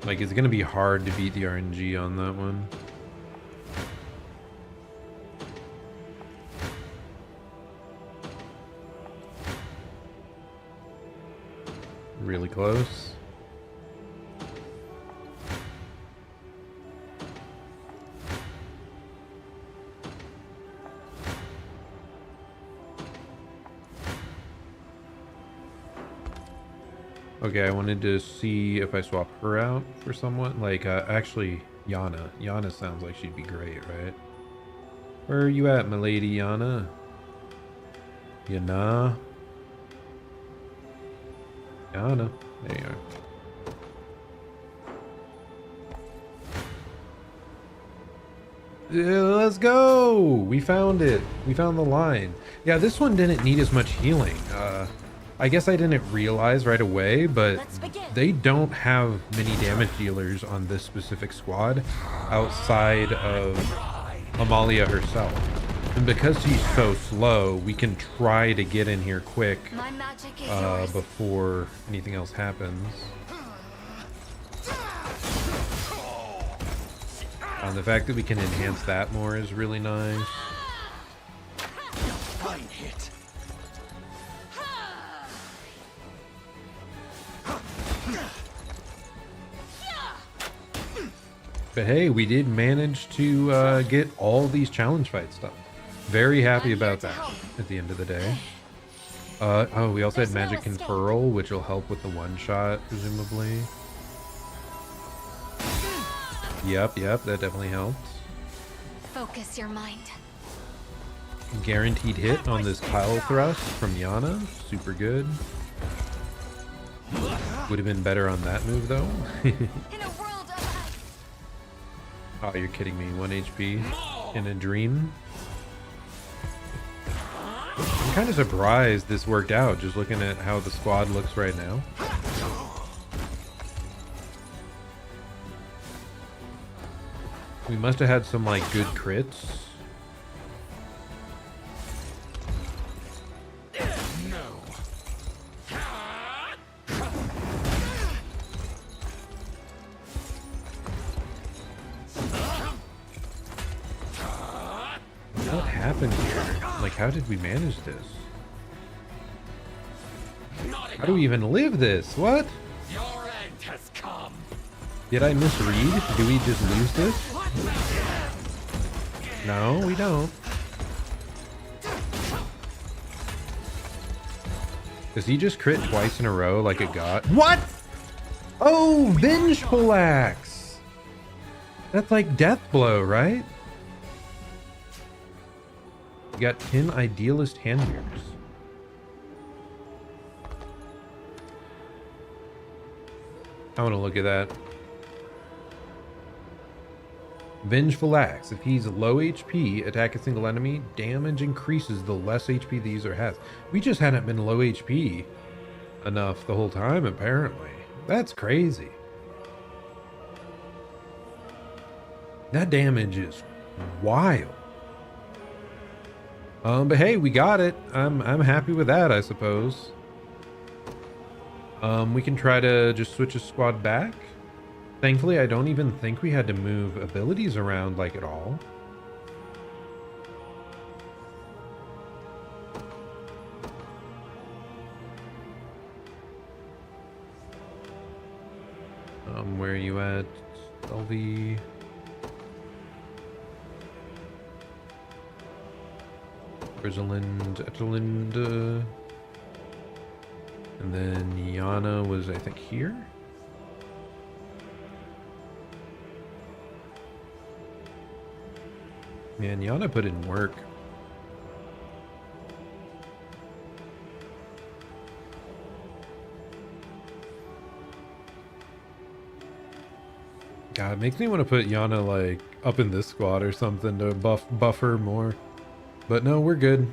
Like, it's gonna be hard to beat the RNG on that one. Really close. Okay, I wanted to see if I swap her out for someone. Like, actually, Yana. Yana sounds like she'd be great, right? Where are you at, my lady Yana? Yana? Yana. There you are. Let's go! We found it. We found the line. Yeah, this one didn't need as much healing. I guess I didn't realize right away, but they don't have many damage dealers on this specific squad outside of Amalia herself. And because she's so slow, we can try to get in here quick before anything else happens. And the fact that we can enhance that more is really nice. Fine hit. But hey, we did manage to get all these challenge fights done. Very happy about that at the end of the day. Oh, we also had Magic Conferral, which will help with the one-shot, presumably. Yep, that definitely helped. Focus your mind. Guaranteed hit on this pile thrust from Yana. Super good. Would have been better on that move, though. Oh, you're kidding me. 1 HP in a dream. I'm kind of surprised this worked out, just looking at how the squad looks right now. We must have had some, like, good crits. What happened here? Like, how did we manage this? How do we even live this? What? Your end has come. Did I misread? Do we just lose this? No, we don't. Does he just crit twice in a row like a god? What? Oh, Vengeful Axe! That's like Death Blow, right? You got 10 Idealist Handmirrors. I want to look at that. Vengeful Axe. If he's low HP, attack a single enemy, damage increases the less HP the user has. We just hadn't been low HP enough the whole time, apparently. That's crazy. That damage is wild. But hey, we got it. I'm happy with that, I suppose. We can try to just switch a squad back. Thankfully, I don't even think we had to move abilities around like at all. Where are you at, LV? Rosalind, Etelind, and then Yana was, I think, here. Man, Yana put in work. God, it makes me want to put Yana like up in this squad or something to buff her more. But no, we're good.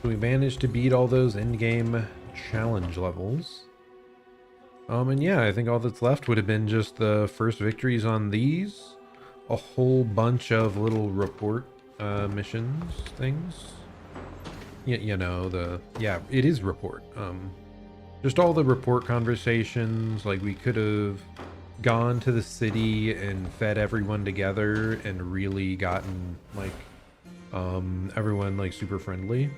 We managed to beat all those in-game challenge levels. And yeah, I think all that's left would have been just the first victories on these. A whole bunch of little report missions things. You know, it is report. Just all the report conversations, like we could have gone to the city and fed everyone together and really gotten like everyone like super friendly.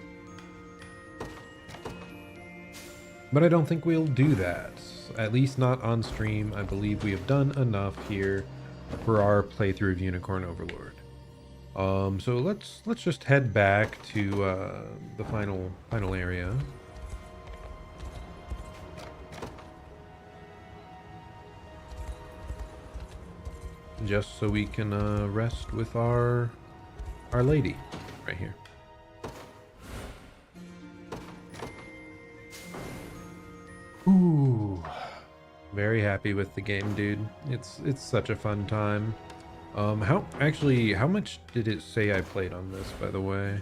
But I don't think we'll do that, at least not on stream. I believe we have done enough here for our playthrough of Unicorn Overlord. So let's just head back to the final area. Just so we can rest with our lady right here. Ooh, very happy with the game, dude. It's such a fun time. How much did it say I played on this, by the way?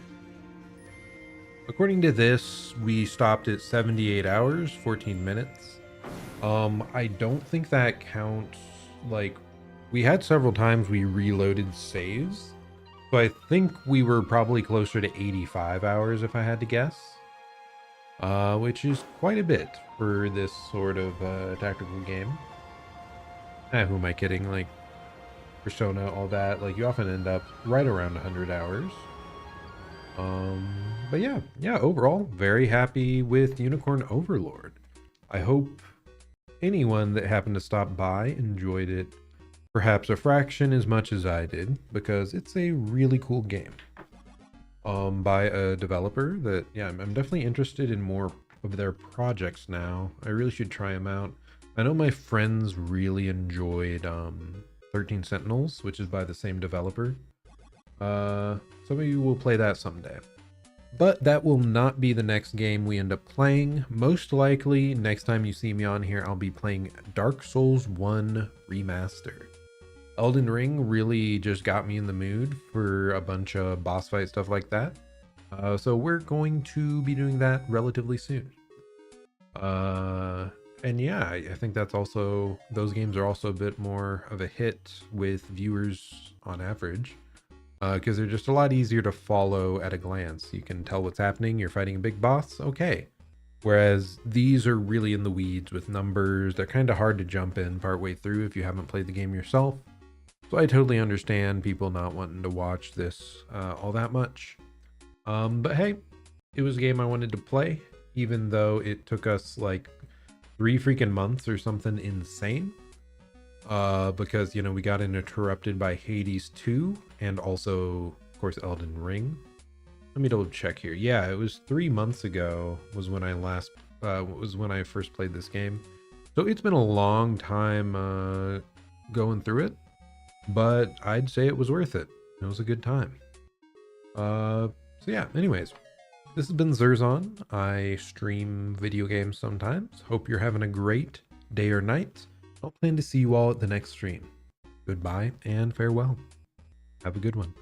According to this, we stopped at 78 hours, 14 minutes. I don't think that counts. Like, we had several times we reloaded saves, so I think we were probably closer to 85 hours if I had to guess. Which is quite a bit for this sort of tactical game. Who am I kidding? Like, Persona, all that, like, you often end up right around 100 hours. But yeah, overall, very happy with Unicorn Overlord. I hope anyone that happened to stop by enjoyed it perhaps a fraction as much as I did, because it's a really cool game. By a developer that, yeah, I'm definitely interested in more of their projects now. I really should try them out. I know my friends really enjoyed 13 Sentinels, which is by the same developer. So maybe we'll play that someday. But that will not be the next game we end up playing. Most likely, next time you see me on here, I'll be playing Dark Souls 1 Remastered. Elden Ring really just got me in the mood for a bunch of boss fight stuff like that. So we're going to be doing that relatively soon. And yeah, I think that's also, those games are also a bit more of a hit with viewers on average. Because they're just a lot easier to follow at a glance. You can tell what's happening, you're fighting a big boss, okay. Whereas these are really in the weeds with numbers. They're kind of hard to jump in partway through if you haven't played the game yourself. So I totally understand people not wanting to watch this all that much. But hey, it was a game I wanted to play, even though it took us like 3 freaking months or something insane. Because, you know, we got interrupted by Hades 2 and also, of course, Elden Ring. Let me double check here. Yeah, it was 3 months ago was when I first played this game. So it's been a long time going through it. But I'd say it was worth it. It was a good time. So yeah, anyways, this has been Zerzon. I stream video games sometimes. Hope you're having a great day or night. I'll plan to see you all at the next stream. Goodbye and farewell. Have a good one.